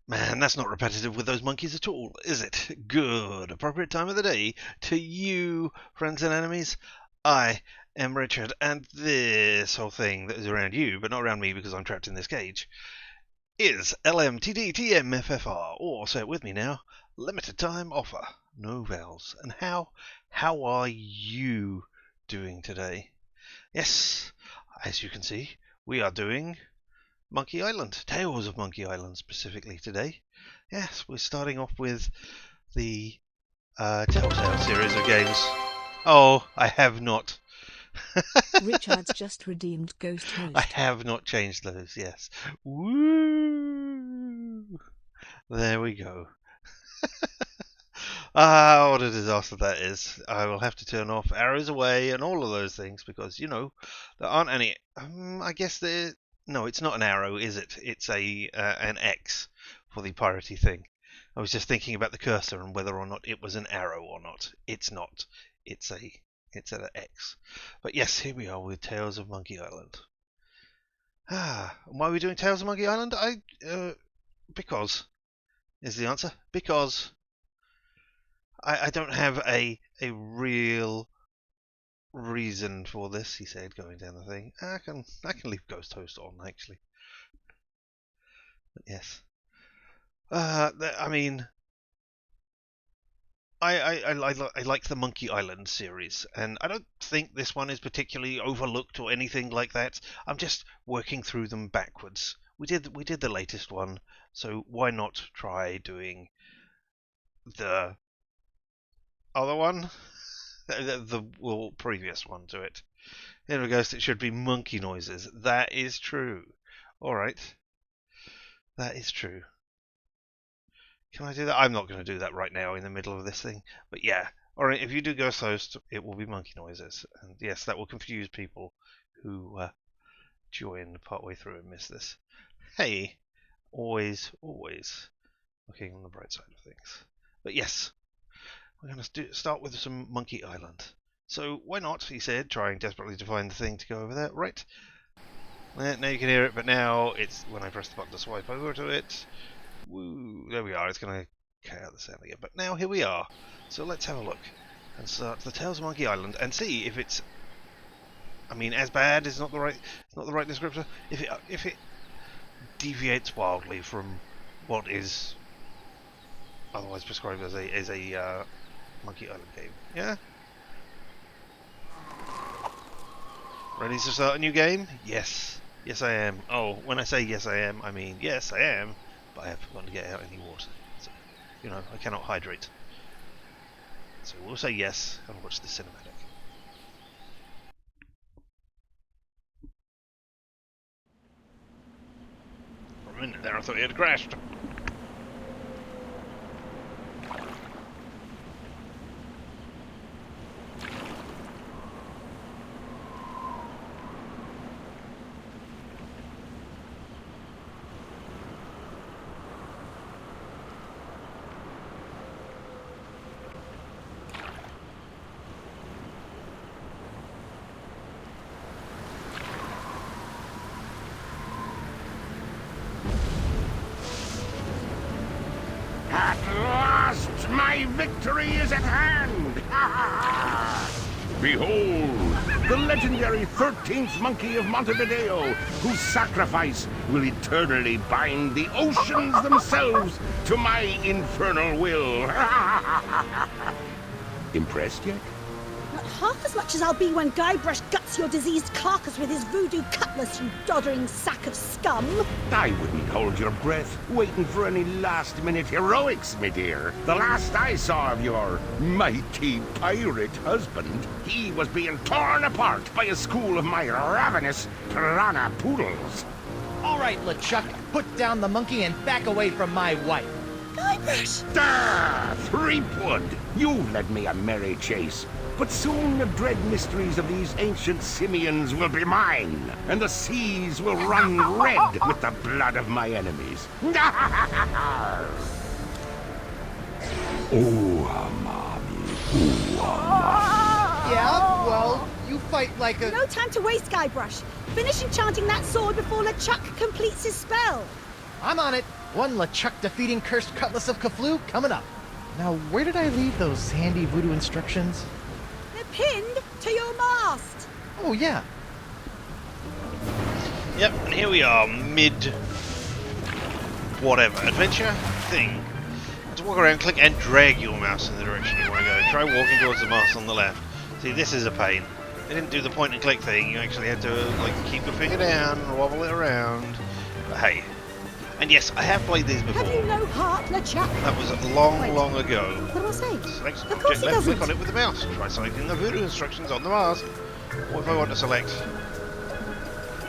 Man, that's not repetitive with those monkeys at all, is it? Good. Appropriate time of the day to you, friends and enemies. I am Richard, and this whole thing that is around you, but not around me because I'm trapped in this cage, is LMTDTMFFR, or say it with me now, limited time offer. No vowels. And how are you doing today? Yes, as you can see, we are doing Monkey Island, Tales of Monkey Island specifically today. Yes, we're starting off with the Telltale series of games. Oh, I have not. Richard's just redeemed Ghost Host. I have not changed those, yes. Woo! There we go. What a disaster that is. I will have to turn off arrows away and all of those things because, you know, there aren't any. I guess there. No, it's not an arrow, is it? It's an X for the piratey thing. I was just thinking about the cursor and whether or not it was an arrow or not. It's not. It's an X. But yes, here we are with Tales of Monkey Island. Why are we doing Tales of Monkey Island? Because is the answer. Because I don't have a real reason for this, he said, going down the thing. I can leave Ghost Host on, actually. But yes. I mean, I like the Monkey Island series, and I don't think this one is particularly overlooked or anything like that. I'm just working through them backwards. We did the latest one, so why not try doing the other one? The previous one to it. In regards, it should be monkey noises. That is true. Alright. That is true. Can I do that? I'm not going to do that right now in the middle of this thing. But yeah. Alright, if you do Ghost Host, it will be monkey noises. And yes, that will confuse people who join partway through and miss this. Hey, always looking on the bright side of things. But yes, we're going to start with some Monkey Island. So why not, he said, trying desperately to find the thing to go over there. Right. Now you can hear it, but now it's when I press the button to swipe over to it. Woo, there we are. It's going to cut out the sound again. But now here we are. So let's have a look and start the Tales of Monkey Island and see if it's. I mean, as bad is not the right descriptor. If it deviates wildly from what is otherwise prescribed as a Monkey Island game. Yeah? Ready to start a new game? Yes. Yes, I am. Oh, when I say yes, I am, I mean yes, I am, but I have forgotten to get out any water. So, you know, I cannot hydrate. So we'll say yes and watch the cinematic. For a minute there, I thought it had crashed. At last, my victory is at hand! Behold, the legendary 13th monkey of Montevideo, whose sacrifice will eternally bind the oceans themselves to my infernal will. Impressed yet? Not half as much as I'll be when Guybrush guts your diseased carcass with his voodoo cutlass, you doddering sack of scum. I wouldn't hold your breath, waiting for any last-minute heroics, me dear. The last I saw of your mighty pirate husband, he was being torn apart by a school of my ravenous piranha poodles. All right, LeChuck, put down the monkey and back away from my wife. Guybrush! Threepwood, you've led me a merry chase. But soon the dread mysteries of these ancient simians will be mine, and the seas will run red with the blood of my enemies. Yeah, well, you fight like a... No time to waste, Guybrush. Finish enchanting that sword before LeChuck completes his spell. I'm on it. One LeChuck defeating cursed cutlass of Kaflu coming up. Now, where did I leave those handy voodoo instructions? They're pinned to your mast. Oh, yeah. Yep, and here we are, mid whatever adventure thing. To walk around, click and drag your mouse in the direction you want to go. Try walking towards the mast on the left. See, this is a pain. They didn't do the point and click thing. You actually had to like keep your finger down and wobble it around. But hey, and yes, I have played these before. Have you no heart, LeChuck? That was long ago. What do I say? Select Of course object he left, click doesn't. on it with the mouse. Try selecting the voodoo instructions on the mast. Or if I want to select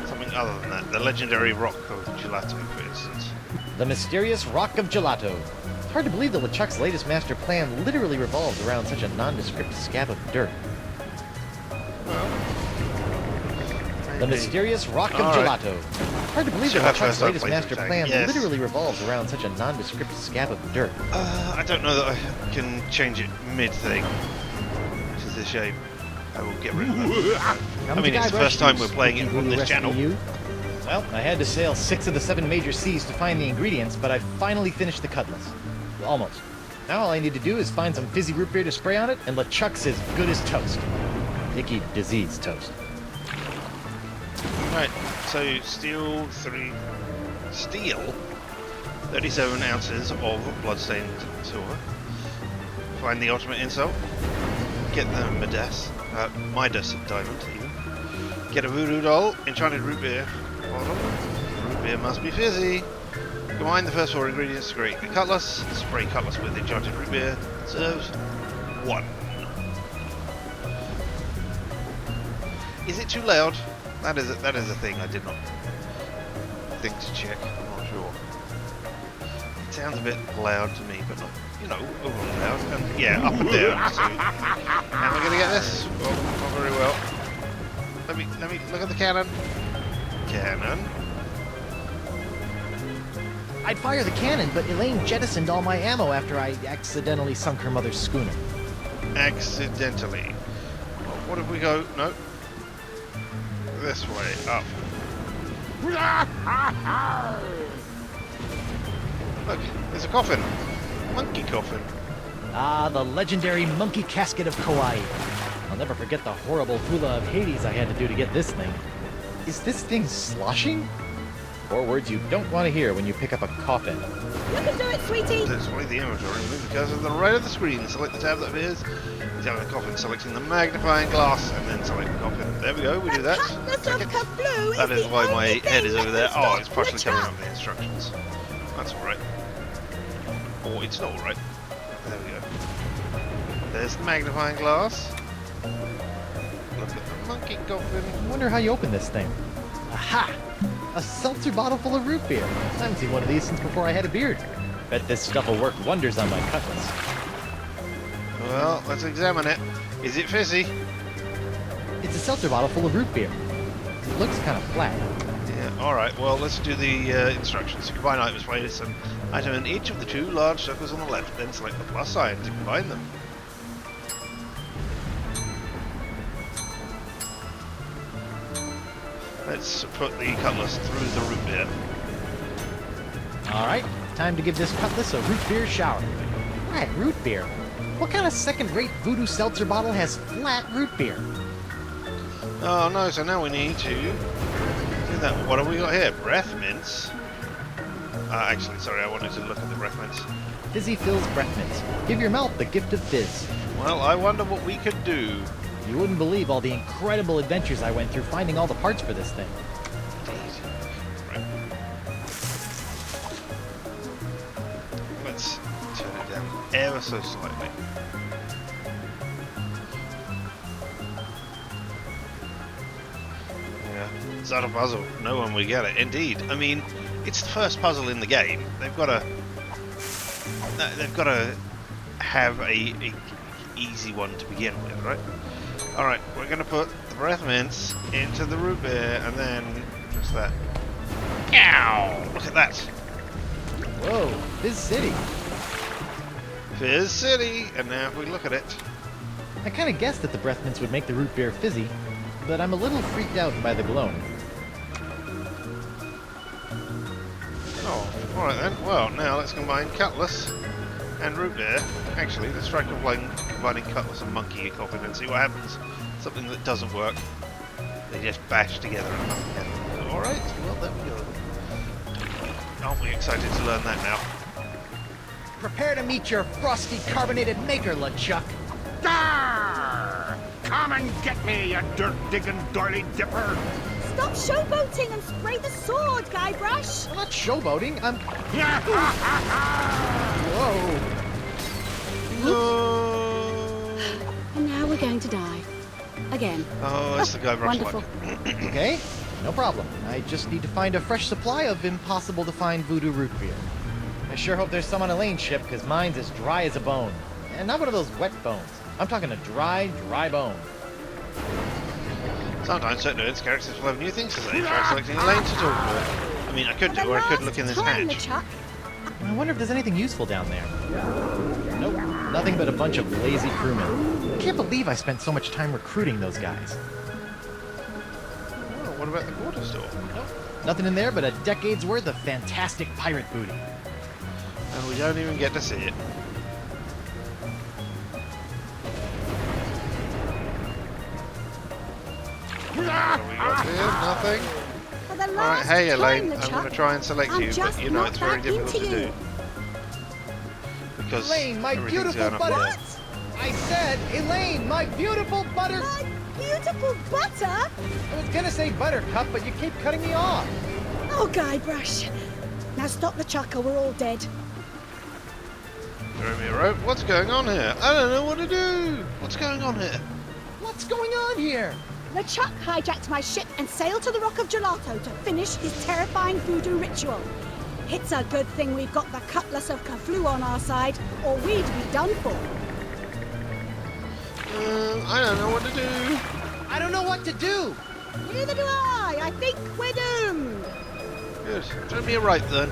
something other than that, the legendary rock of gelato, for instance. The mysterious Rock of Gelato. It's hard to believe that LeChuck's latest master plan literally revolves around such a nondescript scab of dirt. The mysterious Rock of Gelato. Hard to believe that LeChuck's latest master plan literally revolves around such a nondescript scab of dirt. I don't know that I can change it mid-thing, which is a shame. I will get rid of that. I mean, it's the first time we're playing it on this channel. Well, I had to sail 6 of the 7 major seas to find the ingredients, but I finally finished the cutlass. Almost. Now all I need to do is find some fizzy root beer to spray on it, and LeChuck's as good as toast. Icky disease toast. Right, so steel 37 ounces of bloodstained silver. Find the ultimate insult. Get the Midas diamond even. Get a voodoo doll, enchanted root beer. Root beer must be fizzy. Combine the first 4 ingredients to create the cutlass. Spray cutlass with enchanted root beer. Serves 1. Is it too loud? That is a thing I did not think to check. I'm not sure. It sounds a bit loud to me, but not, you know, overly loud. And yeah, up and down. So, am I gonna get this? Well, not very well. Let me look at the cannon. Cannon. I'd fire the cannon, but Elaine jettisoned all my ammo after I accidentally sunk her mother's schooner. Accidentally. Well, what if we go? No. This way, up. Look, there's a coffin. Monkey coffin. Ah, the legendary monkey casket of Kauai. I'll never forget the horrible hula of Hades I had to do to get this thing. Is this thing sloshing? 4 words you don't want to hear when you pick up a coffin. You can do it, sweetie. Display the inventory. Move the cursor to the right of the screen. Select the tab that appears. Examine the coffin, selecting the magnifying glass, and then select the coffin. There we go. We do that. That is why my head is over there. Oh, it's partially coming up in the instructions. That's all right. Or it's not all right. There we go. There's the magnifying glass. Look at the monkey coffin. I wonder how you open this thing. Aha! A seltzer bottle full of root beer. I haven't seen one of these since before I had a beard. Bet this stuff will work wonders on my cutlass. Well, let's examine it. Is it fizzy? It's a seltzer bottle full of root beer. It looks kind of flat. Yeah, alright, well, let's do the instructions. Combine items, place an item in each of the 2 large circles on the left, then select the plus sign to combine them. Let's put the cutlass through the root beer. Alright, time to give this cutlass a root beer shower. Flat root beer? What kind of second-rate voodoo seltzer bottle has flat root beer? Oh no, so now we need to do that. What have we got here? Breath mints. Actually, sorry, I wanted to look at the breath mints. Fizzy Fizz breath mints. Give your mouth the gift of fizz. Well, I wonder what we could do. You wouldn't believe all the incredible adventures I went through finding all the parts for this thing. Right. Let's turn it down ever so slightly. Yeah, it's not a puzzle. No one will get it. Indeed. I mean, it's the first puzzle in the game. They've got to have a easy one to begin with, right? Alright, we're going to put the breath mints into the root beer and then just that. Ow! Look at that! Whoa, Fizz City. Fizz City! And now if we look at it. I kind of guessed that the breath mints would make the root beer fizzy, but I'm a little freaked out by the gloam. Oh, Alright then, well, now let's combine Cutlass and Root Beer. Actually, let's try combining Cutlass and Monkey Coffin and see what happens. Something that doesn't work. They just bash together and come together. Alright, well, there we go. Aren't we excited to learn that now? Prepare to meet your frosty carbonated maker, LeChuck. Dar! Come and get me, you dirt-digging doily dipper! Stop showboating and spray the sword, Guybrush! I'm not showboating, I'm... Whoa! No! And now we're going to die. Again. Oh, it's the Guybrush Wonderful. luck. Okay, no problem. I just need to find a fresh supply of impossible-to-find voodoo root beer. I sure hope there's some on Elaine's ship, because mine's as dry as a bone. And not one of those wet bones. I'm talking a dry, dry bone. Sometimes certain events characters will have new things to say. Try selecting Elaine to talk to. I mean, I could do, or I could look in this hatch. LeChuck. I wonder if there's anything useful down there. Nope, nothing but a bunch of lazy crewmen. I can't believe I spent so much time recruiting those guys. Oh, what about the quarter store? Nope, nothing in there but a decade's worth of fantastic pirate booty. And we don't even get to see it. What have we got here? Nothing. For the Alright, last hey time, Elaine, I'm LeChuck, going to try and select I'm you, just but you know not it's very that difficult to into do. you. Because Elaine, my everything's beautiful going up butter! there. What? I said, Elaine, my beautiful butter... My beautiful butter? I was gonna say buttercup, but you keep cutting me off. Oh, Guybrush. Now stop LeChuck or we're all dead. Throw me a rope. What's going on here? I don't know what to do. What's going on here? What's going on here? LeChuck hijacked my ship and sailed to the Rock of Gelato to finish his terrifying voodoo ritual. It's a good thing we've got the Cutlass of Kaflu on our side, or we'd be done for. I don't know what to do. I don't know what to do. Neither do I. I think we're doomed. Good. Throw me a rope then.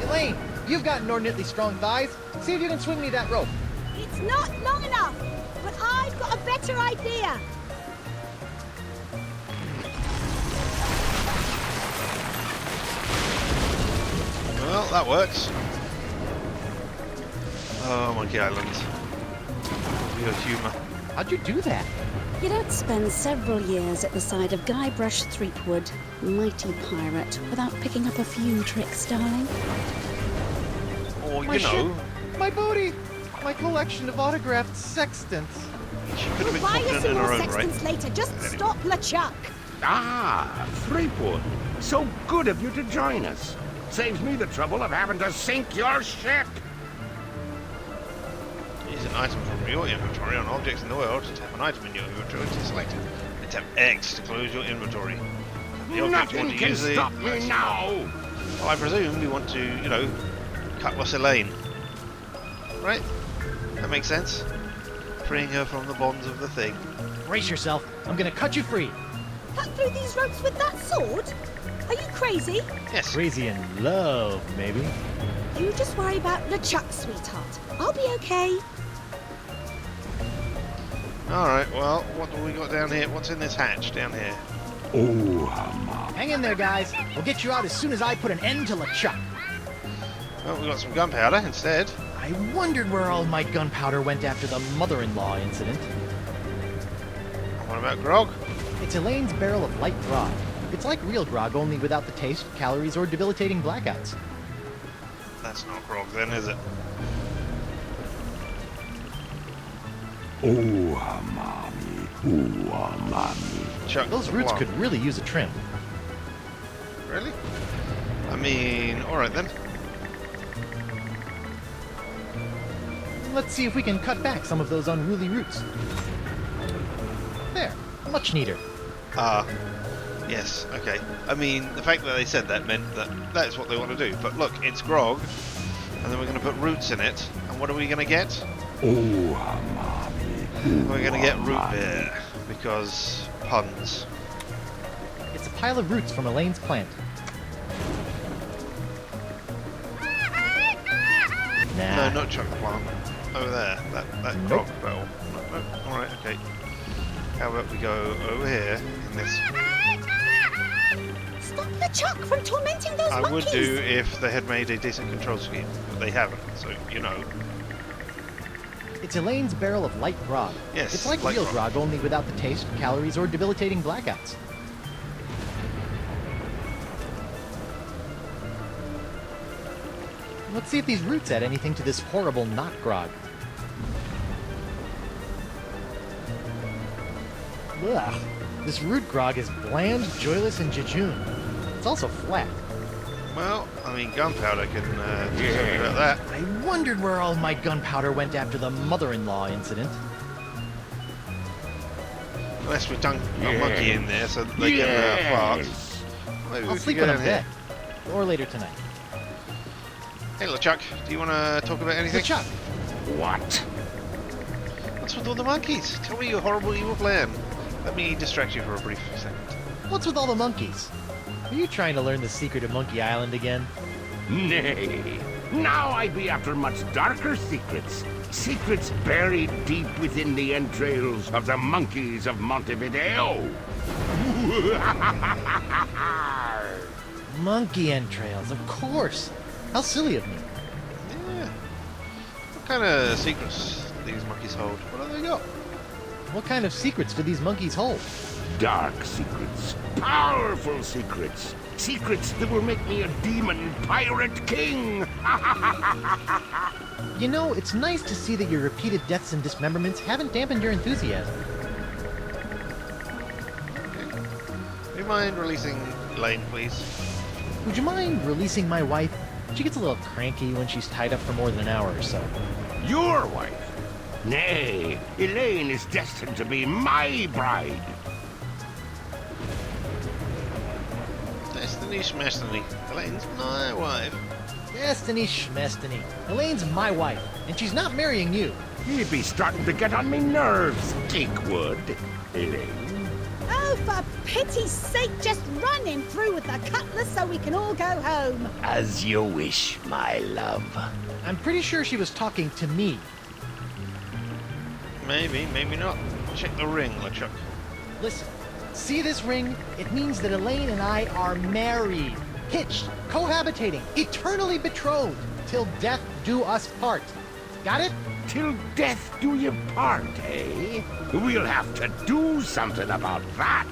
Elaine, you've got inordinately strong thighs. See if you can swing me that rope. It's not long enough, but I've got a better idea. Well, that works. Oh, Monkey Island. Your humour. How'd you do that? You don't spend several years at the side of Guybrush Threepwood, mighty pirate, without picking up a few tricks, darling. Or, My you know, ship, my booty, my collection of autographed sextants. she could have We'll been buy you confident some in her more own right. sextants later. Just Anyway. stop LeChuck. Ah, Threepwood. So good of you to join us. Saves me the trouble of having to sink your ship. Use an item from your inventory on objects in the world. Tap an item in your inventory to select it. And tap X to close your inventory. The object you Nothing want to can use the... stop me now. Well, I presume we want to, you know, Cutlass Elaine. Right? That makes sense. Freeing her from the bonds of the thing. Brace yourself. I'm gonna cut you free. Cut through these ropes with that sword? Are you crazy? Yes. Crazy in love, maybe. You just worry about LeChuck, sweetheart. I'll be okay. Alright, well, what do we got down here? What's in this hatch down here? Oh, Hang in there, guys. We'll get you out as soon as I put an end to LeChuck. Well, we got some gunpowder instead. I wondered where all my gunpowder went after the mother-in-law incident. What about grog? It's Elaine's barrel of light grog. It's like real grog, only without the taste, calories, or debilitating blackouts. That's not grog then, is it? oh, mommy. Oh, mommy. Chuck Those the roots plum. could really use a trim. Really? I mean, alright then. Let's see if we can cut back some of those unruly roots. There, much neater. Ah, yes, okay. I mean, the fact that they said that meant that that's what they want to do. But look, it's grog, and then we're going to put roots in it, and what are we going to get? Oh, mommy. We're going to get root beer, because puns. It's a pile of roots from Elaine's plant. Nah, No, not Chuck the plant. Over there, that Nope. grog barrel. No, alright, okay. How about we go over here, in this... Stop the LeChuck from tormenting those I monkeys. would do if they had made a decent control scheme, but they haven't, so you know. It's Elaine's barrel of light grog. Yes, It's like light real grog. grog, only without the taste, calories, or debilitating blackouts. Let's see if these roots add anything to this horrible not grog. Ugh. This root grog is bland, joyless, and jejune. It's also flat. Well, I mean, gunpowder can do something about that. I wondered where all my gunpowder went after the mother-in-law incident. Unless we dunk a monkey in there so that they can fart. Maybe I'll we sleep can when go I'm in here. dead. Or later tonight. Hey, LeChuck, do you want to talk about anything? LeChuck, What? What's with all the monkeys? Tell me your horrible evil plan. Let me distract you for a brief second. what's with all the monkeys? Are you trying to learn the secret of Monkey Island again? Nay. Now I be after much darker secrets. Secrets buried deep within the entrails of the monkeys of Montevideo. Monkey entrails, of course. How silly of me. Yeah. What kind of secrets do these monkeys hold? What have they got? What kind of secrets do these monkeys hold? Dark secrets. Powerful secrets. Secrets that will make me a demon pirate king. You know, it's nice to see that your repeated deaths and dismemberments haven't dampened your enthusiasm. Do you mind releasing Elaine, please? Would you mind releasing my wife? She gets a little cranky when she's tied up for more than an hour or so. Your wife? Nay, Elaine is destined to be my bride. Destiny Schmestiny. Elaine's my wife. Destiny Schmestiny. Elaine's my wife, and she's not marrying you. You'd be starting to get on me nerves, Cakewood. Elaine? Oh, for pity's sake, just run him through with the cutlass so we can all go home. As you wish, my love. I'm pretty sure she was talking to me. Maybe, maybe not. Check the ring, LeChuck. Listen, see this ring? It means that Elaine and I are married, hitched, cohabitating, eternally betrothed, till death do us part. Got it? Till death do you part, eh? We'll have to do something about that.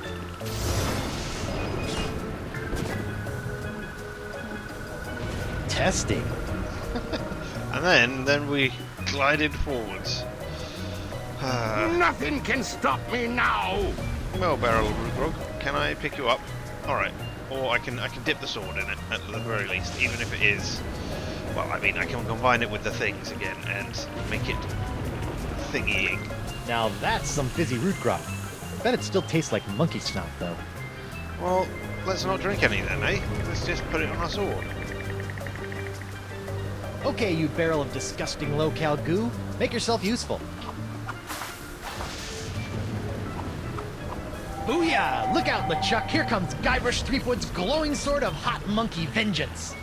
Testing. And then we glided forwards. Nothing can stop me now. Well, Barrel of Root Grog, can I pick you up? Alright. Or I can dip the sword in it, at the very least, even if it is... Well, I mean, I can combine it with the things again and make it thingying. Now that's some fizzy root grog. I bet it still tastes like monkey snot, though. Well, let's not drink any then, eh? Let's just put it on our sword. Okay, you barrel of disgusting low-cal goo, make yourself useful. Booyah! Look out, LeChuck! Here comes Guybrush Threepwood's glowing sword of hot monkey vengeance!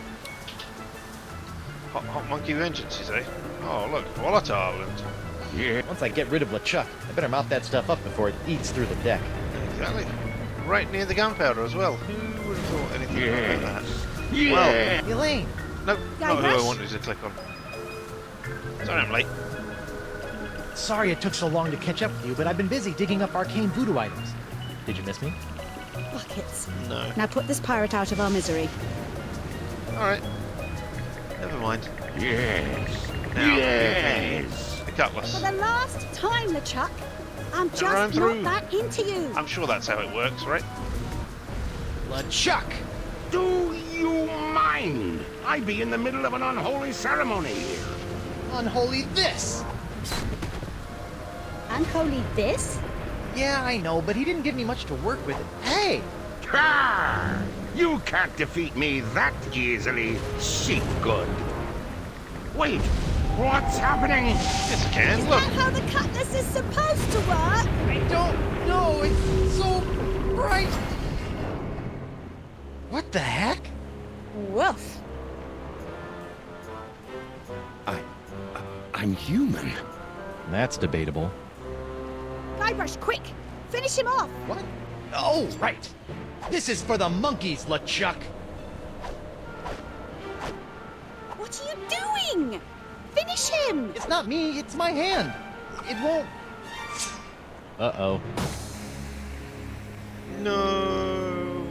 Hot monkey vengeance, you say? Oh, look, volatile and... Yeah. Once I get rid of LeChuck, I better mouth that stuff up before it eats through the deck. Exactly. Right near the gunpowder as well. Who would have thought anything about that? Yeah. Elaine! Nope, not who I Guybrush? wanted to click on. Sorry I'm late. Sorry it took so long to catch up with you, but I've been busy digging up arcane voodoo items. Did you miss me? Buckets. No. Now put this pirate out of our misery. Alright. Never mind. Yes. Now, Yes. the For cutlass. the last time, LeChuck, I'm run just through. not that into you. I'm sure that's how it works, right? LeChuck! Do you mind? I be in the middle of an unholy ceremony here. Unholy this! Unholy this? Yeah, I know, but he didn't give me much to work with. Hey! Ha! You can't defeat me that easily, sheep good. Wait, what's happening? Yes, I can. Is Look. that how the cutlass is supposed to work? I don't know, it's so bright! What the heck? Woof. I'm human. That's debatable. Guybrush, quick! Finish him off! What? Oh, right! This is for the monkeys, LeChuck. What are you doing? Finish him! It's not me, it's my hand. It won't... Uh-oh. No.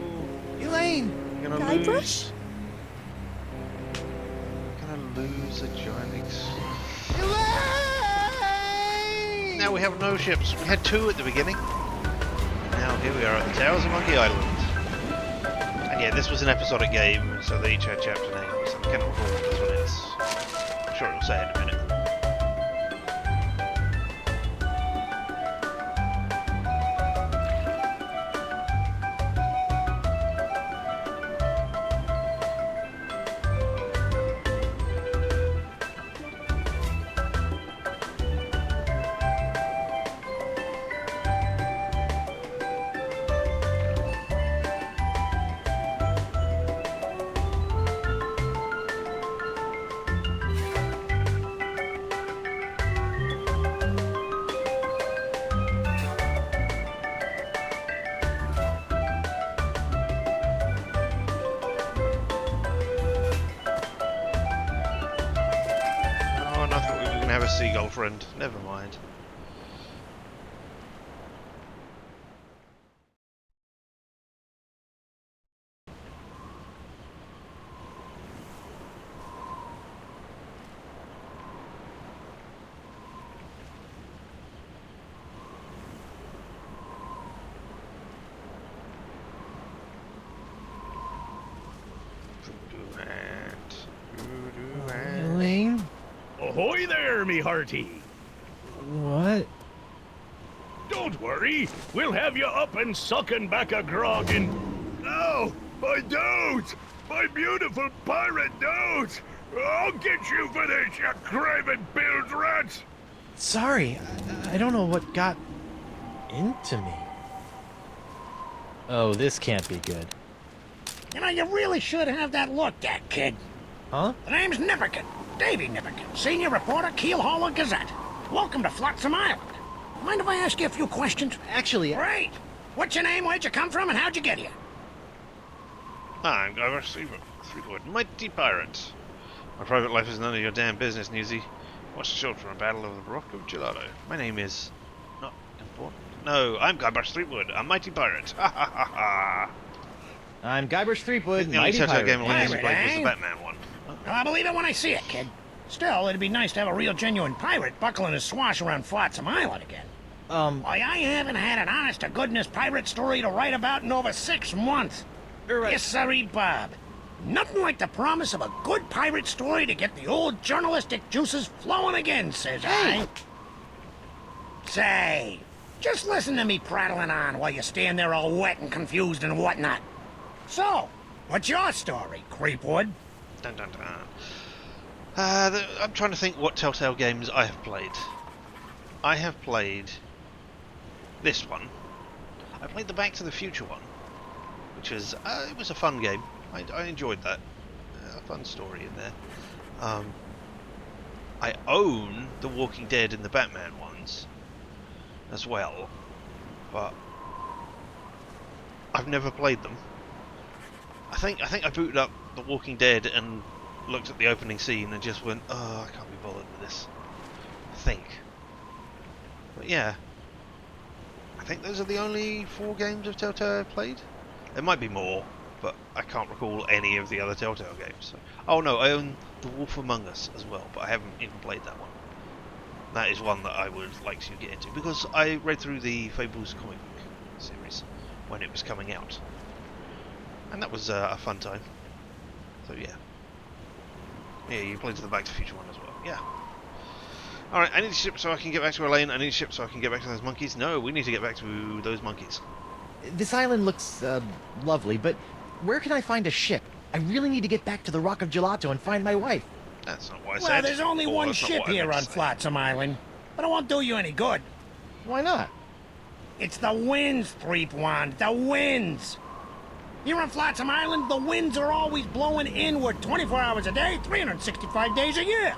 Elaine! Gonna Guybrush? lose a giant Elaine! Now we have no ships. We had 2 at the beginning. Now here we are at the Towers of Monkey Island. And yeah, this was an episodic game, so they each had chapter names. I can't recall what this one is. I'm sure it'll say in a minute. Have a seagull friend. Never mind. Elaine? Ahoy there, me hearty! What? Don't worry, we'll have you up and sucking back a grog in... Oh, my dote! My beautiful pirate dote! I'll get you for this, you craven bilge rat! Sorry, I don't know what got into me. Oh, this can't be good. You know, you really should have that looked at, kid. Huh? The name's Nipperkin. Davy Nipperkin, senior reporter, Keelhauler Gazette. Welcome to Flotsam Island. Mind if I ask you a few questions? Actually, Great. What's your name, where'd you come from, and how'd you get here? Hi, I'm Guybrush Threepwood, mighty pirate. My private life is none of your damn business, Newsy. What's the short for a battle of the Rock of Gelato? My name is... not important. No, I'm Guybrush Threepwood, a mighty pirate. Ha ha ha ha. I'm Guybrush Threepwood, The only mighty Telltale pirate. game I Pirate, played was eh? the Batman one. I'll believe it when I see it, kid. Still, it'd be nice to have a real genuine pirate buckling his swash around Flotsam Island again. Why, I haven't had an honest-to-goodness pirate story to write about in over 6 months. Right. Yes, sirree, Bob. Nothing like the promise of a good pirate story to get the old journalistic juices flowing again, says I. Say, just listen to me prattling on while you stand there all wet and confused and whatnot. So, what's your story, Creepwood? Dun dun dun. I'm trying to think what Telltale games I have played. I have played this one. I played the Back to the Future one, which is it was a fun game. I enjoyed that. A fun story in there. I own the Walking Dead and the Batman ones as well, but I've never played them. I think I booted up the Walking Dead and looked at the opening scene and just went, oh, I can't be bothered with this. I think. But yeah, I think those are the only 4 games of Telltale I've played. There might be more, but I can't recall any of the other Telltale games. So. Oh no, I own The Wolf Among Us as well, but I haven't even played that one. That is one that I would like to get into, because I read through the Fables comic book series when it was coming out. And that was a fun time. So yeah. Yeah, you played to the Back to the Future one as well. Yeah. Alright, I need a ship so I can get back to Elaine. I need a ship so I can get back to those monkeys. No, we need to get back to those monkeys. This island looks, lovely, but where can I find a ship? I really need to get back to the Rock of Gelato and find my wife. That's not what I said. Well, there's only Or one that's not ship what I here meant on to say. Flotsam Island, but it won't do you any good. Why not? It's the winds, Threepwand, the winds. Here on Flotsam Island, the winds are always blowing inward 24 hours a day, 365 days a year.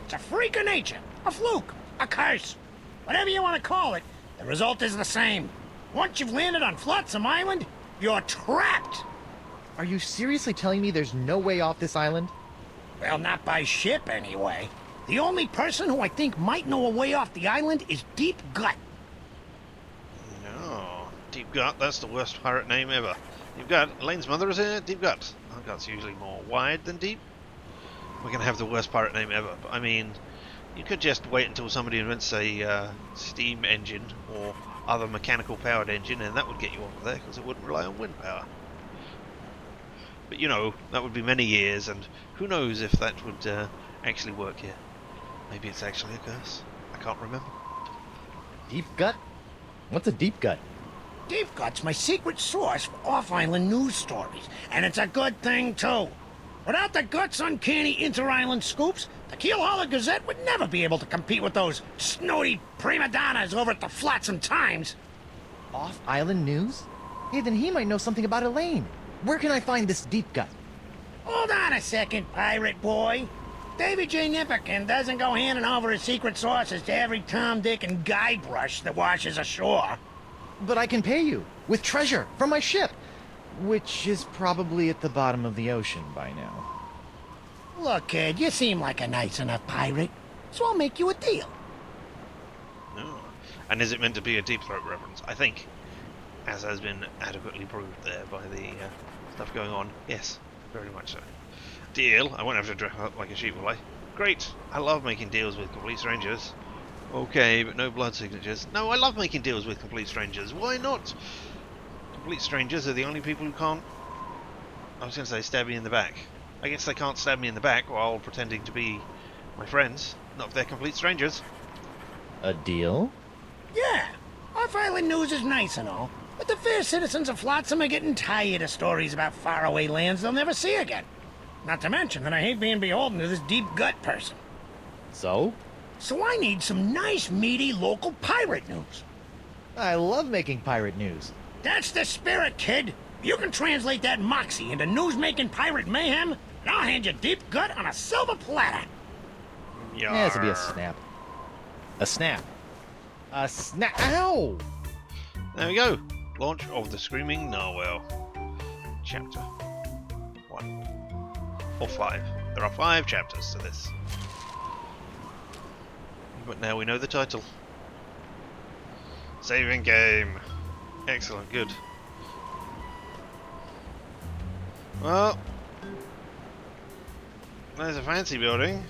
It's a freak of nature, a fluke, a curse. Whatever you want to call it, the result is the same. Once you've landed on Flotsam Island, You're trapped! Are you seriously telling me there's no way off this island? Well, not by ship, anyway. The only person who I think might know a way off the island is Deep Gut. No, Deep Gut, that's the worst pirate name ever. Deep Gut, Elaine's mother is in it, Deep Gut. Gut's usually more wide than deep. We're going to have the worst pirate name ever, but I mean, you could just wait until somebody invents a steam engine or other mechanical powered engine, and that would get you over there, because it wouldn't rely on wind power. But you know, that would be many years, and who knows if that would actually work here. Maybe it's actually a curse. I can't remember. Deep Gut? What's a deep gut? Deep Gut's my secret source for off-island news stories, and it's a good thing, too. Without the Gut's uncanny inter-island scoops, the Keelhauler Gazette would never be able to compete with those snooty prima donnas over at the Flotsam Times. Off-island news? Hey, then he might know something about Elaine. Where can I find this Deep Gut? Hold on a second, pirate boy. Davy J. Nipperkin doesn't go handing over his secret sources to every Tom, Dick, and Guybrush that washes ashore. But I can pay you with treasure from my ship, which is probably at the bottom of the ocean by now. Look, kid, you seem like a nice enough pirate, so I'll make you a deal. Oh. And is it meant to be a Deep Throat reference? I think, as has been adequately proved there by the stuff going on. Yes, very much so. Deal. I won't have to dress up like a sheep, will I? Great. I love making deals with complete strangers. Okay, but no blood signatures. No, I love making deals with complete strangers. Why not? Complete strangers are the only people who can't... I was going to say stab me in the back. I guess they can't stab me in the back while pretending to be my friends. Not if they're complete strangers. A deal? Yeah, off-island news is nice and all, but the fair citizens of Flotsam are getting tired of stories about faraway lands they'll never see again. Not to mention that I hate being beholden to this Deep Gut person. So? So I need some nice, meaty, local pirate news. I love making pirate news. That's the spirit, kid. You can translate that moxie into news-making pirate mayhem, and I'll hand you Deep Gut on a silver platter. Yeah, this will be a snap. A snap. A snap. Ow! There we go. Launch of the Screaming Narwhal. Chapter 1. Or 5. There are 5 chapters to this. But now we know the title. Saving game. Excellent, good. Well, there's a fancy building.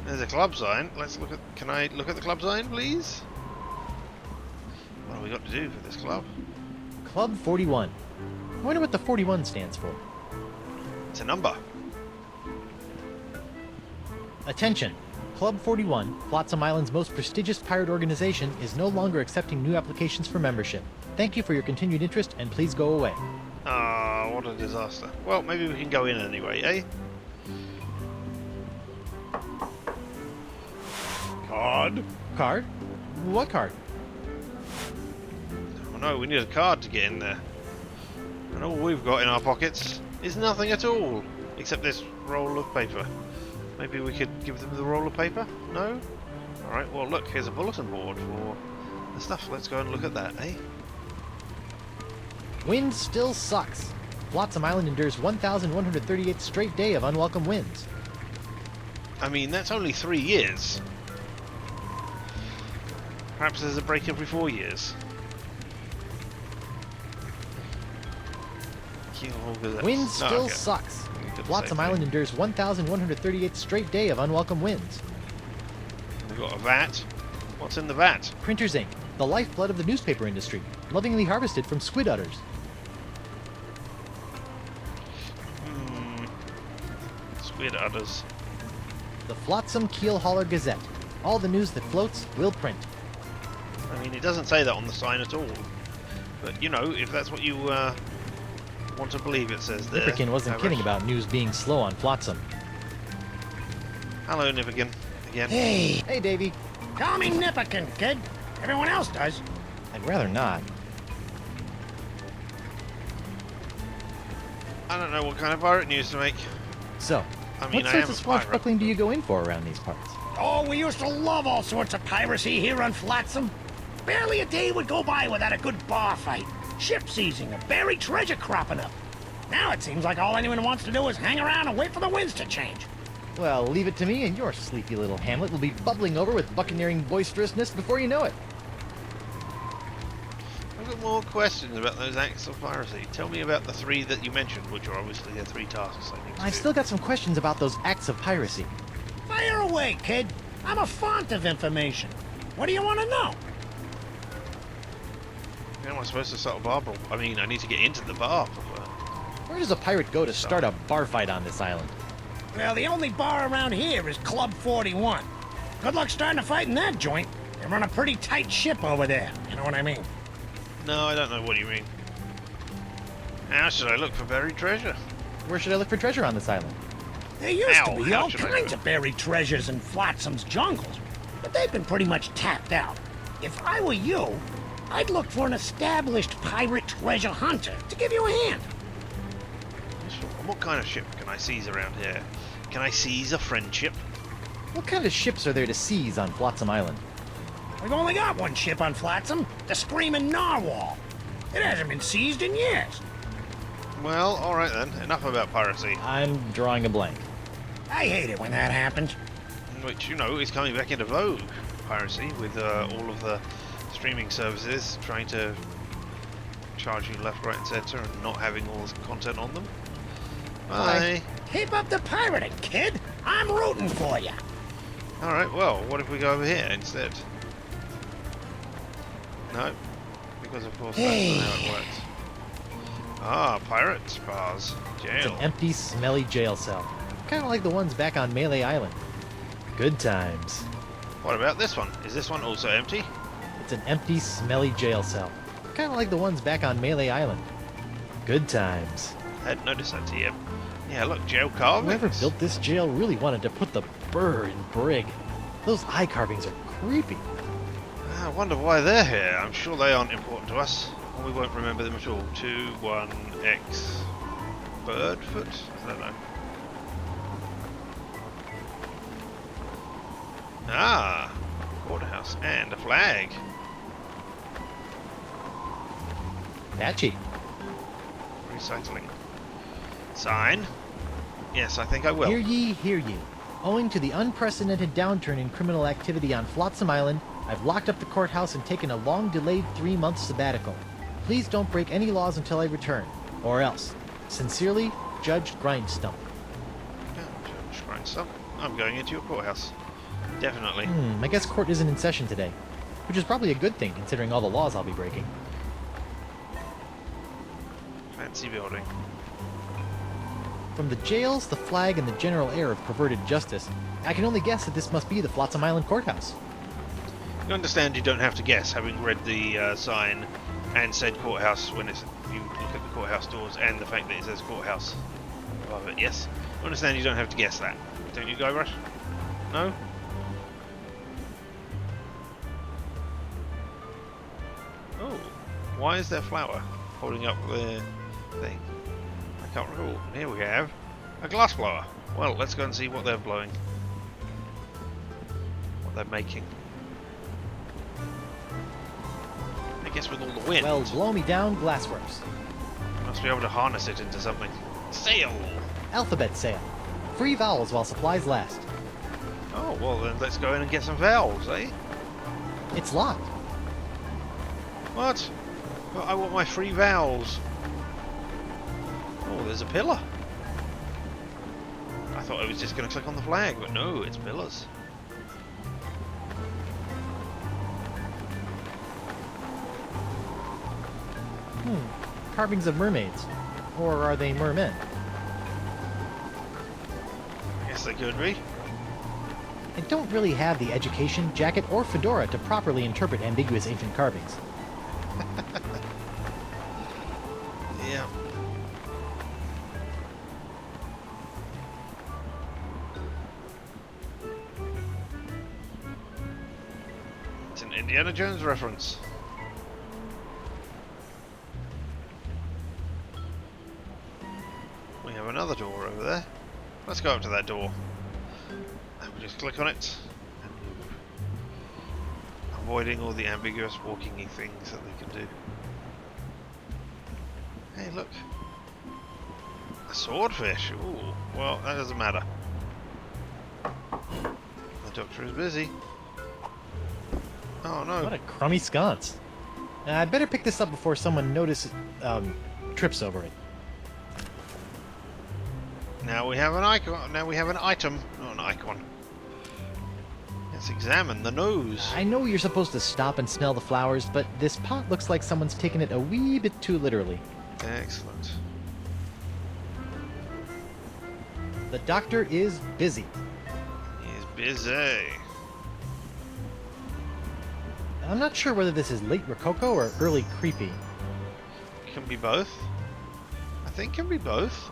There's a club sign. Let's look at... Can I look at the club sign, please? What have we got to do for this club? Club 41. I wonder what the 41 stands for. It's a number. Attention! Club 41, Flotsam Island's most prestigious pirate organization, is no longer accepting new applications for membership. Thank you for your continued interest, and please go away. Ah, what a disaster. Well, maybe we can go in anyway, eh? Card? Card? What card? Oh no, we need a card to get in there. And all we've got in our pockets is nothing at all, except this roll of paper. Maybe we could give them the roll of paper? No? Alright, well look, here's a bulletin board for the stuff. Let's go and look at that, eh? Wind still sucks. Flotsam Island endures 1,138th straight day of unwelcome winds. I mean, that's only 3 years. Perhaps there's a break every 4 years. Wind still sucks. Flotsam Island endures 1,138th straight day of unwelcome winds. We've got a vat. What's in the vat? Printer's ink, the lifeblood of the newspaper industry, lovingly harvested from squid udders. Squid udders. The Flotsam Keelhauler Gazette. All the news that floats, will print. I mean, it doesn't say that on the sign at all. But, you know, if that's what you want to believe it says there. Nipperkin wasn't kidding about news being slow on Flotsam. Hello, Nipperkin. Again. Hey, Hey, Davy. call me Nipperkin, kid. Everyone else does. I'd rather not. I don't know what kind of pirate news to make. So, I mean, what I sorts am of a pirate. swashbuckling do you go in for around these parts? Oh, we used to love all sorts of piracy here on Flotsam. Barely a day would go by without a good bar fight. ship seizing, a buried treasure cropping up. Now it seems like all anyone wants to do is hang around and wait for the winds to change. Well, leave it to me, and your sleepy little hamlet will be bubbling over with buccaneering boisterousness before you know it. I've got more questions about those acts of piracy. Tell me about the 3 that you mentioned, which are obviously the 3 tasks I need to I've do. still got some questions about those acts of piracy. Fire away, kid. I'm a font of information. What do you want to know? How am I supposed to start a bar brawl? I mean, I need to get into the bar. Where does a pirate go to start a bar fight on this island? Well, the only bar around here is Club 41. Good luck starting a fight in that joint. They run a pretty tight ship over there. You know what I mean? No, I don't know what you mean. How should I look for buried treasure? Where should I look for treasure on this island? There used Ow, to be how all should I kinds do of buried treasures in Flotsam's jungles, but they've been pretty much tapped out. If I were you, I'd look for an established pirate treasure hunter to give you a hand. Sure. What kind of ship can I seize around here? Can I seize a friendship? What kind of ships are there to seize on Flotsam Island? We've only got one ship on Flotsam, the Screaming Narwhal. It hasn't been seized in years. Well, alright then. Enough about piracy. I'm drawing a blank. I hate it when that happens. Which, you know, is coming back into vogue. Piracy, with all of the streaming services trying to charge you left, right and centre and not having all the content on them. Bye. Keep up the pirating, kid. I'm rooting for you. Alright, well, what if we go over here instead? No, because of course that's not how it works. Ah, pirate bars, It's jail. an empty, smelly jail cell. Kind of like the ones back on Melee Island. Good times. What about this one? Is this one also empty? It's an empty, smelly jail cell. Kind of like the ones back on Melee Island. Good times. I hadn't noticed that to you. Yeah, look, jail carvings. Whoever built this jail really wanted to put the burr in brig. Those eye carvings are creepy. I wonder why they're here. I'm sure they aren't important to us. We won't remember them at all. 2-1-X Birdfoot? I don't know. Ah! Courthouse and a flag. Patchy. Recycling. Sign? Yes, I think I will. Hear ye, hear ye. Owing to the unprecedented downturn in criminal activity on Flotsam Island, I've locked up the courthouse and taken a long-delayed 3-month sabbatical. Please don't break any laws until I return, or else. Sincerely, Judge Grindstump. Judge Grindstone. I'm going into your courthouse. Definitely. I guess court isn't in session today, which is probably a good thing considering all the laws I'll be breaking. Fancy building. From the jails, the flag, and the general air of perverted justice, I can only guess that this must be the Flotsam Island courthouse. You understand you don't have to guess, having read the sign and said courthouse when you look at the courthouse doors and the fact that it says courthouse above it. Yes? You understand you don't have to guess that. Don't you, Guybrush? No? Oh. Why is there a flower holding up the thing? I can't recall. Here we have a glass blower. Well, let's go and see what they're blowing. What they're making. I guess with all the wind. Well, blow me down, Glassworks. Must be able to harness it into something. Sail! Alphabet sale. Free vowels while supplies last. Oh, well then let's go in and get some vowels, eh? It's locked. What? Well, I want my free vowels. Oh, there's a pillar. I thought I was just going to click on the flag, but no, it's pillars. Carvings of mermaids. Or are they mermen? I guess they could be. I don't really have the education, jacket, or fedora to properly interpret ambiguous ancient carvings. Yeah. It's an Indiana Jones reference. We have another door over there. Let's go up to that door. And we'll just click on it. And move. Avoiding all the ambiguous walking-y things that they can do. Hey, look. A swordfish. Ooh, well, that doesn't matter. The doctor is busy. Oh no. What a crummy sconce. I'd better pick this up before someone trips over it. Now we have an icon. Now we have an item, not an icon. Let's examine the nose. I know you're supposed to stop and smell the flowers, but this pot looks like someone's taken it a wee bit too literally. Excellent. The doctor is busy. He's busy. I'm not sure whether this is late Rococo or early creepy. Can be both. I think can be both.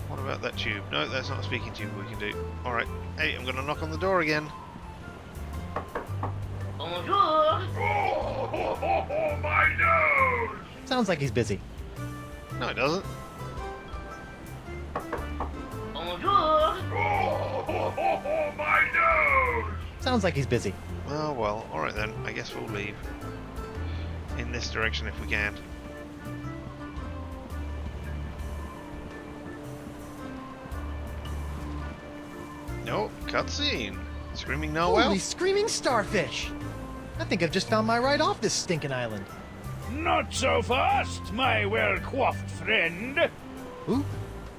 What about that tube? No, that's not a speaking tube we can do. Alright. Hey, I'm gonna knock on the door again. Oh, my nose! Sounds like he's busy. No, it doesn't. Oh, my nose! Sounds like he's busy. Oh well, alright then. I guess we'll leave. In this direction if we can. No, cutscene. Screaming Noel. Holy screaming starfish! I think I've just found my ride off this stinking island. Not so fast, my well-coiffed friend. Who?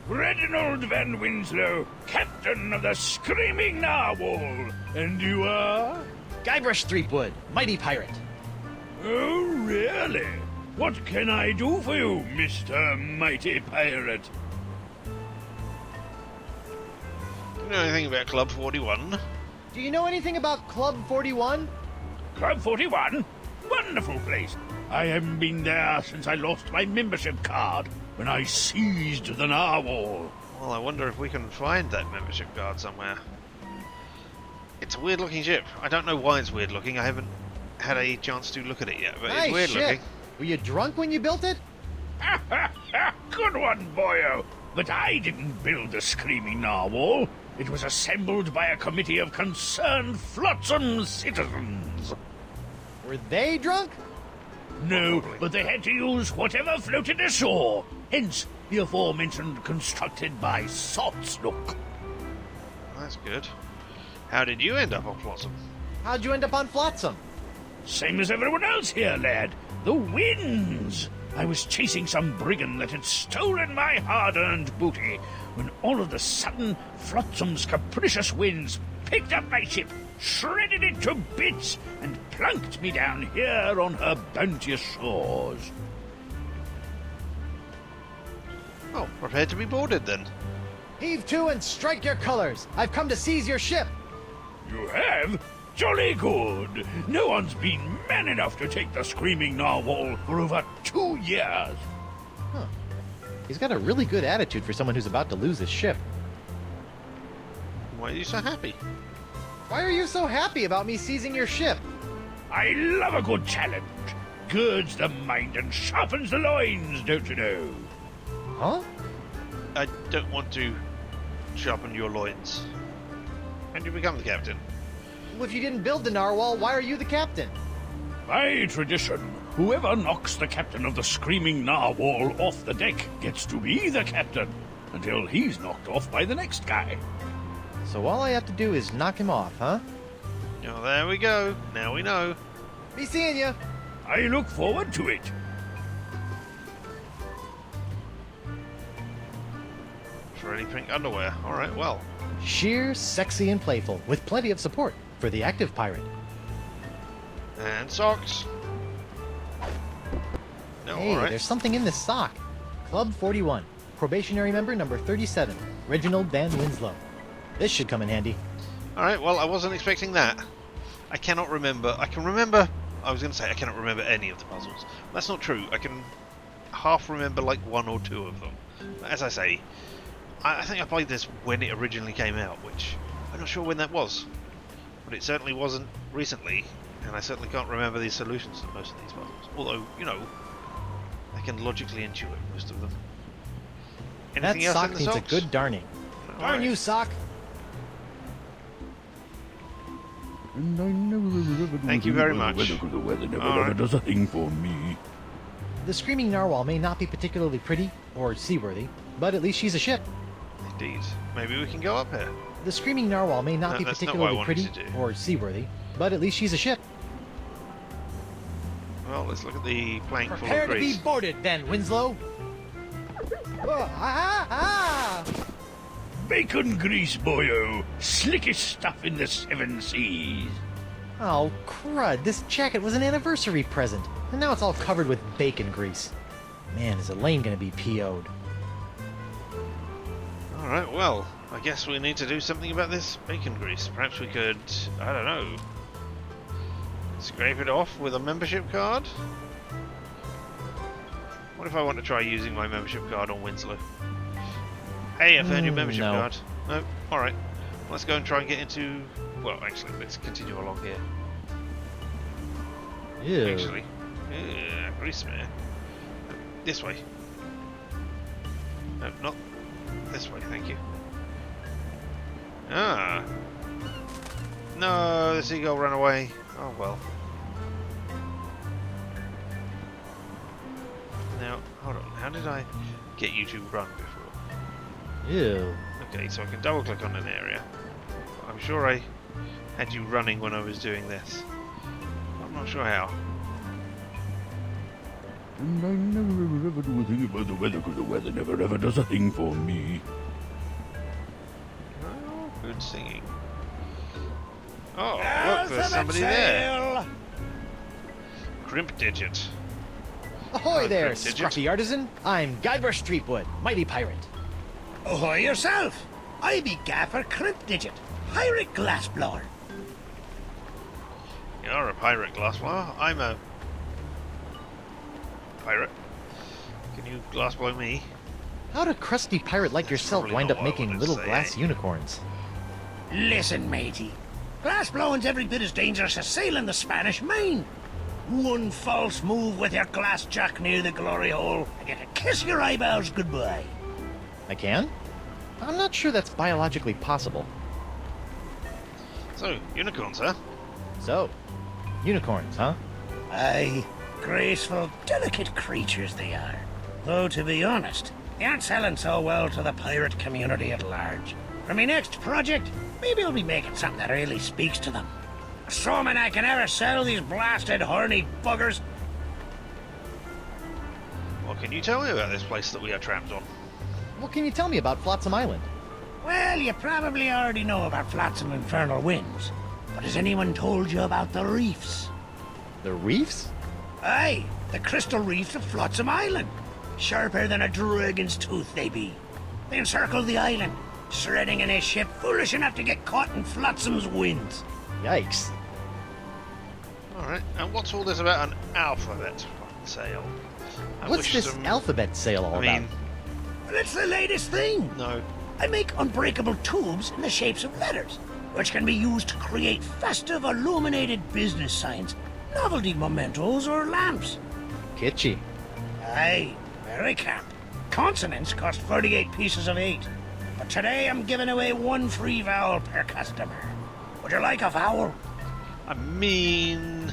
Reginald Van Winslow, captain of the Screaming Narwhal. And you are? Guybrush Threepwood, mighty pirate. Oh, really? What can I do for you, Mr. Mighty Pirate? You know anything about Club 41? Do you know anything about Club 41? Club 41? Wonderful place. I haven't been there since I lost my membership card when I seized the narwhal. Well, I wonder if we can find that membership card somewhere. It's a weird looking ship. I don't know why it's weird looking. I haven't had a chance to look at it yet, but Nice it's weird ship. looking. Were you drunk when you built it? Good one, boyo. But I didn't build the Screaming Narwhal. It was assembled by a committee of concerned flotsam citizens. Were they drunk? No, but they had to use whatever floated ashore. Hence, the aforementioned constructed by Sotsnook. That's good. How did you end up on Flotsam? How'd you end up on Flotsam? Same as everyone else here, lad. The winds! I was chasing some brigand that had stolen my hard-earned booty, when all of a sudden, Flotsam's capricious winds picked up my ship, shredded it to bits, and plunked me down here on her bounteous shores. Oh, prepared to be boarded then. Heave to and strike your colors. I've come to seize your ship. You have? Jolly good. No one's been man enough to take the Screaming Narwhal for over 2 years. He's got a really good attitude for someone who's about to lose his ship. Why are you so happy? Why are you so happy about me seizing your ship? I love a good challenge. Girds the mind and sharpens the loins, don't you know? Huh? I don't want to sharpen your loins. And you become the captain. Well, if you didn't build the narwhal, why are you the captain? By tradition, whoever knocks the captain of the Screaming Narwhal off the deck gets to be the captain, until he's knocked off by the next guy. So all I have to do is knock him off, huh? Oh, there we go. Now we know. Be seeing ya. I look forward to it. Shreddy pink underwear. Alright, well. Sheer, sexy, and playful, with plenty of support for the active pirate. And socks. No, Hey, alright. there's something in this sock. Club 41, probationary member number 37, Reginald Van Winslow. This should come in handy. Alright, well, I wasn't expecting that. I cannot remember. I can remember. I was going to say I cannot remember any of the puzzles. That's not true. I can half remember like 1 or 2 of them. As I say, I think I played this when it originally came out, which I'm not sure when that was. But it certainly wasn't recently, and I certainly can't remember the solutions to most of these puzzles. Although, you know, I can logically intuit most of them. Anything That else sock in the needs socks? a good darning. All Darn right. you, sock! Thank you very much. The weather never All right. does a thing for me. The Screaming Narwhal may not be particularly pretty or seaworthy, but at least she's a ship. Indeed. Maybe we can go up here. The Screaming Narwhal may not No, be that's not what I particularly wanted pretty to do. or seaworthy, but at least she's a ship. Well, let's look at the plank full Prepare of to be grease. boarded, then, Winslow. Bacon grease, boyo. Slickest stuff in the 7 seas. Oh, crud, this jacket was an anniversary present, and now it's all covered with bacon grease. Man, is Elaine gonna be PO'd. Alright, well, I guess we need to do something about this bacon grease. Perhaps we could, I don't know, scrape it off with a membership card? What if I want to try using my membership card on Winslow? Hey, I found your membership no. card. No? Alright. Let's go and try and get into... Well, actually, let's continue along here. Ew. Actually. Yeah, grease smear. This way. No, not this way, thank you. Ah. No, the seagull ran away. Oh well. Now, hold on. How did I get you to run before? Ew. Okay, so I can double click on an area. I'm sure I had you running when I was doing this. I'm not sure how. And I never ever do a thing about the weather, because the weather never ever does a thing for me. Oh, good singing. Oh, look, Ultimate there's somebody there. sail! Crimp Digit. Ahoy there, Crypt Digit. scruffy artisan. I'm Guybrush Threepwood, mighty pirate. Ahoy yourself! I be Gaffer Crimp Digit, pirate glassblower. You're a pirate, Glassblower. I'm a pirate. Can you glassblow me? How'd a crusty pirate like That's yourself probably wind not up what I making wanted little to say, glass eh? unicorns? Listen, matey. Glassblowing's every bit as dangerous as sailing the Spanish Main. One false move with your glass jack near the glory hole, and you can kiss your eyeballs goodbye. I can? I'm not sure that's biologically possible. So, unicorns, huh? So, unicorns, huh? Aye, graceful, delicate creatures they are. Though, to be honest, they aren't selling so well to the pirate community at large. For my next project, maybe I'll be making something that really speaks to them. Assuming I can ever sell these blasted horny buggers. What can you tell me about this place that we are trapped on? What can you tell me about Flotsam Island? Well, you probably already know about Flotsam Infernal Winds. But has anyone told you about the reefs? The reefs? Aye, the crystal reefs of Flotsam Island. Sharper than a dragon's tooth they be. They encircle the island, shredding in a ship foolish enough to get caught in Flotsam's winds. Yikes. Alright, and what's all this about an alphabet sale? I What's wish this some- alphabet sale all I mean, Well, it's the latest thing. no. I make unbreakable tubes in the shapes of letters, which can be used to create festive, illuminated business signs, novelty mementos, or lamps. about? Kitschy. Aye, very camp. Consonants cost 48 pieces of 8. But today I'm giving away one free vowel per customer. Would you like a vowel? I mean,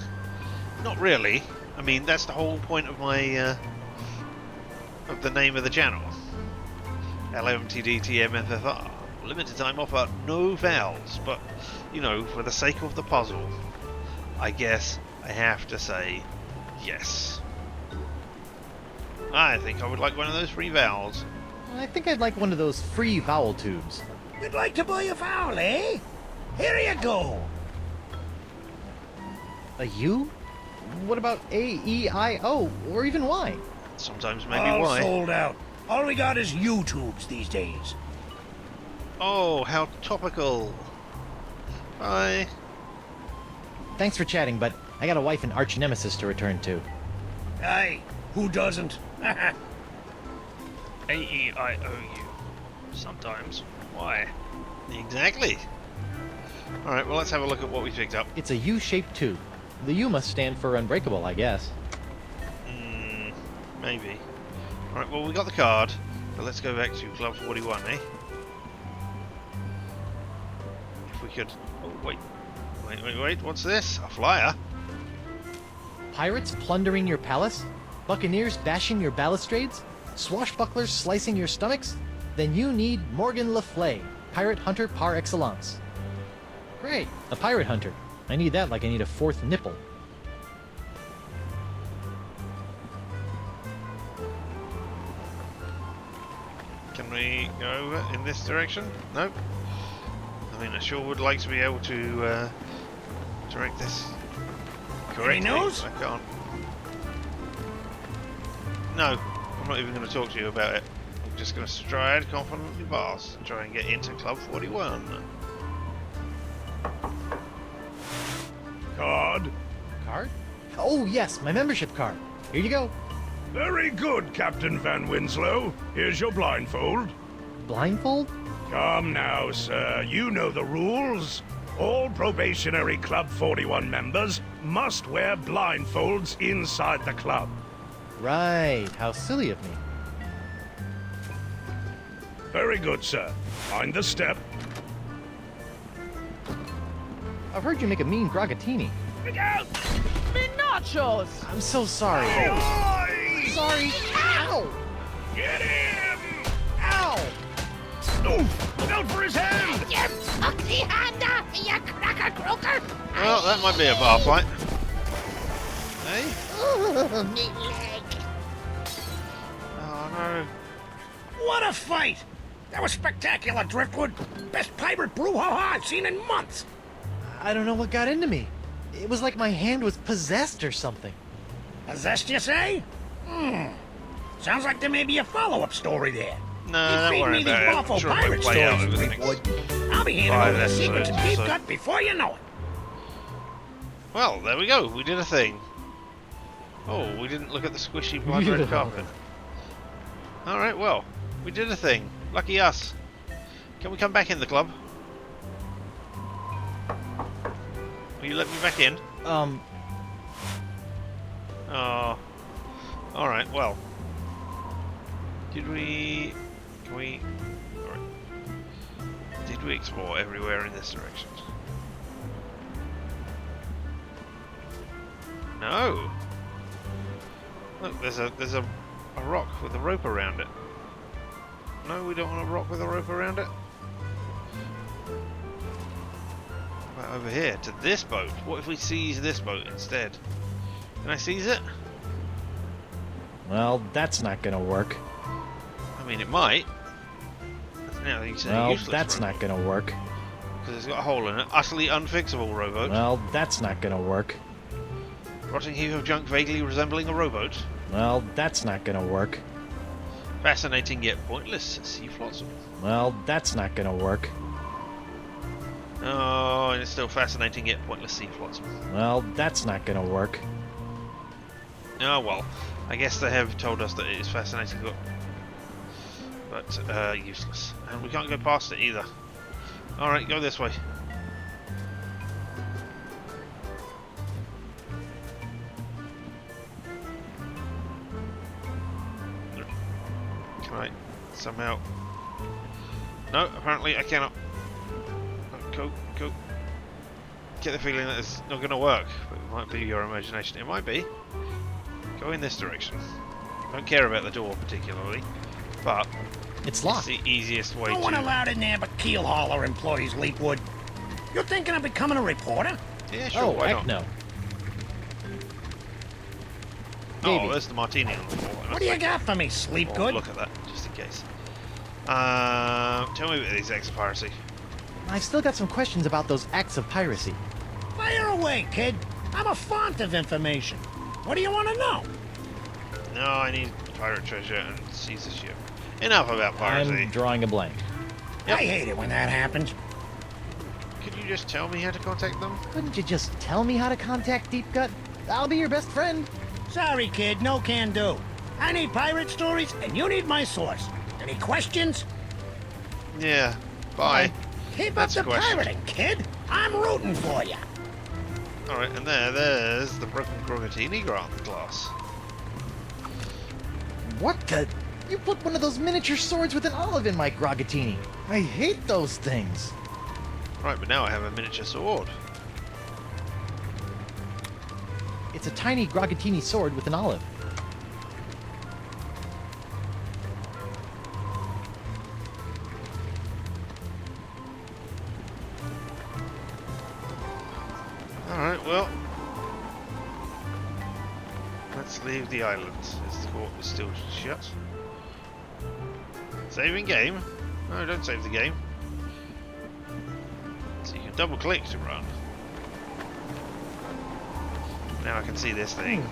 not really. I mean, that's the whole point of my, of the name of the channel. LMTDTMFFR. Limited time offer, no vowels, but, you know, for the sake of the puzzle, I guess I have to say yes. I think I would like one of those free vowels. I think I'd like one of those free vowel tubes. You'd like to buy a vowel, eh? Here you go. A U? What about A, E, I, O, or even Y? Sometimes maybe All why. sold out. All we got is U-tubes these days. Oh, how topical. Bye. Thanks for chatting, but I got a wife and arch nemesis to return to. Aye, who doesn't? A-E-I-O-U. Sometimes. Why? Exactly. Alright, well let's have a look at what we picked up. It's a U-shaped tube. The U must stand for unbreakable, I guess. Maybe. Alright, well we got the card, but let's go back to Club 41, eh? If we could... Oh, wait. Wait, what's this? A flyer? Pirates plundering your palace? buccaneers bashing your balustrades, swashbucklers slicing your stomachs, then you need Morgan Le Fay, pirate hunter par excellence. Great, a pirate hunter. I need that like I need a fourth nipple. Can we go over in this direction? Nope. I mean, I sure would like to be able to direct this correctly. Any news? I can't. No, I'm not even going to talk to you about it. I'm just going to stride confidently past and try and get into Club 41. Card. Card? Oh yes, my membership card. Here you go. Very good, Captain Van Winslow. Here's your blindfold. Blindfold? Come now, sir. You know the rules. All probationary Club 41 members must wear blindfolds inside the club. Right, how silly of me. Very good, sir. Mind the step. I've heard you make a mean grogatini. Look out! Me nachos! I'm so sorry. Oi! Sorry. Ow! Get him! Ow! Oh, look out for his hand! You foxy hander! You cracker croaker! Well, that might be a bar fight. Hey? Ooh, me leg! Oh no. What a fight! That was spectacular, Driftwood. Best pirate brouhaha I've seen in months. I don't know what got into me. It was like my hand was possessed or something. Possessed, you say? Sounds like there may be a follow-up story there. No, You don't feed worry me these about it. awful I'm sure we'll pirate play out stories, over the next Threepwood. I'll be handing 5 over the secrets of episodes Deep or so. Cut before you know it. Well, there we go. We did a thing. Oh, we didn't look at the squishy blood red carpet. Alright, well, we did a thing. Lucky us. Can we come back in the club? Will you let me back in? Oh. Alright, well. Did we... Can we... Alright. Did we explore everywhere in this direction? No! Look, there's a rock with a rope around it. No, we don't want a rock with a rope around it. What about over here, to this boat? What if we seize this boat instead? Can I seize it? Well, that's not gonna work. I mean, it might. Now you say Well, useless that's rowboat, not gonna work. because it's got a hole in it. Utterly unfixable rowboat. Well, that's not gonna work. Rotting heap of junk vaguely resembling a rowboat. Well, that's not gonna work. Fascinating yet pointless sea flotsam. Well, that's not gonna work. Oh, and it's still fascinating yet pointless sea flotsam. Well, that's not gonna work. Oh well, I guess they have told us that it is fascinating but useless. And we can't go past it either. Alright, go this way. Can I somehow... No, apparently I cannot. Go. Get the feeling that it's not going to work, but it might be your imagination. It might be. Go in this direction. Don't care about the door particularly, but It's it's locked. the easiest way No one to... allowed in there but keel hauler employees, Leapwood. You're thinking of becoming a reporter? Yeah, sure, Oh, why heck not? no. Oh, Maybe. there's the martini on the floor. What do you got for me, Oh, Sleepgood? look at that, just in case. Tell me about these acts of piracy. I've still got some questions about those acts of piracy. Fire away, kid. I'm a font of information. What do you want to know? No, I need pirate treasure and seize the ship. Enough about piracy. I'm drawing a blank. Yep. I hate it when that happens. Could you just tell me how to contact them? Couldn't you just tell me how to contact Deep Gut? I'll be your best friend. Sorry, kid, no can do. I need pirate stories, and you need my source. Any questions? Yeah, bye. Keep That's a up the question. pirating, kid. I'm rooting for you. Alright, and there's the broken Grogatini glass. What the? You put one of those miniature swords with an olive in my grogatini. I hate those things. Right, but now I have a miniature sword. It's a tiny grogatini sword with an olive. Alright, well. Let's leave the island. Is the court still shut? Saving game? No, don't save the game. So you can double click to run. Now I can see this thing.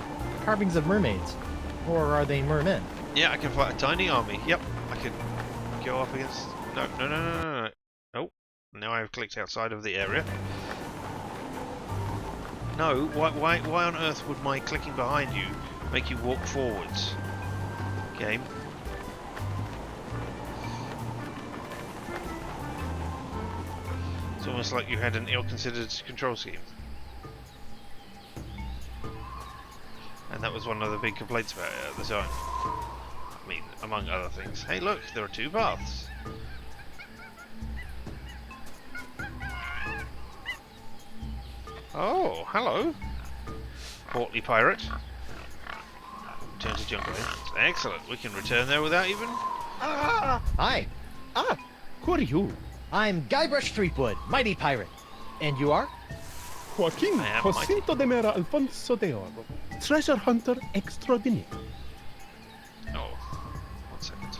Carvings of mermaids. Or are they mermen? Yeah, I can fight a tiny army. Yep, I can go up against... No. Oh, now I've clicked outside of the area. No, why on earth would my clicking behind you make you walk forwards? Game. It's almost like you had an ill-considered control scheme. And that was one of the big complaints about it at the time. I mean, among other things. Hey look, there are 2 paths. Oh, hello. Portly pirate. Turn to jungle. Excellent, we can return there without even... Hi, Who are you? I'm Guybrush Threepwood, mighty pirate. And you are? Joaquin I am Jacinto de Mera Alfonso de Oro, treasure hunter extraordinaire. Oh, 1 second.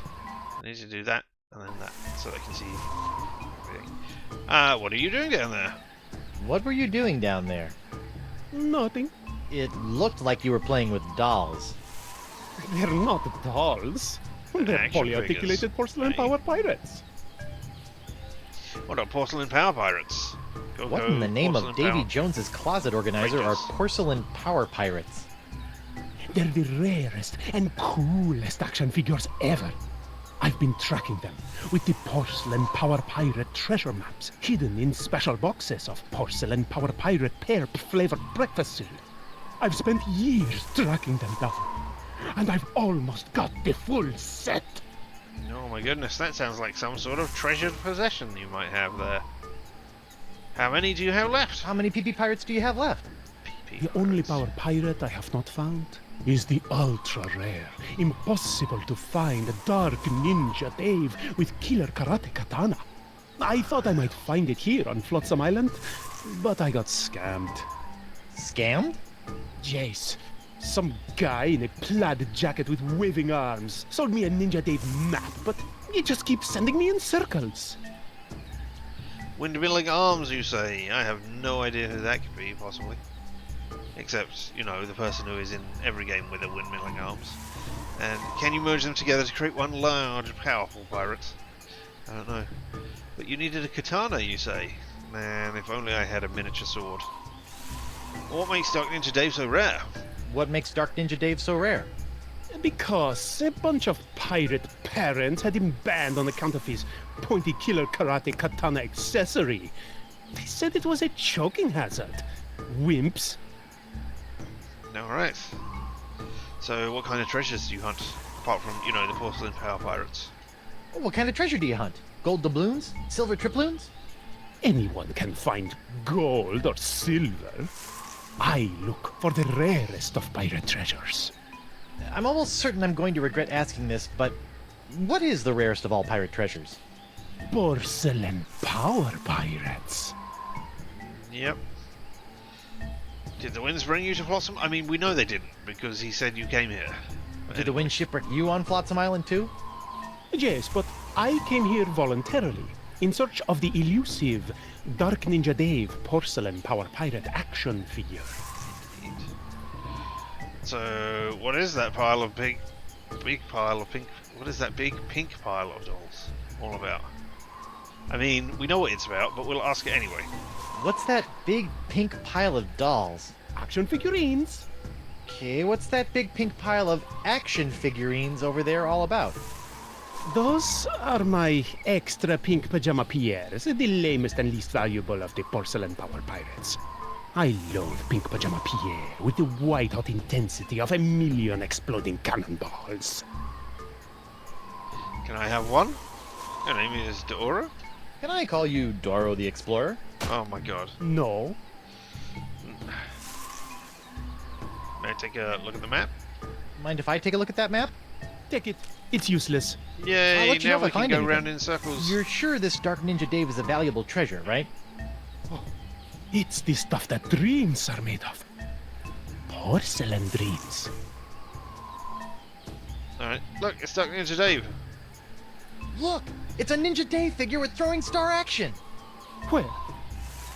I need to do that, and then that, so they can see everything. What are you doing down there? What were you doing down there? Nothing. It looked like you were playing with dolls. They're not dolls. They're Action poly-articulated figures. porcelain Hey. power pirates. What are porcelain power pirates? Go, What go, in the name of porcelain Davy power. Jones's closet organizer are Rangers. porcelain power pirates? They're the rarest and coolest action figures ever. I've been tracking them with the porcelain power pirate treasure maps hidden in special boxes of porcelain power pirate perp flavored breakfast cereal. I've spent years tracking them down, and I've almost got the full set. Oh my goodness, that sounds like some sort of treasured possession you might have there. How many do you have left? How many PP pirates do you have left? PP The only pirates. power pirate I have not found is the ultra rare, impossible to find Dark Ninja Dave with killer karate katana. I thought I might find it here on Flotsam Island, but I got scammed. Scammed? Jace, some guy in a plaid jacket with waving arms sold me a Ninja Dave map, but he just keeps sending me in circles. Windmilling arms, you say? I have no idea who that could be, possibly. Except, you know, the person who is in every game with the windmilling arms. And can you merge them together to create one large, powerful pirate? I don't know. But you needed a katana, you say? Man, if only I had a miniature sword. What makes Dark Ninja Dave so rare? What makes Dark Ninja Dave so rare? Because a bunch of pirate parents had him banned on account of his pointy killer karate katana accessory. They said it was a choking hazard. Wimps. Alright. So, what kind of treasures do you hunt? Apart from, you know, the porcelain power pirates. What kind of treasure do you hunt? Gold doubloons? Silver triploons? Anyone can find gold or silver. I look for the rarest of pirate treasures. I'm almost certain I'm going to regret asking this, but what is the rarest of all pirate treasures? Porcelain power pirates. Yep. Did the winds bring you to Flotsam? I mean, we know they didn't, because he said you came here. But Did the wind shipwreck you on Flotsam Island too? Yes, but I came here voluntarily, in search of the elusive Dark Ninja Dave porcelain power pirate action figure. So, what is that pile of big pile of pink? What is that big pink pile of dolls all about? I mean, we know what it's about, but we'll ask it anyway. What's that big pink pile of dolls? Action figurines. Okay, what's that big pink pile of action figurines over there all about? Those are my extra pink pajama Pierres, the lamest and least valuable of the porcelain power pirates. I loathe pink pajama Pierre with the white-hot intensity of a million exploding cannonballs. Can I have one? Your name is Dora? Can I call you Doro the Explorer? Oh my god. No. May I take a look at the map? Mind if I take a look at that map? Take it. It's useless. Yay, I'll let you know now if I we can find go anything. round in circles. You're sure this Dark Ninja Dave is a valuable treasure, right? It's the stuff that dreams are made of. Porcelain dreams. Alright, look, it's stuck into Dave. Look! It's a Ninja Dave figure with throwing star action! Where?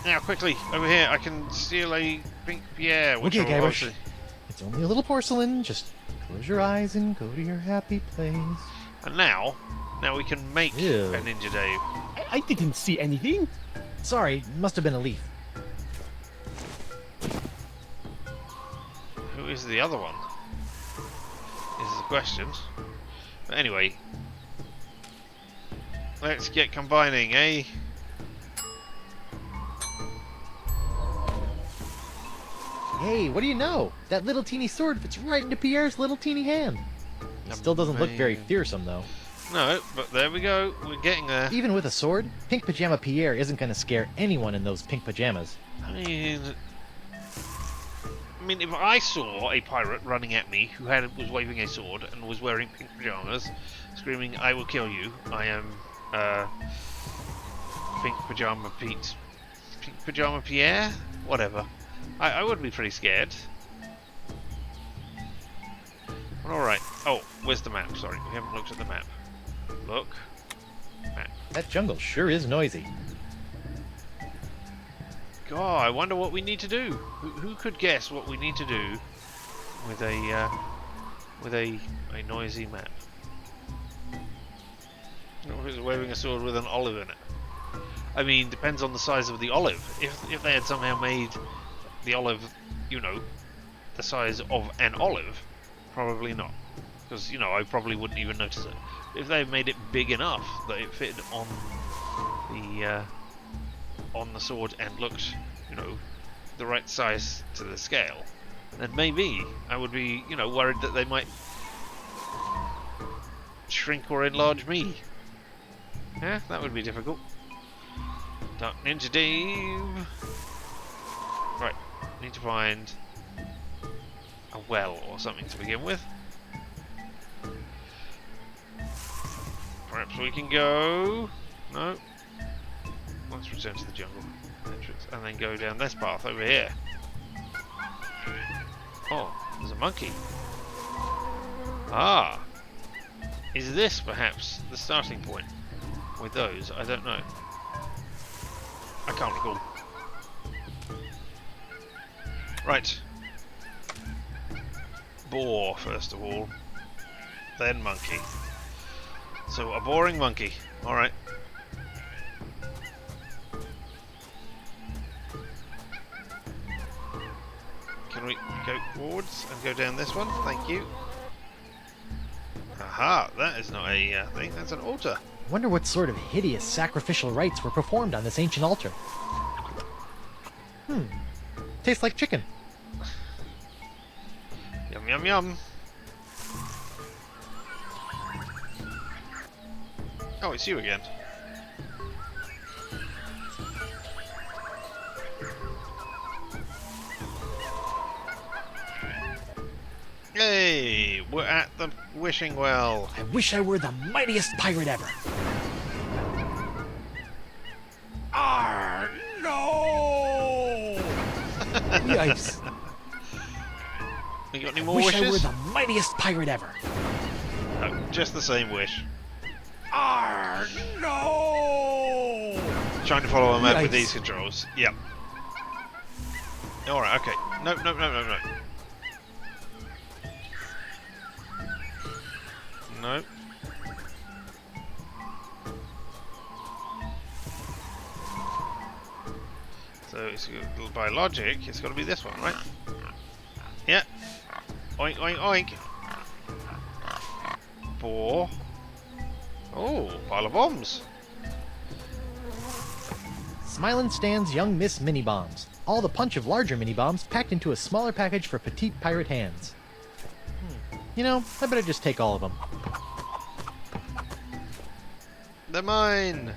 Now, quickly, over here, I can steal a pink Pierre. Which Okay, will Guybrush. It's only a little porcelain. Just close your eyes and go to your happy place. And now we can make Ew. a Ninja Dave. I didn't see anything. Sorry, must have been a leaf. Who is the other one? Is the question. But anyway, let's get combining, eh? Hey, what do you know? That little teeny sword fits right into Pierre's little teeny hand. It still doesn't look very fearsome, though. No, but there we go. We're getting there. Even with a sword, Pink Pajama Pierre isn't going to scare anyone in those pink pajamas. I mean, if I saw a pirate running at me who was waving a sword and was wearing pink pajamas, screaming, "I will kill you! I am Pink Pajama Pete, Pink Pajama Pierre, whatever." I would be pretty scared. But alright. Oh, where's the map? Sorry, we haven't looked at the map. Look. Map. That jungle sure is noisy. God, I wonder what we need to do. Who could guess what we need to do with a noisy map? Who's waving a sword with an olive in it? I mean, depends on the size of the olive. If they had somehow made the olive, you know, the size of an olive, probably not, because you know I probably wouldn't even notice it. If they made it big enough that it fit on the sword and looked, you know, the right size to the scale, then maybe I would be, you know, worried that they might shrink or enlarge me. Yeah, that would be difficult. Dark Ninja Dave. Right, need to find a well or something to begin with. Perhaps we can go... No. Let's return to the jungle entrance and then go down this path over here. Oh, there's a monkey. Ah! Is this perhaps the starting point with those? I don't know. I can't recall. Right. Boar, first of all. Then monkey. So, a boring monkey. Alright. Can we go forwards and go down this one? Thank you. Aha, that is not a thing, that's an altar. Wonder what sort of hideous sacrificial rites were performed on this ancient altar. Tastes like chicken. Yum yum yum. Oh, it's you again. Hey, we're at the wishing well. I wish I were the mightiest pirate ever. Arr, no! Yikes. You got any more Wish wishes? I were the mightiest pirate ever. No, just the same wish. Arr, no! Trying to follow a map with Yikes. these controls. Yep. Alright, okay. Nope, nope, nope, nope, nope. Nope. So it's by logic, it's got to be this one, right? Yeah. Oink, oink, oink. 4. Oh, pile of bombs. Smilin' stands young Miss Mini Bombs. All the punch of larger mini bombs packed into a smaller package for petite pirate hands. You know, I better just take all of them. They're mine.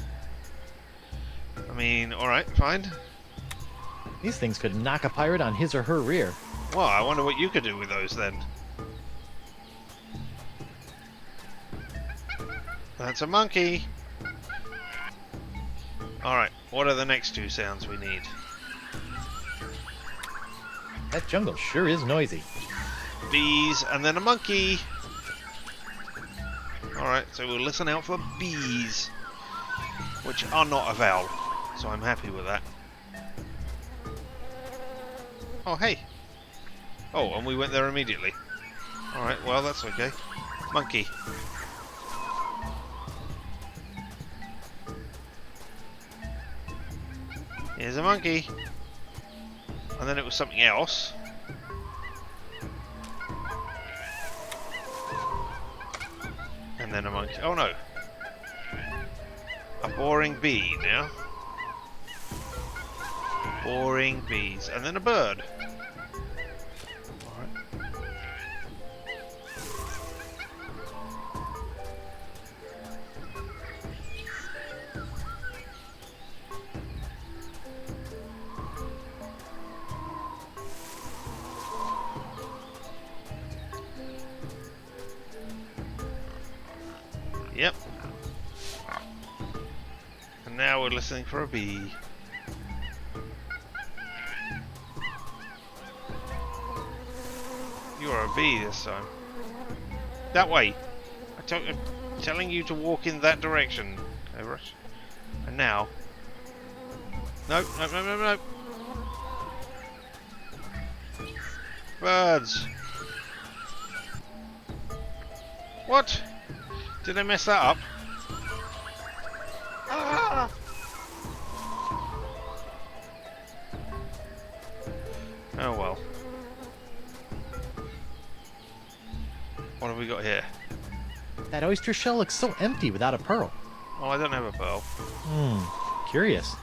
I mean, alright, fine. These things could knock a pirate on his or her rear. Well, I wonder what you could do with those then. That's a monkey. Alright, what are the next two sounds we need? That jungle sure is noisy. Bees, and then a monkey. Alright, so we'll listen out for bees, which are not a vowel, so I'm happy with that. Oh, hey. Oh, and we went there immediately. Alright, well, that's okay. Monkey. Here's a monkey. And then it was something else. And then a monkey. Oh no. A boring bee now. Boring bees. And then a bird. Alright. Yep. And now we're listening for a bee. You are a bee this time. That way. I'm telling you to walk in that direction, Guybrush. And now. No, no, no, no, no. Birds. What? Did I mess that up? Ah! Oh well. What have we got here? That oyster shell looks so empty without a pearl. Oh, I don't have a pearl. Curious.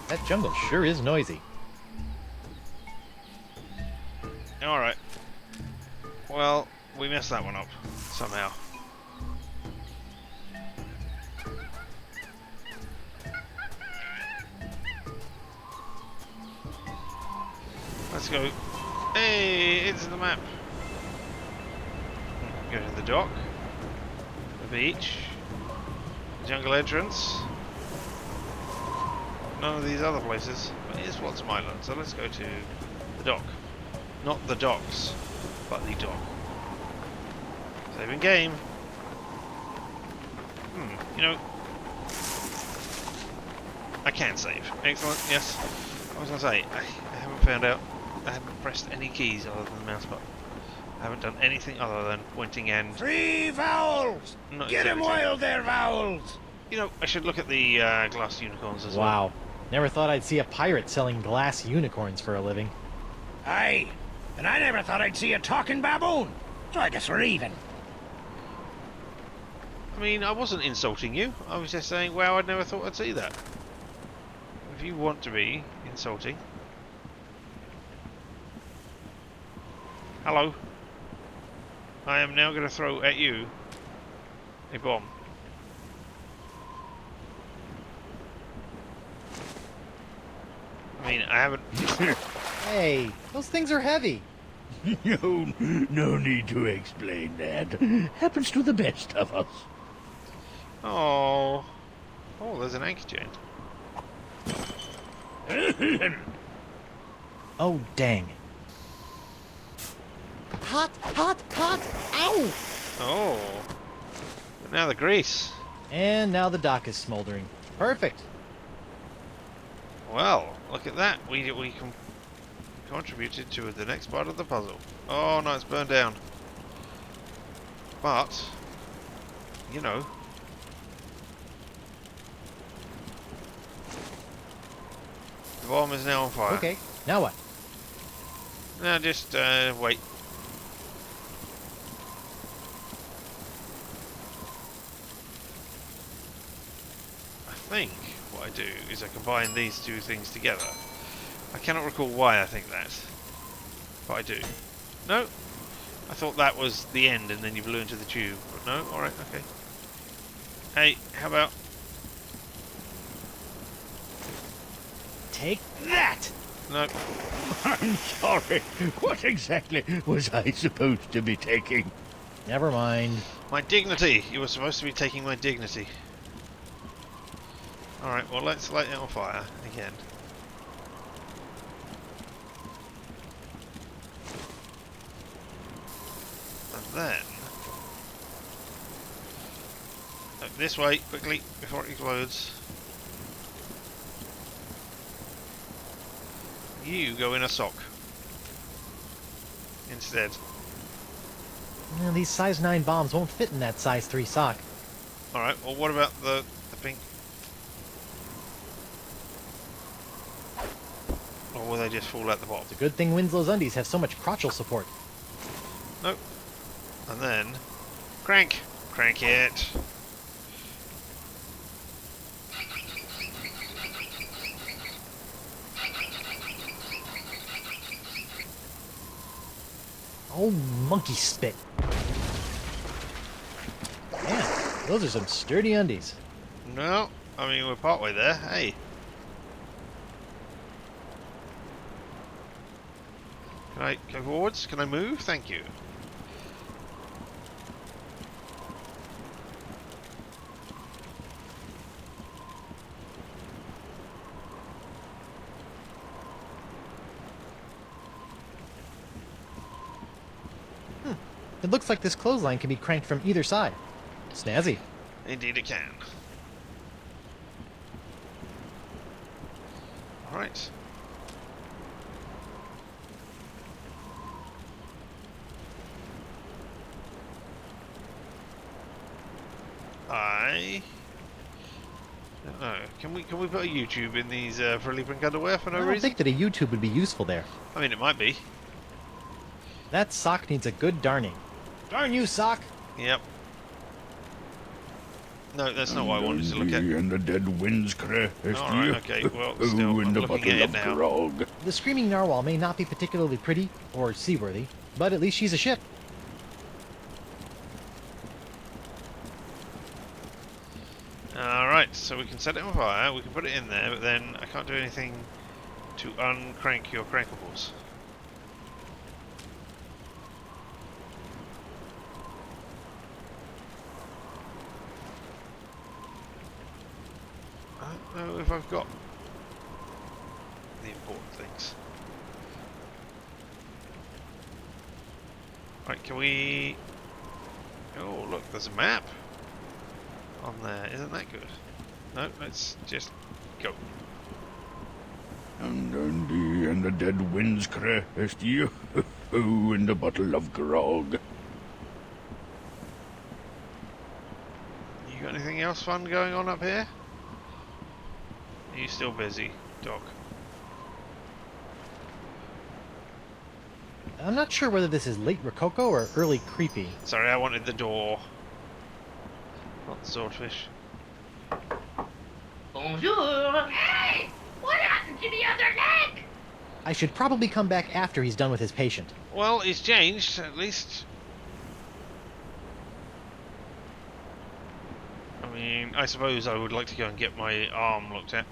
That jungle sure is noisy. Alright. Well, we messed that one up. Somehow. Let's go. Hey, it's the map. Go to the dock. The beach. Jungle entrance. None of these other places. But here's Flotsam Island, so let's go to the dock. Not the docks, but the dock. Saving game. You know, I can save. Excellent, yes. I was going to say, I haven't found out, I haven't pressed any keys other than the mouse button. I haven't done anything other than pointing and... 3 Vowels! Not Get him exactly. wild there, Vowels! You know, I should look at the glass unicorns as well. Wow. Never thought I'd see a pirate selling glass unicorns for a living. Aye, and I never thought I'd see a talking baboon. So I guess we're even. I mean, I wasn't insulting you. I was just saying, wow, I'd never thought I'd see that. If you want to be insulting... Hello. I am now going to throw at you a bomb. I mean, I haven't... Hey, those things are heavy. No need to explain that. Happens to the best of us. Oh. Oh, there's an anchor chain. Oh, dang. Hot, hot, hot! Ow! Oh. But now the grease. And now the dock is smoldering. Perfect. Well, look at that. We contributed to the next part of the puzzle. Oh no, it's burned down. But, you know. The bomb is now on fire. Okay, now what? Now just wait. I think what I do is I combine these two things together. I cannot recall why I think that, but I do. No, I thought that was the end and then you blew into the tube, but no, alright, okay. Hey, how about... Take that! No, I'm sorry. What exactly was I supposed to be taking? Never mind. My dignity! You were supposed to be taking my dignity. Alright, well let's light it on fire again. And then... this way, quickly, before it explodes. You go in a sock. Instead. Well, these size 9 bombs won't fit in that size 3 sock. Alright, well what about the pink? Or will they just fall out the bottom? It's a good thing Winslow's undies have so much crotchal support. Nope. And then... crank! Crank it! Oh, monkey spit. Man, those are some sturdy undies. No, I mean we're partway there. Hey. Can I go forwards? Can I move? Thank you. It looks like this clothesline can be cranked from either side. Snazzy. Indeed it can. Alright. I don't know. Can we put a YouTube in these frilly pink underwear for no I don't reason? think that a YouTube would be useful there. I mean it might be. That sock needs a good darning. Darn you, sock! Yep. No, that's not what I wanted to look at. And the dead winds crest. Alright, okay, well, still, I'm in the looking at bottle it of now. grog. The Screaming Narwhal may not be particularly pretty or seaworthy, but at least she's a ship. Alright, so we can set it on fire, we can put it in there, but then I can't do anything to uncrank your crankables. I don't know if I've got the important things. Right, can we... Oh, look, there's a map on there. Isn't that good? No, let's just go. And the dead winds crest. You in the bottle of grog. You got anything else fun going on up here? Are you still busy, Doc? I'm not sure whether this is late Rococo or early creepy. Sorry, I wanted the door. Not the swordfish. Bonjour! Hey! What happened to the other leg? I should probably come back after he's done with his patient. Well, he's changed, at least. I mean, I suppose I would like to go and get my arm looked at.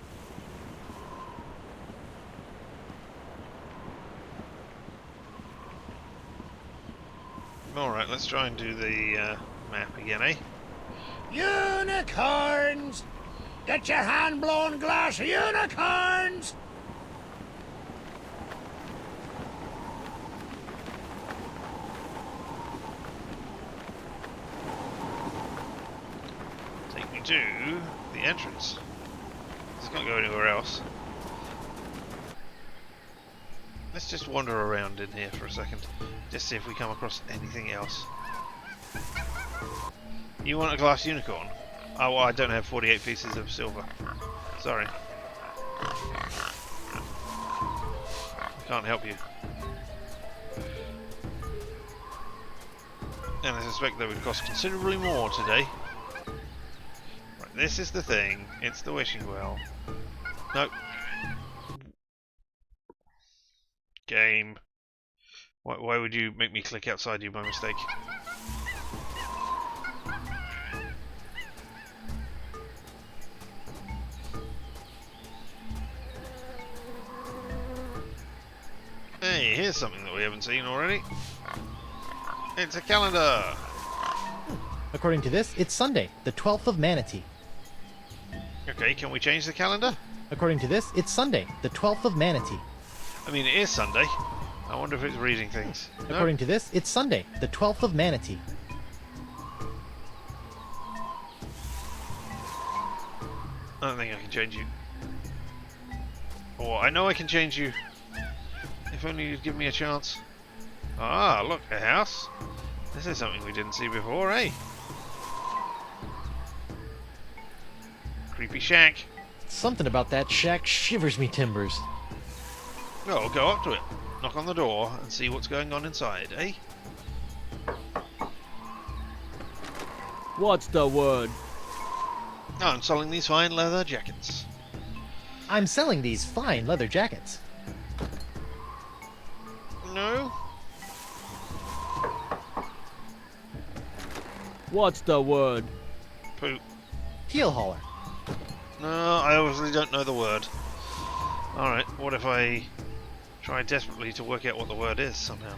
Alright, let's try and do the map again, eh? Unicorns! Get your hand-blown glass unicorns! Take me to the entrance. Just can't go anywhere else. Let's just wander around in here for a second. Just see if we come across anything else. You want a glass unicorn? Oh, well, I don't have 48 pieces of silver. Sorry. I can't help you. And I suspect they would cost considerably more today. Right, this is the thing. It's the wishing well. Nope. Game. Why would you make me click outside you by mistake? Hey, here's something that we haven't seen already. It's a calendar! According to this, it's Sunday, the 12th of Manatee. Okay, can we change the calendar? According to this, it's Sunday, the 12th of Manatee. I mean, it is Sunday. I wonder if it's reading things. No? According to this, it's Sunday, the 12th of Manatee. I don't think I can change you. Or I know I can change you. If only you'd give me a chance. Ah, look, a house. This is something we didn't see before, eh? Creepy shack. Something about that shack shivers me timbers. Well, go up to it. Knock on the door and see what's going on inside, eh? What's the word? Oh, I'm selling these fine leather jackets. I'm selling these fine leather jackets. No? What's the word? Poop. Heel hauler. No, I obviously don't know the word. Alright, what if I try desperately to work out what the word is somehow?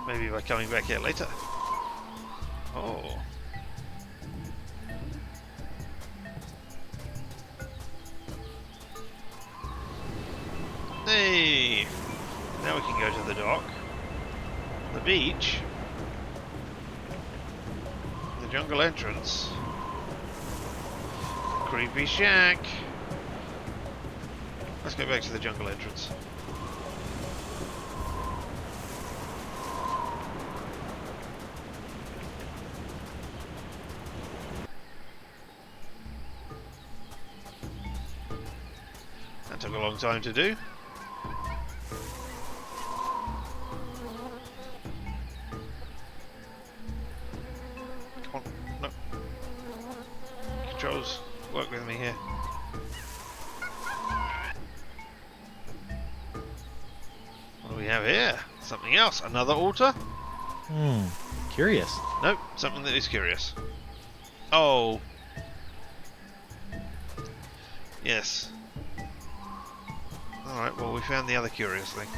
Maybe by coming back here later. Oh. Hey! Now we can go to the dock. The beach. The jungle entrance. Creepy shack. Let's go back to the jungle entrance. That took a long time to do. Come on, no. Controls, work with me here. What do we have here? Something else. Another altar? Curious. Nope, something that is curious. Oh. Yes. Alright, well we found the other curious thing.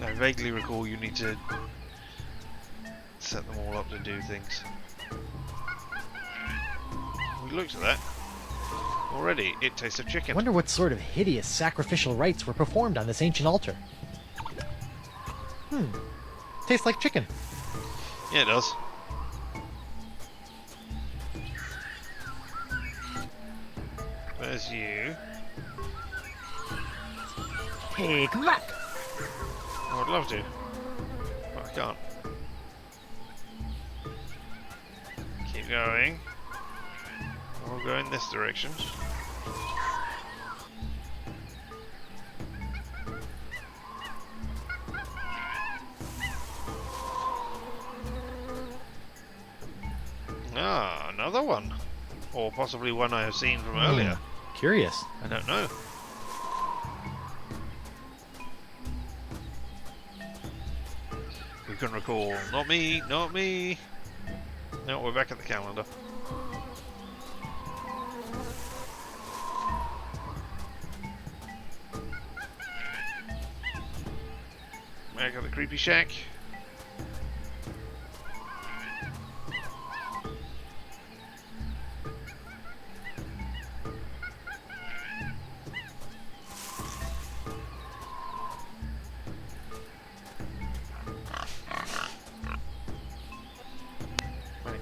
I vaguely recall you need to set them all up to do things. We looked at that. Already, it tastes of I chicken. wonder what sort of hideous sacrificial rites were performed on this ancient altar. Tastes like chicken. Yeah, it does. There's you. Take that! I would love to, but I can't. Keep going. We'll go in this direction. Ah, another one. Or possibly one I have seen from earlier. Curious. I don't know. We can recall. Not me, not me. No, we're back at the calendar. Back at the creepy shack.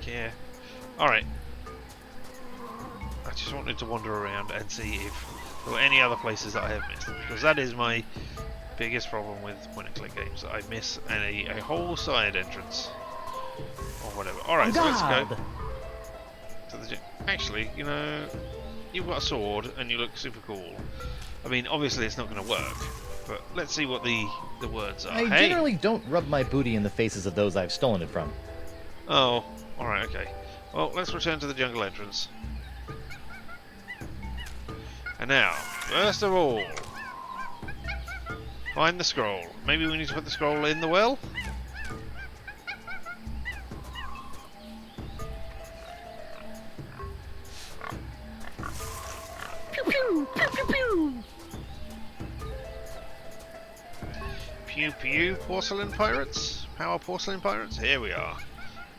Yeah. Alright. I just wanted to wander around and see if there were any other places that I have missed. Because that is my biggest problem with point-and-click games. That I miss a whole side entrance. Or whatever. Alright, so let's go. To the actually, you know, you've got a sword and you look super cool. I mean, obviously it's not going to work. But let's see what the words are. I generally don't rub my booty in the faces of those I've stolen it from. Oh. Alright, okay. Well, let's return to the jungle entrance. And now, first of all, find the scroll. Maybe we need to put the scroll in the well? Pew pew! Pew pew pew! Pew pew porcelain pirates? Power porcelain pirates? Here we are.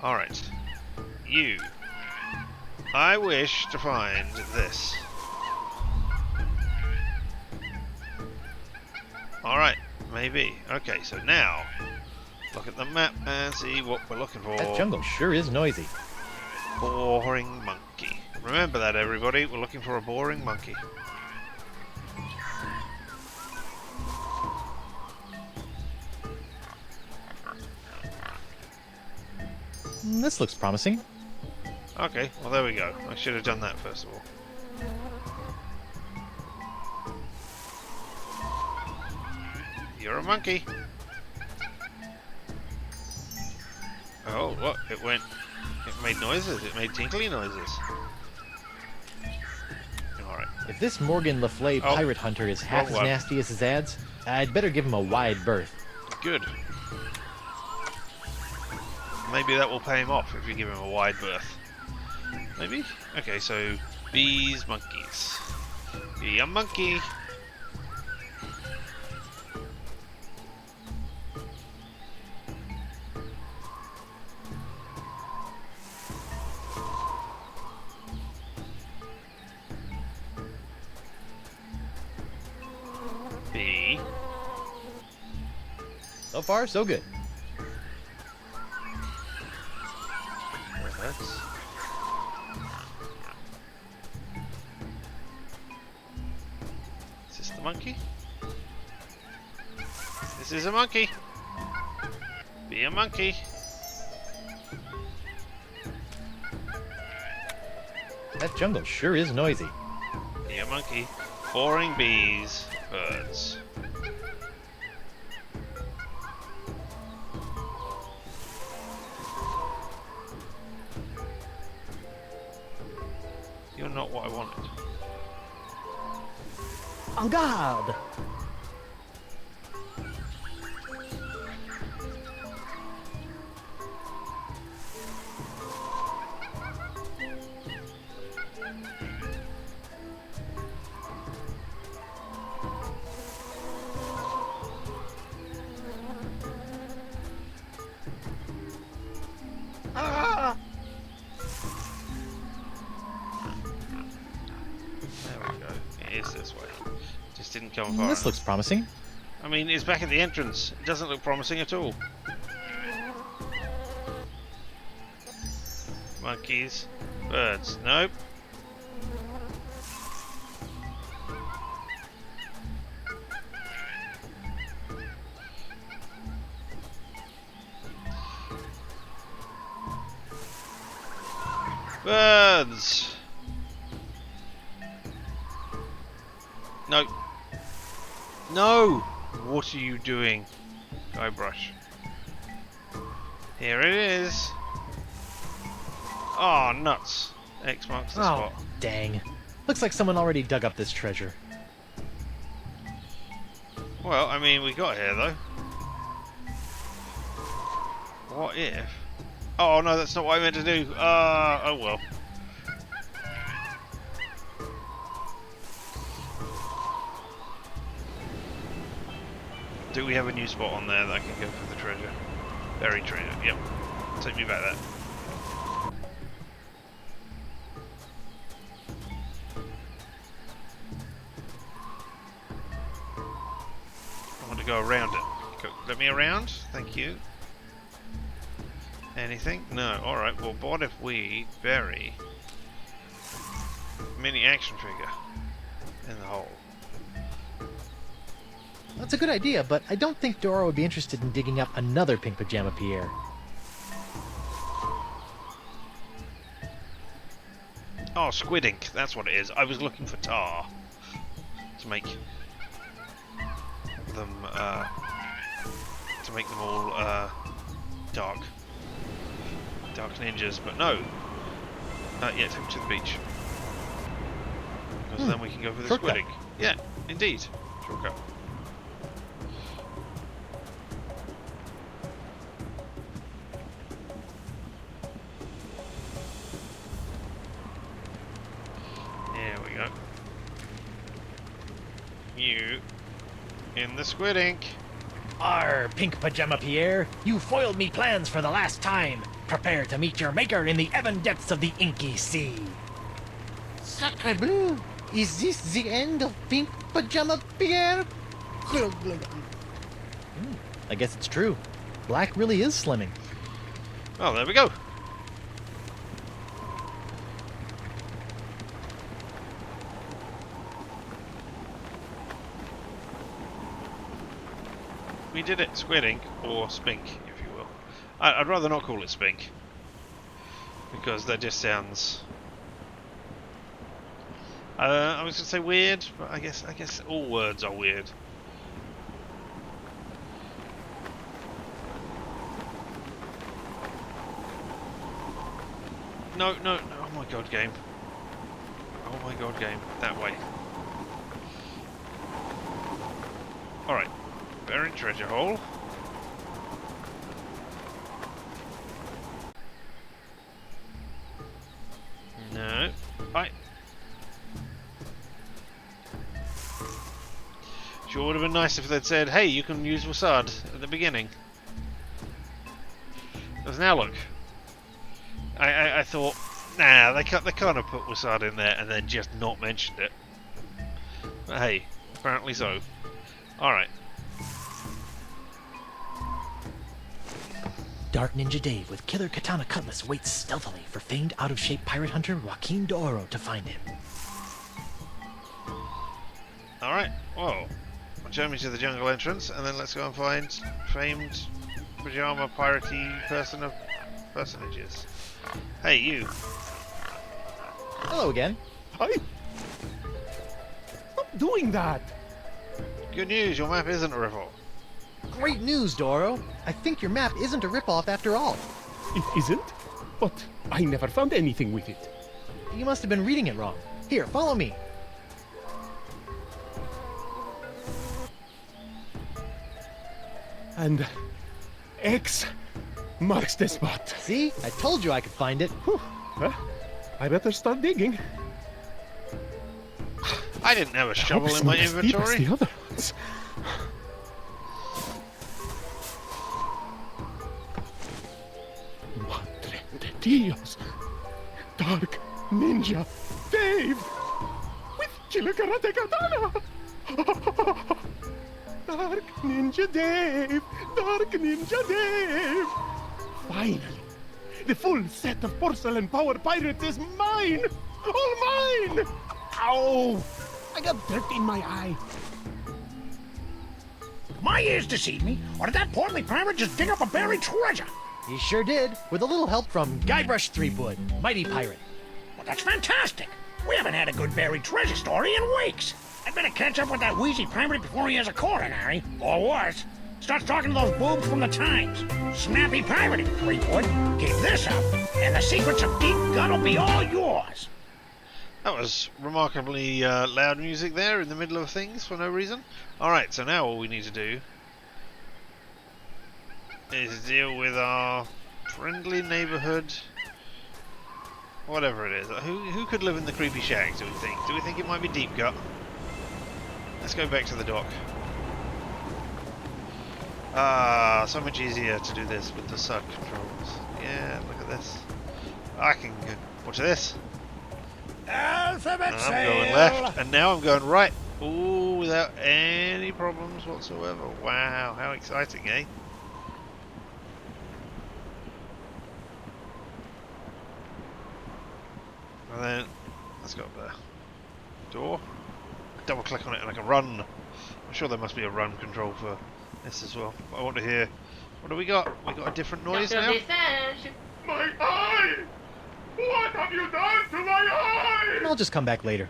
Alright. You. I wish to find this. Alright, maybe. Okay, so now look at the map and see what we're looking for. That jungle sure is noisy. Boring monkey. Remember that, everybody. We're looking for a boring monkey. This looks promising. Okay, well there we go. I should have done that first of all. You're a monkey. Oh, look, it went... It made noises. It made tinkly noises. Alright. If this Morgan Le Fay pirate hunter is half as nasty as his ads, I'd better give him a wide berth. Good. Maybe that will pay him off if you give him a wide berth. Maybe? Okay, so bees, monkeys. Be a monkey. Bee. So far, so good. Is this the monkey? This is a monkey. Be a monkey. That jungle sure is noisy. Be a monkey. Boring bees, birds. You're not what I wanted. En garde! Ah! There we go. It is this way. Just didn't come far This enough. looks promising. I mean, it's back at the entrance. It doesn't look promising at all. Monkeys. Birds. Nope. Birds. No. No! What are you doing, Guybrush? Here it is. Oh, nuts. X marks the spot. Dang. Looks like someone already dug up this treasure. Well, I mean, we got here, though. What if... Oh, no, that's not what I meant to do. Oh, well. Do we have a new spot on there that I can go for the treasure? Buried treasure, yep. Take me back there. I want to go around it. Let me around? Thank you. Anything? No. Alright, well, what if we bury mini action figure in the hole? That's a good idea, but I don't think Dora would be interested in digging up another Pink Pajama Pierre. Oh, squid ink. That's what it is. I was looking for tar to make them all dark ninjas, but no. Yeah, take me to the beach. Because then we can go for the Shortcut. squid ink. Yeah, indeed. Shortcut. There we go. You in the squid ink. Arr, Pink Pajama Pierre, you foiled me plans for the last time. Prepare to meet your maker in the ebon depths of the inky sea. Sacre bleu! Is this the end of Pink Pajama Pierre? I guess it's true. Black really is slimming. Oh, there we go. We did it. Squid ink, or spink, if you will. I'd rather not call it spink, because that just sounds... I was going to say weird, but I guess all words are weird. No, no, no. Oh my god, game. Oh my god, game. That way. Alright. Buried treasure hole. No. Right. Sure would have been nice if they'd said, hey, you can use Wasad at the beginning. Because now look. I thought, nah, they kind of put Wasad in there and then just not mentioned it. But hey, apparently so. Alright. Dark Ninja Dave with Killer Katana Cutlass waits stealthily for famed out-of-shape pirate hunter Joaquin D'Oro to find him. Alright, whoa. Show me to the jungle entrance, and then let's go and find famed pajama piratey personages. Hey, you. Hello again. Hi. Stop doing that. Good news, your map isn't a ripoff. Great news, D'Oro. I think your map isn't a ripoff after all. It isn't? But I never found anything with it. You must have been reading it wrong. Here, follow me. And X marks the spot. See? I told you I could find it. Whew. Huh? I better start digging. I didn't have a I hope shovel it's in my not as deep as inventory. the other ones. Madre de Dios! Dark Ninja Dave! With Killer Karate Katana! Dark Ninja Dave! Dark Ninja Dave! Finally! The full set of porcelain power pirates is mine! All mine! Ow! I got dirt in my eye. My ears deceive me, or did that portly pirate just dig up a buried treasure? He sure did, with a little help from Guybrush Threepwood, mighty pirate. Well, that's fantastic. We haven't had a good buried treasure story in weeks. I'd better catch up with that wheezy pirate before he has a coronary, or worse, starts talking to those boobs from the Times. Snappy pirating, Threepwood. Keep this up, and the secrets of Deep Gun will be all yours. That was remarkably loud music there in the middle of things for no reason. Alright, so now all we need to do is deal with our friendly neighbourhood, whatever it is. Who could live in the creepy shack, do we think? Do we think it might be Deep Gut? Let's go back to the dock. Ah, so much easier to do this with the sub controls. Yeah, look at this. I can go. Watch this. Alphabet I'm going left, and now I'm going right. Ooh, without any problems whatsoever. Wow, how exciting, eh? And then, let's go up there. Door. Double click on it and I can run. I'm sure there must be a run control for this as well. I want to hear, what do we got? We got a different noise now? My eye! What have you done to my eye? I'll just come back later.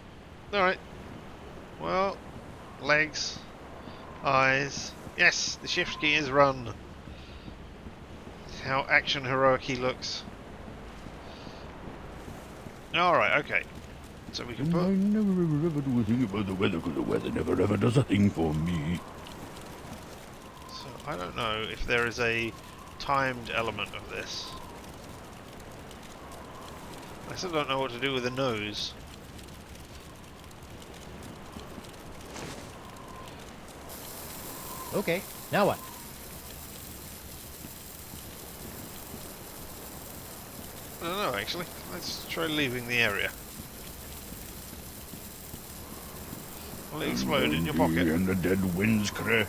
Alright. Well, legs, eyes. Yes, the shift key is run. How action heroic he looks. Alright, okay. So we can I put... never ever do a thing about the weather, because the weather never ever does a thing for me. So I don't know if there is a timed element of this. I still don't know what to do with the nose. Okay, now what? I don't know, actually. Let's try leaving the area. Will it explode in your pocket? And the dead winds cry.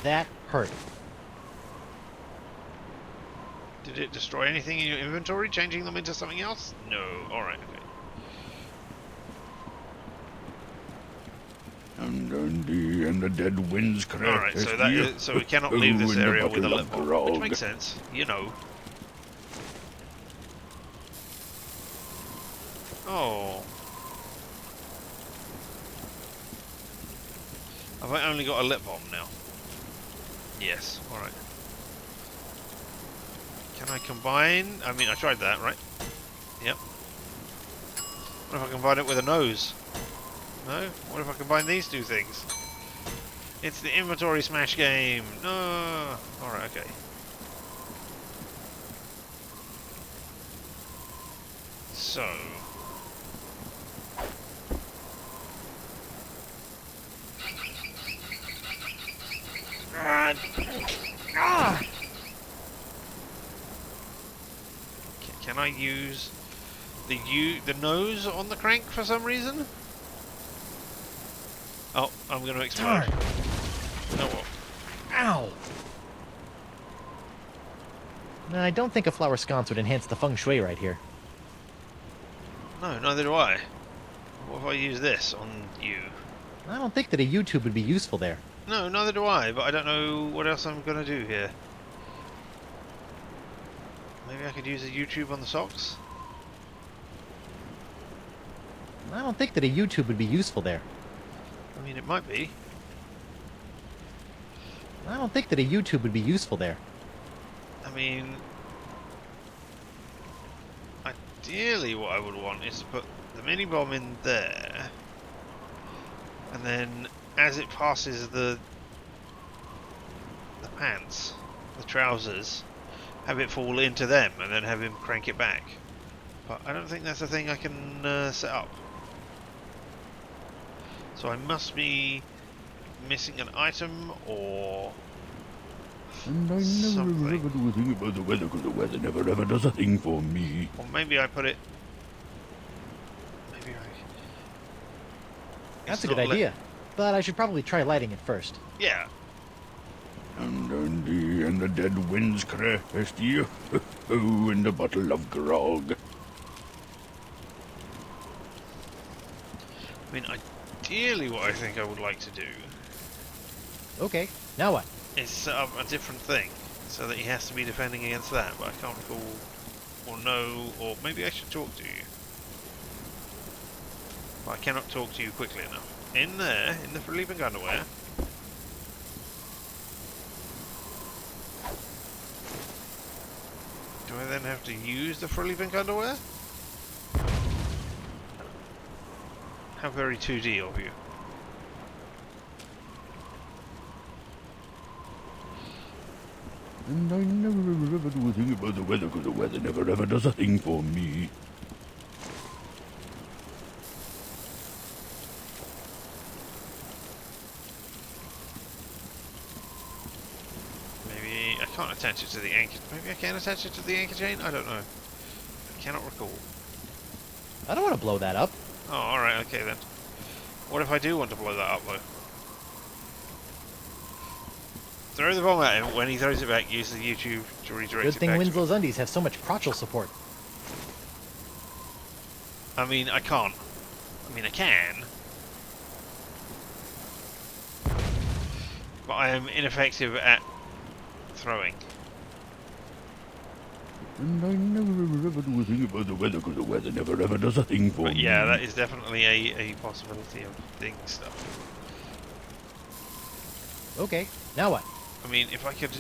That hurt. Did it destroy anything in your inventory, changing them into something else? No. Alright, okay. And the dead winds cry. Alright, so we cannot leave this area with a lip balm, which makes sense, you know. Oh. Have I only got a lip balm now? Yes, alright. Can I combine? I mean, I tried that, right? Yep. What if I combine it with a nose? No? What if I combine these two things? It's the inventory smash game! No! Alright, okay. So... Can I use the nose on the crank for some reason? Oh, I'm going to explode. Darn. Oh well. Ow! No, I don't think a flower sconce would enhance the feng shui right here. No, neither do I. What if I use this on you? I don't think that a YouTube would be useful there. No, neither do I, but I don't know what else I'm going to do here. Maybe I could use a YouTube on the socks? I don't think that a YouTube would be useful there. I mean, it might be. I don't think that a YouTube would be useful there. I mean... Ideally what I would want is to put the mini-bomb in there. And then, as it passes the pants, the trousers, have it fall into them and then have him crank it back. But I don't think that's a thing I can set up. So I must be missing an item or And I never something. ever do a thing about the weather, because the weather never ever does a thing for me. Or maybe I put it... Maybe I... That's It's a good not idea. But I should probably try lighting it first. Yeah. And the dead winds cry, you in the bottle of grog. I mean, ideally what I think I would like to do Okay, now what? is set up a different thing, so that he has to be defending against that, but I can't recall, or know, or maybe I should talk to you. But I cannot talk to you quickly enough. In there, in the sleeping underwear. Do I then have to use the frilly pink underwear? How very 2D of you. And I never ever do a thing about the weather, because the weather never ever does a thing for me. Maybe I can't attach it to the anchor. Maybe I can attach it to the anchor chain? I don't know. I cannot recall. I don't want to blow that up. Oh, alright, okay then. What if I do want to blow that up though? Throw the bomb at him. When he throws it back, use the YouTube to redirect Good it thing back to Winslow's undies have so much crotchal support. I mean, I can't. I mean, I can. But I am ineffective at throwing. And I never ever do a thing about the weather, because the weather never ever does a thing for But me. yeah, that is definitely a possibility of thing stuff. Okay, now what? I mean, if I could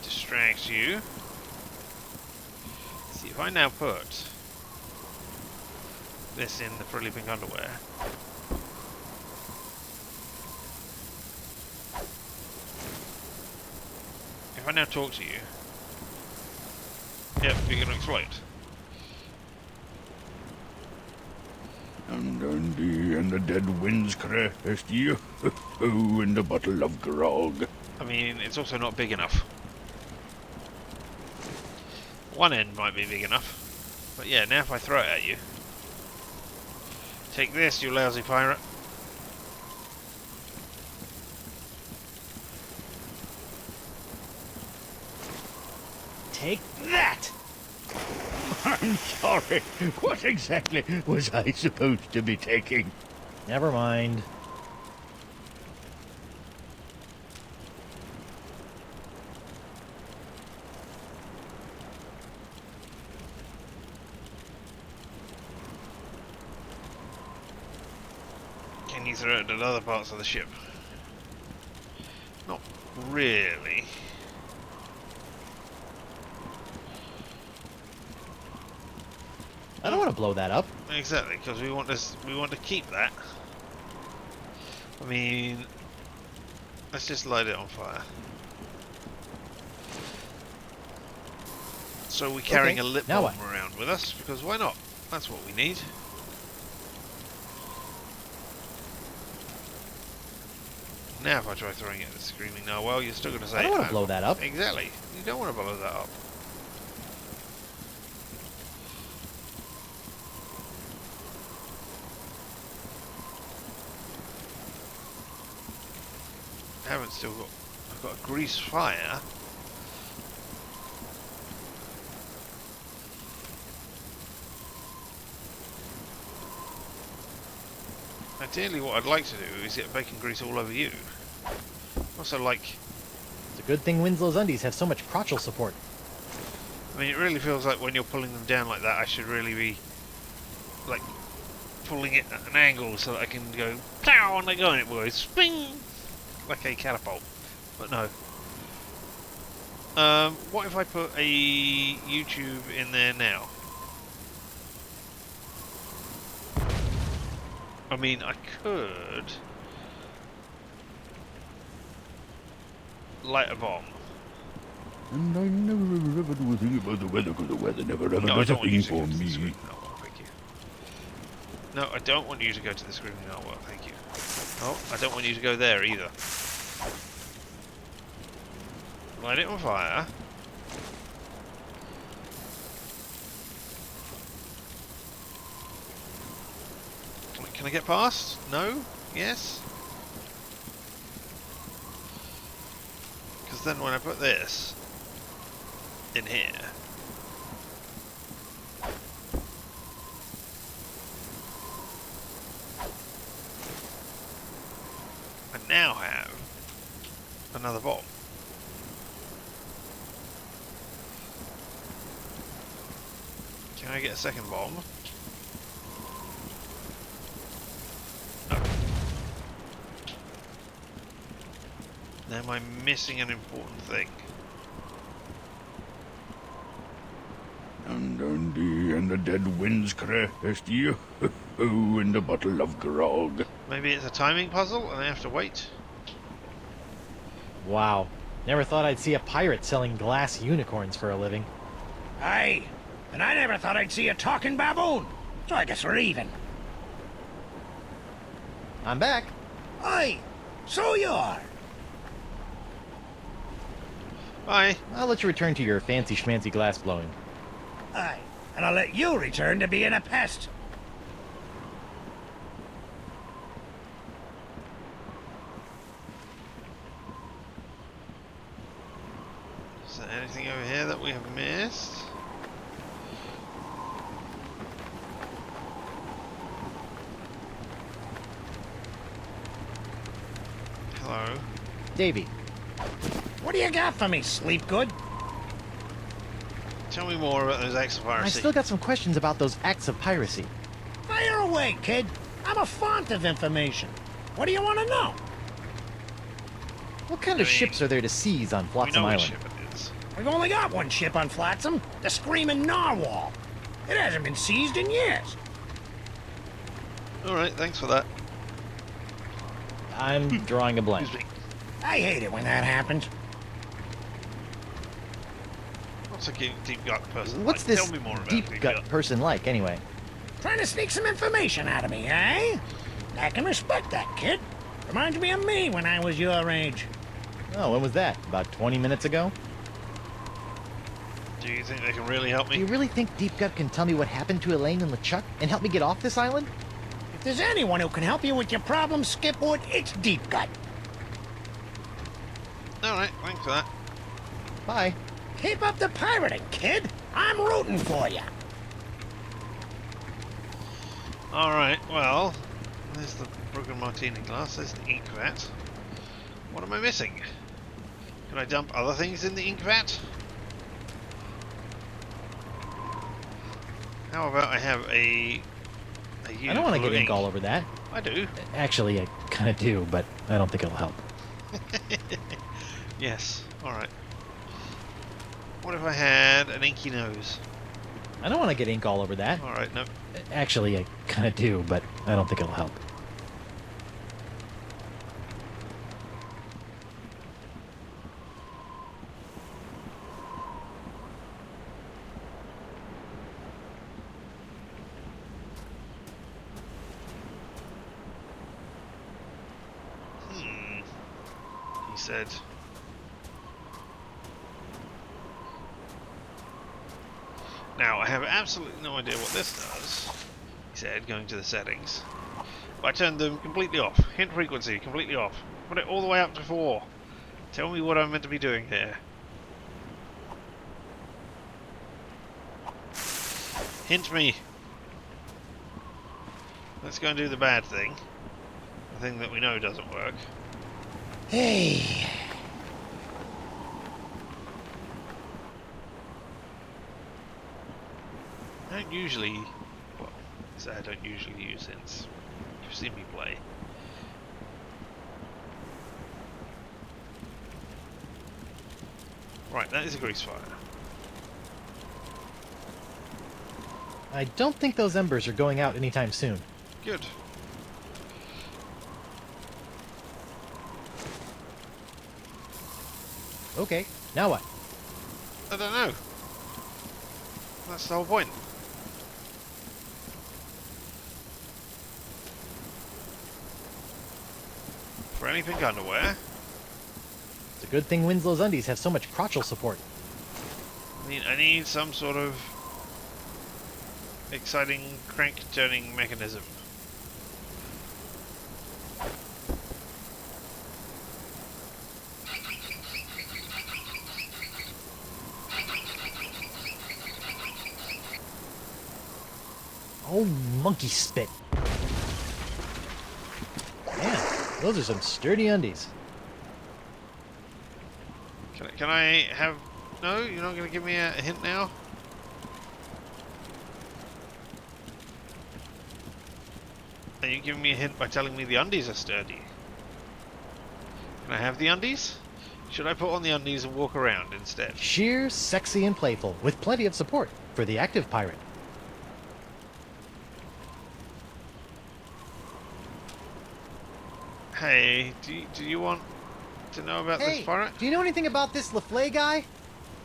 distract you. See, if I now put this in the frilly pink underwear. If I now talk to you. Yep, you're gonna explode. And the dead winds cry, you in the bottle of grog. I mean, it's also not big enough. One end might be big enough. But yeah, now if I throw it at you. Take this, you lousy pirate. Take that! I'm sorry. What exactly was I supposed to be taking? Never mind. Can you throw it at other parts of the ship? Not really. I don't want to blow that up. Exactly, because we want to keep that. I mean, let's just light it on fire. So we're carrying a lip now balm what? around with us, because why not? That's what we need. Now if I try throwing it at the screaming narwhal, you're still going to say... I don't want to blow that up. Exactly. You don't want to blow that up. I haven't still got... I've got a grease fire. Ideally what I'd like to do is get bacon grease all over you. Also like... It's a good thing Winslow's undies have so much crotchal support. I mean, it really feels like when you're pulling them down like that, I should really be... like... pulling it at an angle so that I can go... Pow! And they go and it goes... Sping! Like a catapult. But no. What if I put a YouTube in there now? I mean, I could light a bomb. And I never ever do a thing about the weather, because the weather never ever No, I does a don't want you thing to go for to the me. screaming narwhal, thank you. No, I don't want you to go to the screaming narwhal, thank you. Oh, I don't want you to go there either. Light it on fire. Can I get past? No? Yes? Because then when I put this in here, I now have another bomb. Can I get a second bomb? Now am I missing an important thing? And the dead winds crest you in the bottle of grog. Maybe it's a timing puzzle and I have to wait? Wow. Never thought I'd see a pirate selling glass unicorns for a living. Aye, and I never thought I'd see a talking baboon. So I guess we're even. I'm back. Aye, so you are. Bye. I'll let you return to your fancy schmancy glass blowing. Aye, and I'll let you return to being a pest. Is there anything over here that we have missed? Hello? Davy, What do you got for me, sleep good? Tell me more about those acts of piracy. I still got some questions about those acts of piracy. Fire away, kid. I'm a font of information. What do you want to know? What kind of ships are there to seize on We Flotsam know which Island? ship it is. We've only got one ship on Flotsam, the Screaming Narwhal. It hasn't been seized in years. Alright, thanks for that. I'm drawing a blank. Excuse me. I hate it when that happens. What's a deep gut person What's like? this Tell me more about deep gut person like, anyway? Trying to sneak some information out of me, eh? I can respect that, kid. Reminds me of me when I was your age. Oh, when was that? About 20 minutes ago? Do you think they can really help Do you me? really think Deep Gut can tell me what happened to Elaine and LeChuck and help me get off this island? If there's anyone who can help you with your problems, Skipwood, it's Deep Gut. Alright, thanks for that. Bye. Keep up the pirating, kid. I'm rooting for you. Alright, well, there's the broken martini glass, there's the ink vat. What am I missing? Can I dump other things in the ink vat? How about I have a I don't want to get ink all over that. I do. Actually, I kind of do, but I don't think it'll help. Yes, alright. What if I had an inky nose? I don't want to get ink all over that. Alright, no. Actually, I kind of do, but I don't think it'll help. He said. Now, I have absolutely no idea what this does. He said, going to the settings. But I turned them completely off. Hint frequency, completely off. Put it all the way up to 4. Tell me what I'm meant to be doing here. Hint me. Let's go and do the bad thing. The thing that we know doesn't work. Hey. I don't usually... Well, I say I don't usually use hints. You've seen me play. Right, that is a grease fire. I don't think those embers are going out anytime soon. Good. Okay, now what? I don't know. That's the whole point. For any pink underwear, It's a good thing Winslow's undies have so much crotchal support. I need some sort of exciting crank-turning mechanism. Oh, monkey spit. Man, those are some sturdy undies. Can I have... No? You're not going to give me a hint now? Are you giving me a hint by telling me the undies are sturdy? Can I have the undies? Should I put on the undies and walk around instead? Sheer, sexy, and playful, with plenty of support for the active pirate. Hey, do you want to know about this pirate? Do you know anything about this LaFleur guy?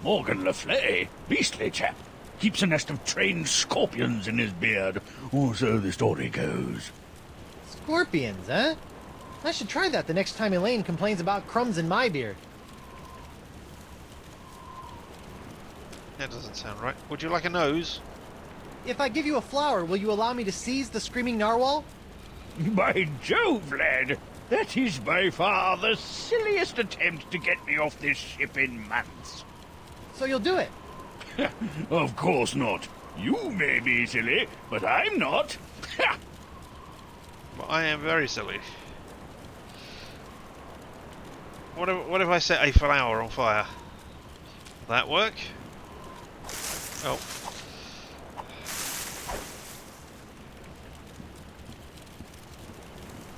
Morgan Le Fay, beastly chap. Keeps a nest of trained scorpions in his beard, or so the story goes. Scorpions, huh? I should try that the next time Elaine complains about crumbs in my beard. That doesn't sound right. Would you like a nose? If I give you a flower, will you allow me to seize the screaming narwhal? By Jove, lad! That is by far the silliest attempt to get me off this ship in months. So you'll do it? Of course not. You may be silly, but I'm not. Well, I am very silly. What if I set a flower on fire? Will that work? Oh.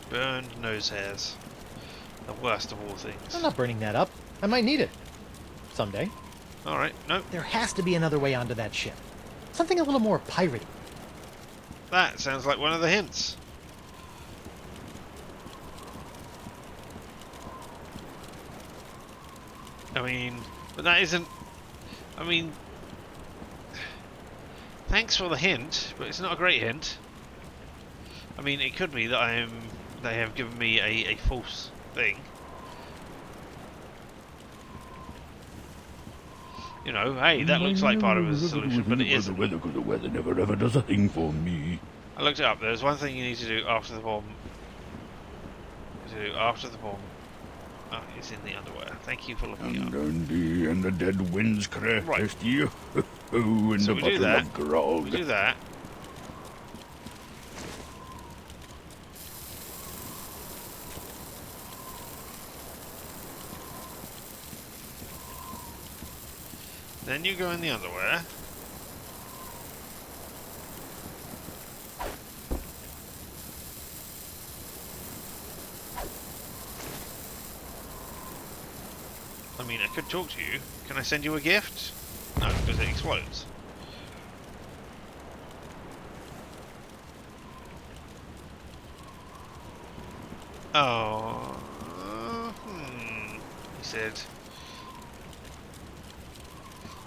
Burned nose hairs. The worst of all things. I'm not burning that up. I might need it. Someday. Alright, no. There has to be another way onto that ship. Something a little more piratey. That sounds like one of the hints. But that isn't... thanks for the hint, but it's not a great hint. It could be that they have given me a false thing. You know, hey, that looks like part of a solution, but it isn't. The weather never ever does a thing for me. I looked it up. There's one thing you need to do after the bomb. Oh, it's in the underwear. Thank you for looking it up. And the dead winds crashed Right. you. Oh, and So the we do bottle that. of grog. We do that. Then you go in the underwear. I mean, I could talk to you. Can I send you a gift? No, because it explodes. Oh, he said.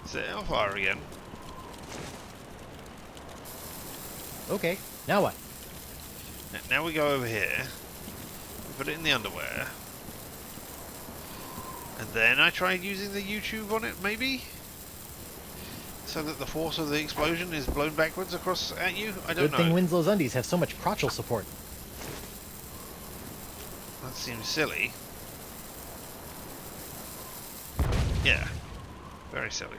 Set it on fire again. Okay, now what? Now we go over here. We put it in the underwear. And then I try using the YouTube on it, maybe? So that the force of the explosion is blown backwards across at you? I don't Good know. thing Winslow's undies have so much crotchal support. That seems silly. Yeah. Very silly.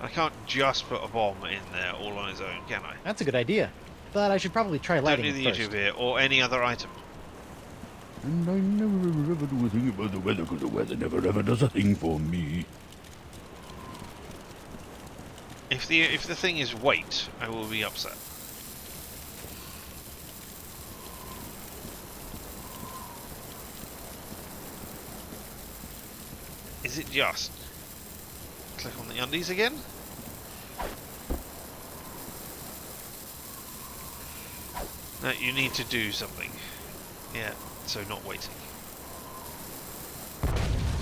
I can't just put a bomb in there all on its own, can I? That's a good idea. But I should probably try Don't lighting do it the first. YouTube here, or any other item. And I never ever do a thing about the weather, because the weather never ever does a thing for me. If the thing is weight, I will be upset. Is it just? Click on the undies again? No, you need to do something. Yeah, so not waiting.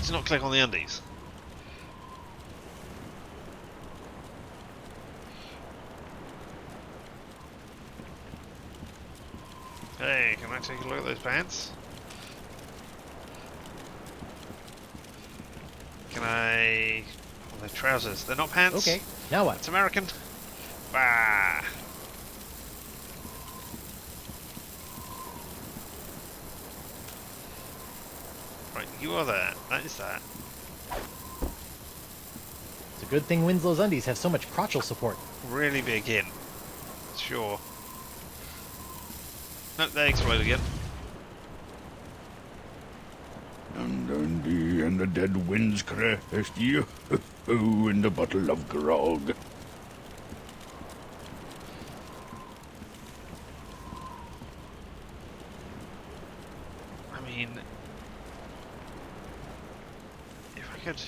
It's not click on the undies. Hey, can I take a look at those pants? Can I... Oh, they're trousers. They're not pants. Okay, now what? It's American. Bah! Right, you are there. That is that. It's a good thing Winslow's undies have so much crotchal support. Really big hint. Sure. Nope, they explode again. And the dead winds crashed you. Oh, and the bottle of grog. I mean... If I could...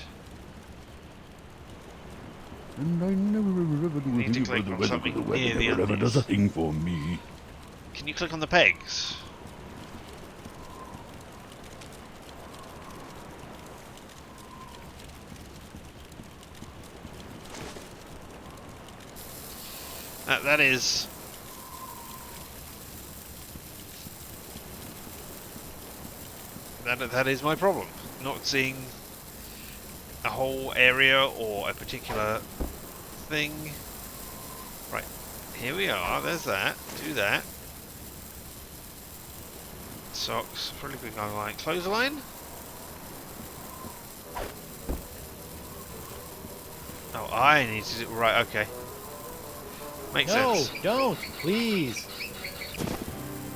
And I never ever do a Need to thing click about on the weather, something because the near weather the never ever undies. does a thing for me. Can you click on the pegs? That is... That is my problem. Not seeing a whole area or a particular thing. Right, here we are. There's that. Do that. Socks. Probably big on like clothesline. Oh, I need to do... Right, okay. Makes No, sense. don't, please.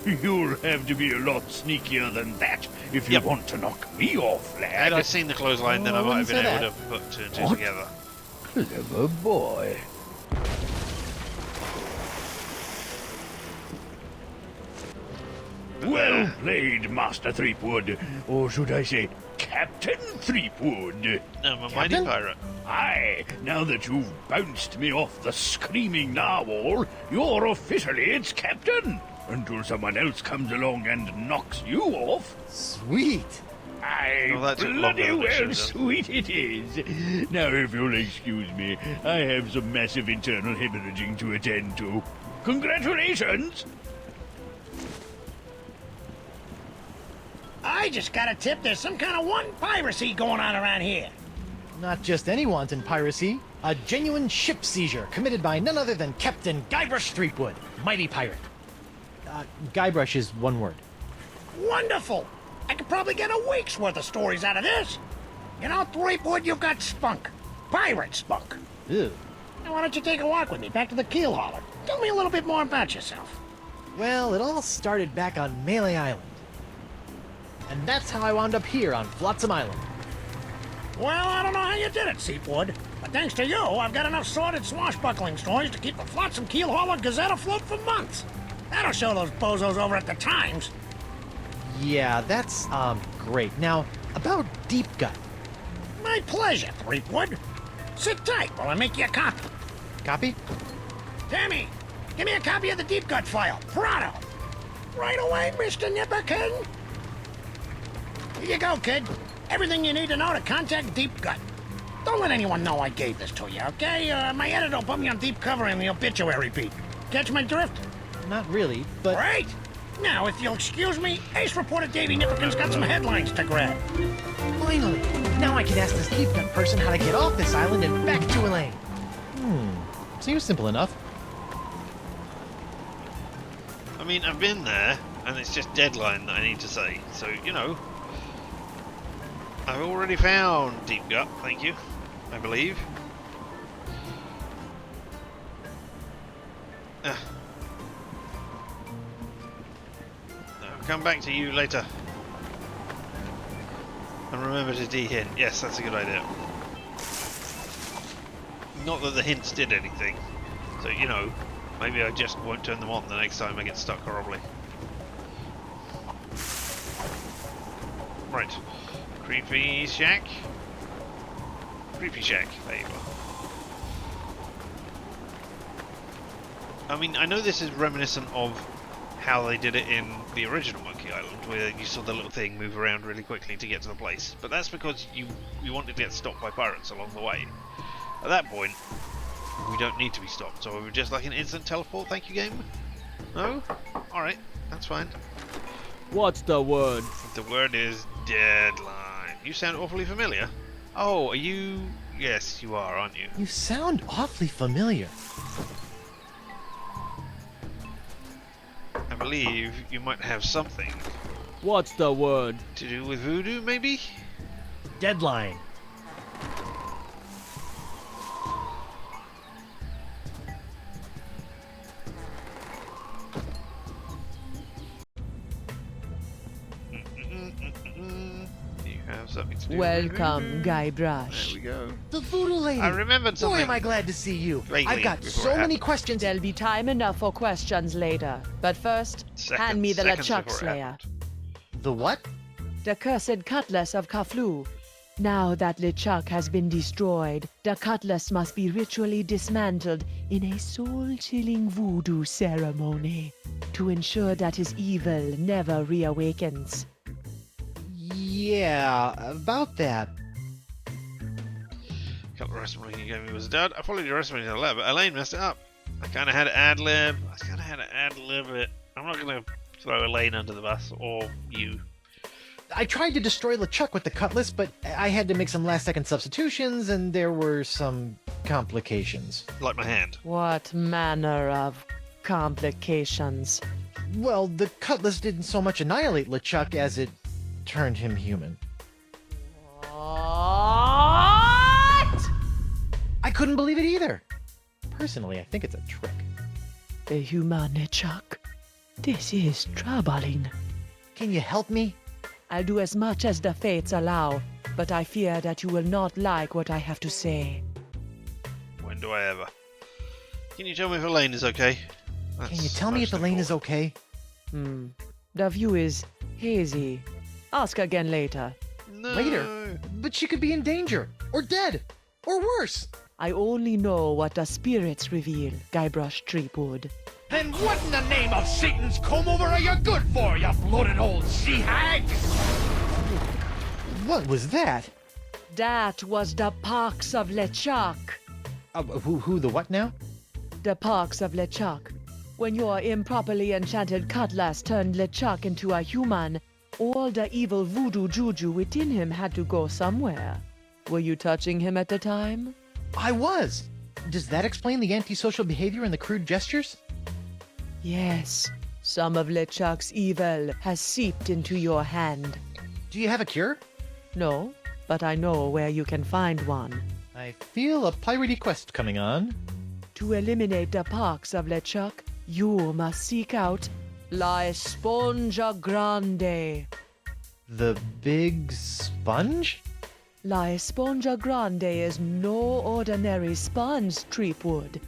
You'll have to be a lot sneakier than that if you Yep. want to knock me off, Had lad. I seen the clothesline, then I Oh, I might have been wouldn't able say to put two and two What? together. Clever boy. Well played, Master Threepwood. Or should I say, Captain Threepwood. No, I'm a mighty Captain? pirate. Aye, now that you've bounced me off the screaming narwhal, you're officially its captain. Until someone else comes along and knocks you off. Sweet. Aye, Well, that took bloody longer than it well should have. sweet it is. Now, if you'll excuse me, I have some massive internal hemorrhaging to attend to. Congratulations! I just got a tip there's some kind of one piracy going on around here. Not just any wanton piracy, a genuine ship seizure committed by none other than Captain Guybrush Threepwood, mighty pirate. Guybrush is one word. Wonderful! I could probably get a week's worth of stories out of this. You know, Threepwood, you've got spunk. Pirate spunk. Ew. Now, why don't you take a walk with me back to the keel hauler? Tell me a little bit more about yourself. Well, it all started back on Melee Island. And that's how I wound up here on Flotsam Island. Well, I don't know how you did it, Seepwood. But thanks to you, I've got enough sordid swashbuckling stories to keep the Flotsam Keel Hauler Gazette afloat for months. That'll show those bozos over at the Times. Yeah, that's, great. Now, about Deep Gut. My pleasure, Threepwood. Sit tight while I make you a copy. Copy? Tammy, give me a copy of the Deep Gut file. Pronto. Right away, Mr. Nipperkin. Here you go, kid. Everything you need to know to contact Deep Gut. Don't let anyone know I gave this to you, okay? My editor will put me on deep cover in the obituary beat. Catch my drift? Not really, but... Great! Now, if you'll excuse me, Ace reporter Davy Nipperkin's got some headlines to grab. Finally! Now I can ask this Deep Gut person how to get off this island and back to Elaine. Seems simple enough. I mean, I've been there, and it's just deadline that I need to say. So, you know, I've already found Deep Gut, thank you, I believe. I'll come back to you later. And remember to de-hint. Yes, that's a good idea. Not that the hints did anything. So, you know, maybe I just won't turn them on the next time I get stuck horribly. Right. Creepy shack. Creepy shack. There you go. I mean, I know this is reminiscent of how they did it in the original Monkey Island, where you saw the little thing move around really quickly to get to the place. But that's because you wanted to get stopped by pirates along the way. At that point, we don't need to be stopped, so we're just like an instant teleport. Thank you, game. No? Alright, that's fine. What's the word? The word is deadline. You sound awfully familiar. Oh, are you... Yes, you are, aren't you? You sound awfully familiar. I believe you might have something What's the word? to do with voodoo, maybe? Deadline. You have something to do Welcome, with voodoo. Guybrush. There we go. The Voodoo Lady. I remembered something. Boy, am I glad to see you. Vaguely I've got before so it many happened. questions. There'll be time enough for questions later. But first, hand me the Seconds LeChuck before it Slayer. happened. The what? The cursed cutlass of Kaflu. Now that LeChuck has been destroyed, the cutlass must be ritually dismantled in a soul-chilling voodoo ceremony to ensure that his evil never reawakens. Yeah, about that. A couple of recipe you gave me was done. I followed your recipe to the letter, but Elaine messed it up. I kind of had to ad-lib. it. I'm not going to throw Elaine under the bus, or you. I tried to destroy LeChuck with the cutlass, but I had to make some last-second substitutions, and there were some complications. Like my hand. What manner of complications? Well, the cutlass didn't so much annihilate LeChuck as it turned him human. What? I couldn't believe it either. Personally, I think it's a trick. The human LeChuck. This is troubling. Can you help me? I'll do as much as the fates allow, but I fear that you will not like what I have to say. When do I ever? Can you tell me if Elaine is okay? Can you tell me if Elaine is okay? The view is hazy. Ask again later. No. Later? But she could be in danger, or dead, or worse. I only know what the spirits reveal, Guybrush Threepwood. Then what in the name of Satan's comb-over are you good for, you bloated old sea-hag? What was that? That was the Parks of LeChuck. Who the what now? The Parks of LeChuck. When your improperly enchanted cutlass turned LeChuck into a human, all the evil voodoo juju within him had to go somewhere. Were you touching him at the time? I was! Does that explain the antisocial behavior and the crude gestures? Yes. Some of LeChuck's evil has seeped into your hand. Do you have a cure? No, but I know where you can find one. I feel a piratey quest coming on. To eliminate the pox of LeChuck, you must seek out La Esponja Grande. The big sponge? La Esponja Grande is no ordinary sponge, Threepwood.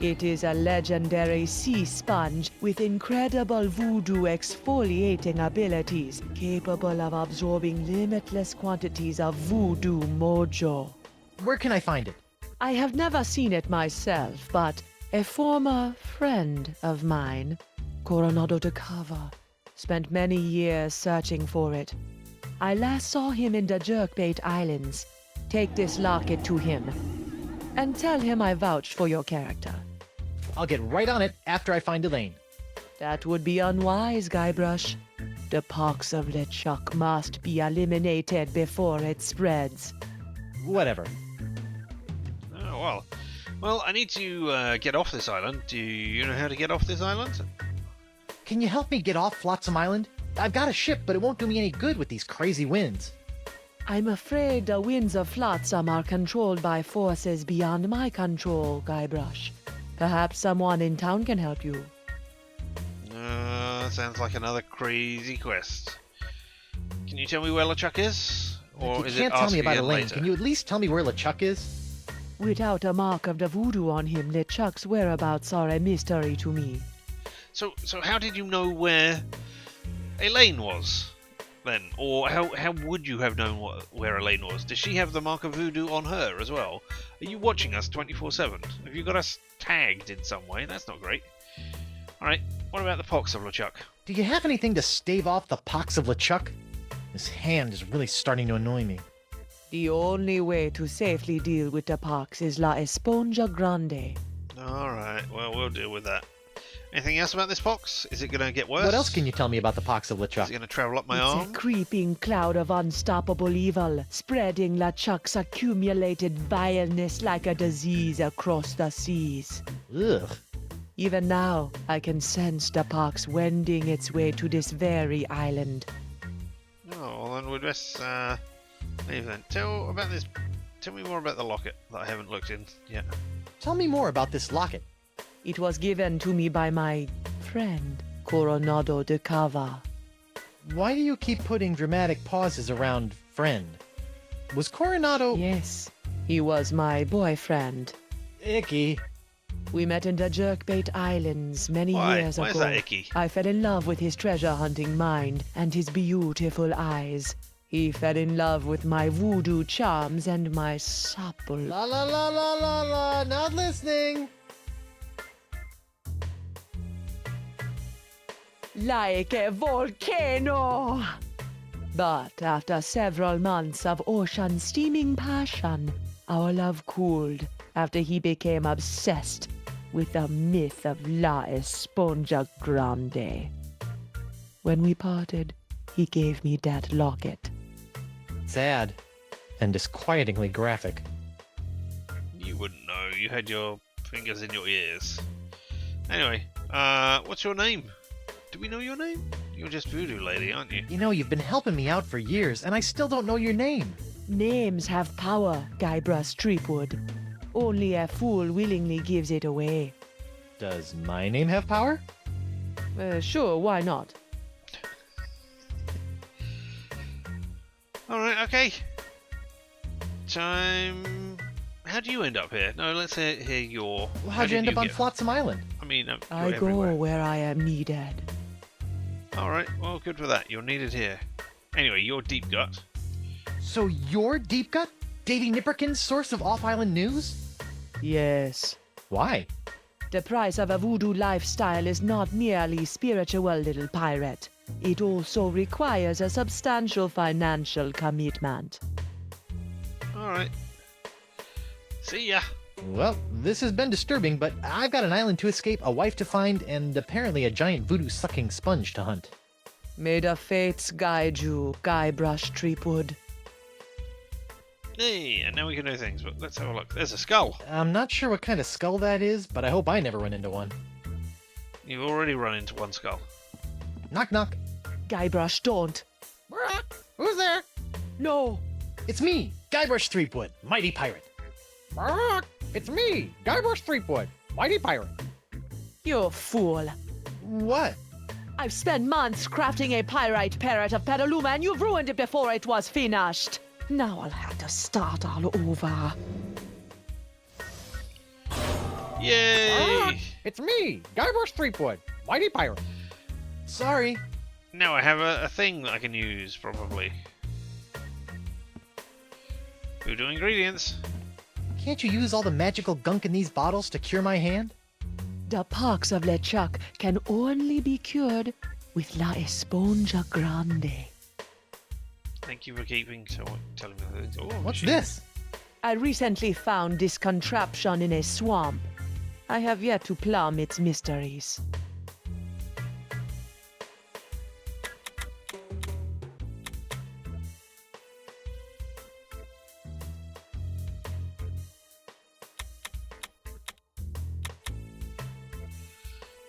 It is a legendary sea sponge with incredible voodoo exfoliating abilities, capable of absorbing limitless quantities of voodoo mojo. Where can I find it? I have never seen it myself, but a former friend of mine, Coronado de Cava, spent many years searching for it. I last saw him in the Jerkbait Islands. Take this locket to him, and tell him I vouched for your character. I'll get right on it after I find Elaine. That would be unwise, Guybrush. The pox of LeChuck must be eliminated before it spreads. Whatever. Oh, well, I need to get off this island. Do you know how to get off this island? Can you help me get off Flotsam Island? I've got a ship, but it won't do me any good with these crazy winds. I'm afraid the winds of Flotsam are controlled by forces beyond my control, Guybrush. Perhaps someone in town can help you. Sounds like another crazy quest. Can you tell me where LeChuck is? Or If is you it can't tell me asking about again Elaine, later? can you at least tell me where LeChuck is? Without a mark of the voodoo on him, LeChuck's whereabouts are a mystery to me. So how did you know where Elaine was, then? Or how would you have known where Elaine was? Does she have the mark of voodoo on her as well? Are you watching us 24/7? Have you got us tagged in some way? That's not great. Alright, what about the pox of LeChuck? Do you have anything to stave off the pox of LeChuck? His hand is really starting to annoy me. The only way to safely deal with the pox is La Esponja Grande. Alright, well, we'll deal with that. Anything else about this pox? Is it going to get worse? What else can you tell me about the pox of Is LeChuck? it going to travel up my It's arm? a creeping cloud of unstoppable evil, spreading LeChuck's accumulated vileness like a disease across the seas. Ugh. Even now, I can sense the pox wending its way to this very island. Oh, well then we'd best leave then. Tell me more about the locket that I haven't looked in yet. Tell me more about this locket. It was given to me by my friend, Coronado de Cava. Why do you keep putting dramatic pauses around friend? Was Coronado... Yes, he was my boyfriend. Icky. We met in the Jerkbait Islands many years ago. Why is that icky? I fell in love with his treasure-hunting mind and his beautiful eyes. He fell in love with my voodoo charms and my supple... La la la la la la, not listening. Like a volcano! But after several months of ocean-steaming passion, our love cooled after he became obsessed with the myth of La Esponja Grande. When we parted, he gave me that locket. Sad. And disquietingly graphic. You wouldn't know. You had your fingers in your ears. Anyway, what's your name? Do we know your name? You're just Voodoo Lady, aren't you? You know, you've been helping me out for years, and I still don't know your name. Names have power, Guybrush Threepwood. Only a fool willingly gives it away. Does my name have power? Sure, why not? Alright, okay. Time... How do you end up here? No, let's hear your... Well, how how'd you did end up on get- Flotsam Island? I mean, you're I go everywhere. where I am needed. Alright, well, good for that. You're needed here. Anyway, you're Deep Gut. So you're Deep Gut? Davy Nipperkin's source of off-island news? Yes. Why? The price of a voodoo lifestyle is not merely spiritual, little pirate. It also requires a substantial financial commitment. Alright. See ya. Well, this has been disturbing, but I've got an island to escape, a wife to find, and apparently a giant voodoo-sucking sponge to hunt. May the fates guide you, Guybrush Threepwood. Hey, and now we can do things, but let's have a look. There's a skull. I'm not sure what kind of skull that is, but I hope I never run into one. You've already run into one skull. Knock knock. Guybrush, don't. Who's there? No. It's me, Guybrush Threepwood, mighty pirate. It's me, Guybrush Threepwood, mighty pirate. You fool. What? I've spent months crafting a pyrite parrot of Petaluma, and you've ruined it before it was finished. Now I'll have to start all over. Yay! It's me, Guybrush Threepwood, mighty pirate. Sorry. Now I have a thing that I can use, probably. Voodoo ingredients. Can't you use all the magical gunk in these bottles to cure my hand? The pox of LeChuck can only be cured with La Esponja Grande. Thank you for telling me things. Oh, What's shit. this? I recently found this contraption in a swamp. I have yet to plumb its mysteries.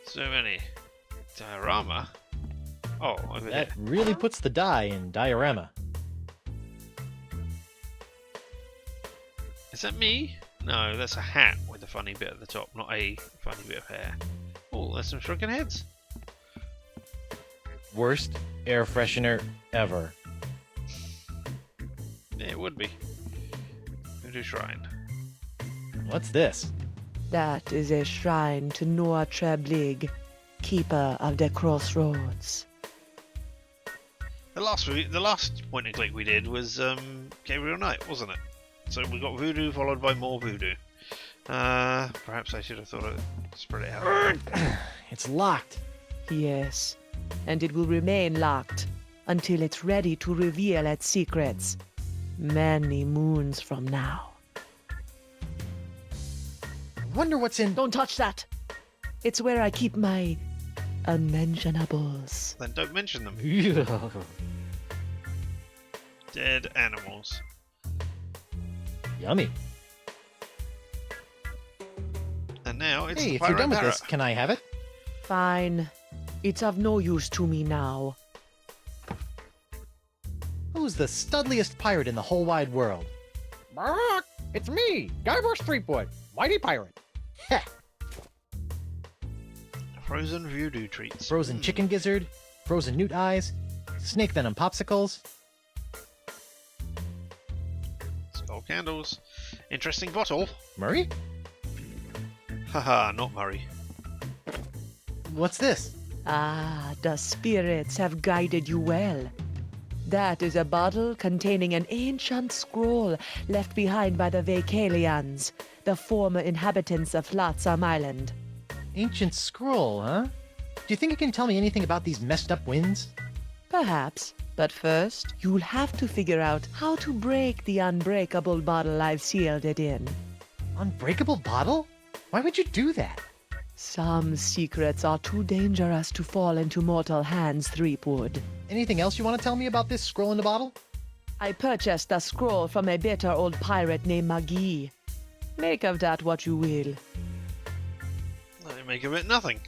So many. Diorama? Oh, over That here. really puts the die in diorama. Is that me? No, that's a hat with a funny bit at the top, not a funny bit of hair. Oh, there's some shrunken heads. Worst air freshener ever. Yeah, it would be. Voodoo Shrine. What's this? That is a shrine to Noah Treblig, keeper of the crossroads. The last point and click we did was Gabriel Knight, wasn't it? So we got voodoo followed by more voodoo. Perhaps I should have thought of spread it out. It's locked. Yes, and it will remain locked until it's ready to reveal its secrets many moons from now. Wonder what's in. Don't touch that! It's where I keep my unmentionables. Then don't mention them. Dead animals. Yummy. And now it's Hey, the if you're pirate done with parrot. this, can I have it? Fine. It's of no use to me now. Who's the studliest pirate in the whole wide world? It's me, Guybrush Threepwood, mighty pirate. Heh. Frozen voodoo treats. Frozen chicken gizzard, frozen newt eyes, snake venom popsicles. Skull candles. Interesting bottle. Murray? Haha, not Murray. What's this? Ah, the spirits have guided you well. That is a bottle containing an ancient scroll left behind by the Vacalians, the former inhabitants of Flotsam Island. Ancient scroll, huh? Do you think you can tell me anything about these messed up winds? Perhaps, but first, you'll have to figure out how to break the unbreakable bottle I've sealed it in. Unbreakable bottle? Why would you do that? Some secrets are too dangerous to fall into mortal hands, Threepwood. Anything else you want to tell me about this scroll in the bottle? I purchased the scroll from a bitter old pirate named Magee. Make of that what you will. Let me make of it nothing.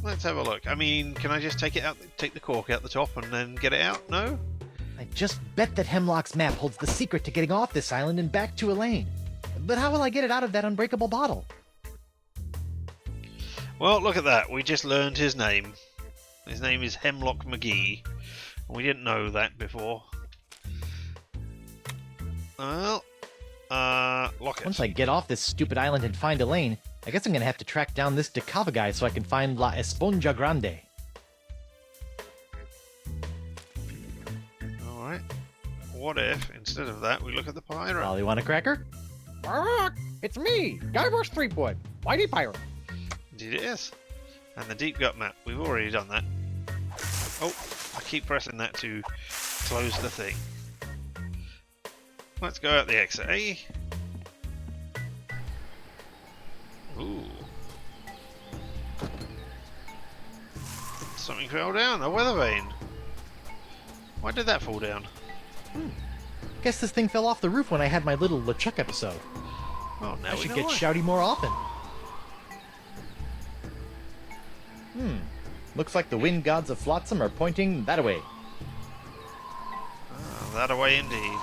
Let's have a look. I mean, can I just take it out, take the cork out the top and then get it out? No? I just bet that Hemlock's map holds the secret to getting off this island and back to Elaine. But how will I get it out of that unbreakable bottle? Well, look at that. We just learned his name. His name is Hemlock McGee. We didn't know that before. Well, lock it. Once I get off this stupid island and find Elaine, I guess I'm gonna have to track down this Decava guy so I can find La Esponja Grande. Alright. What if, instead of that, we look at the pirate? Ollie, want a cracker? It's me, Guybrush Threepwood, mighty pirate. Indeed it is. And the deep gut map. We've already done that. Oh, I keep pressing that to close the thing. Let's go out the exit, eh? Ooh. Something fell down, a weather vane. Why did that fall down? Guess this thing fell off the roof when I had my little LeChuck episode. Well, now I we should know get why. shouty more often. Looks like the wind gods of Flotsam are pointing that-a-way. Ah, that away indeed.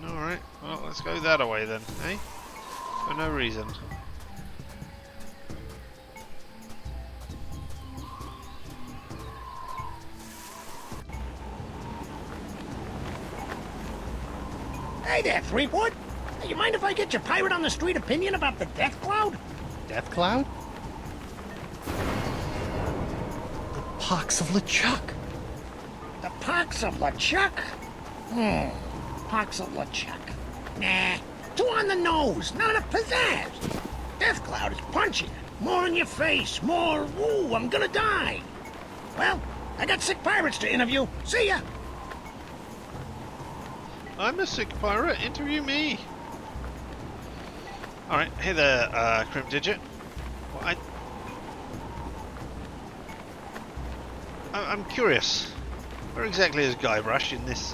Alright, well, let's go that away then, eh? For no reason. Hey there, Threepwood. Hey, you mind if I get your pirate on the street opinion about the death cloud? Death Cloud? The pox of LeChuck. The pox of LeChuck? Pox of LeChuck. Nah, too on the nose, not enough pizzazz. Death cloud is punchy. More in your face, more, ooh, I'm gonna die. Well, I got sick pirates to interview. See ya. I'm a sick pirate, interview me! Alright, hey there, Crimp Digit. Well, I'm curious. Where exactly is Guybrush in this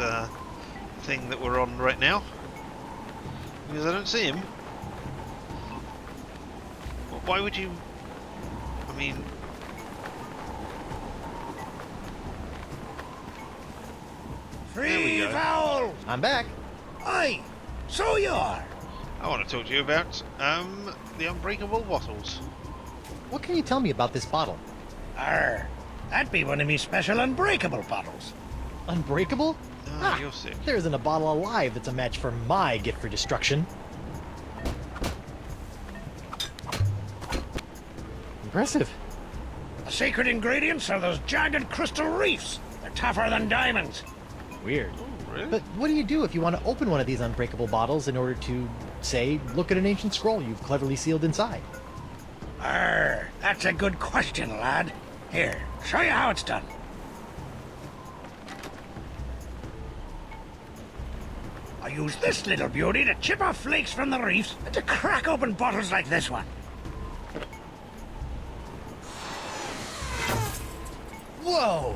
thing that we're on right now? Because I don't see him. Well, why would you... I mean... Free go. Vowels! I'm back. Aye, so you are. I want to talk to you about, the unbreakable bottles. What can you tell me about this bottle? Arr, that'd be one of me special unbreakable bottles. Unbreakable? Ah, you're sick. There isn't a bottle alive that's a match for my gift for destruction. Impressive. The secret ingredients are those jagged crystal reefs. They're tougher than diamonds. Weird. Oh, really? But what do you do if you want to open one of these unbreakable bottles in order to, say, look at an ancient scroll you've cleverly sealed inside? Arr, that's a good question, lad. Here, show you how it's done. I use this little beauty to chip off flakes from the reefs and to crack open bottles like this one. Whoa!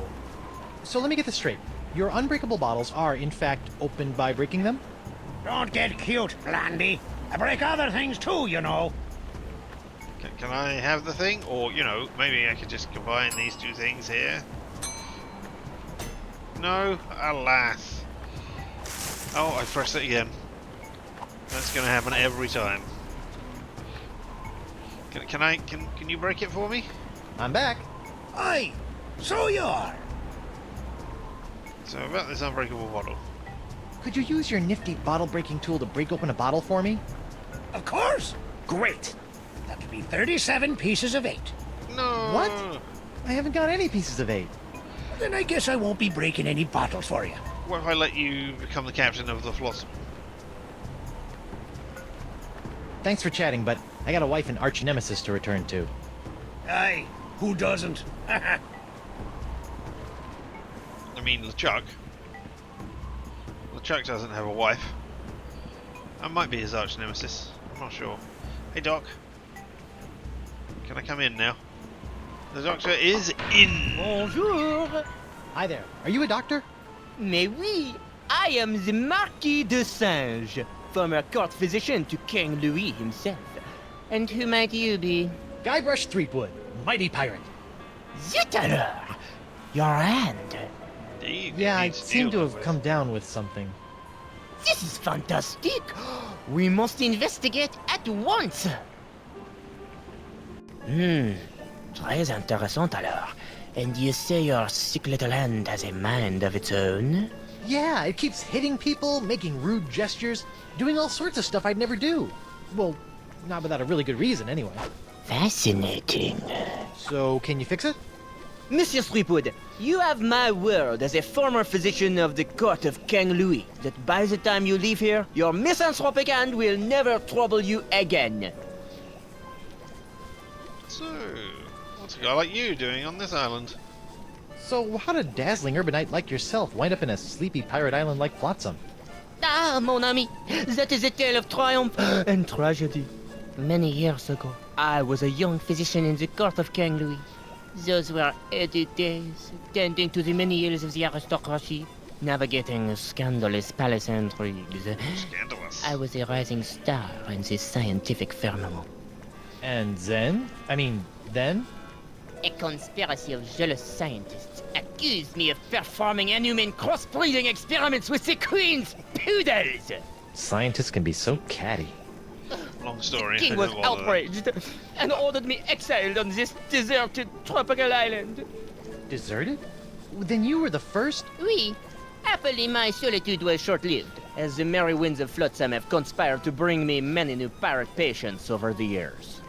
So let me get this straight. Your unbreakable bottles are, in fact, opened by breaking them? Don't get cute, Blandy. I break other things too, you know. Can I have the thing? Or, you know, maybe I could just combine these two things here. No, alas. Oh, I pressed it again. That's going to happen every time. Can you break it for me? I'm back. Aye, so you are. So about this unbreakable bottle. Could you use your nifty bottle-breaking tool to break open a bottle for me? Of course. Great. That'll be 37 pieces of 8. No. What? I haven't got any pieces of 8. Then I guess I won't be breaking any bottles for you. What if I let you become the captain of the Flotsam? Thanks for chatting, but I got a wife and arch nemesis to return to. Aye, who doesn't? I mean, LeChuck. LeChuck doesn't have a wife. I might be his arch nemesis. I'm not sure. Hey, Doc. Can I come in now? The doctor is in. Bonjour. Hi there. Are you a doctor? Mais oui, I am the Marquis de Singe, former court physician to King Louis himself. And who might you be? Guybrush Threepwood, mighty pirate. Zut alors! Your hand. Indeed, Yeah, it I needs seem to dealing have with. come down with something. This is fantastic. We must investigate at once. Très intéressant alors. And you say your sick little hand has a mind of its own? Yeah, it keeps hitting people, making rude gestures, doing all sorts of stuff I'd never do. Well, not without a really good reason, anyway. Fascinating. So, can you fix it? Monsieur Threepwood, you have my word as a former physician of the court of King Louis that by the time you leave here, your misanthropic hand will never trouble you again. So, what's a guy like you doing on this island? So, how did a dazzling urbanite like yourself wind up in a sleepy pirate island like Flotsam? Ah, mon ami, that is a tale of triumph and tragedy. Many years ago, I was a young physician in the court of King Louis. Those were heady days, tending to the many ills of the aristocracy, navigating scandalous palace intrigues. Scandalous. I was a rising star in the scientific firmament. And then? Then? A conspiracy of jealous scientists accused me of performing inhuman crossbreeding experiments with the Queen's poodles! Scientists can be so catty. Long story. The king was outraged and ordered me exiled on this deserted tropical island. Deserted? Then you were the first? Oui. Happily, my solitude was short-lived, as the merry winds of Flotsam have conspired to bring me many new pirate patients over the years.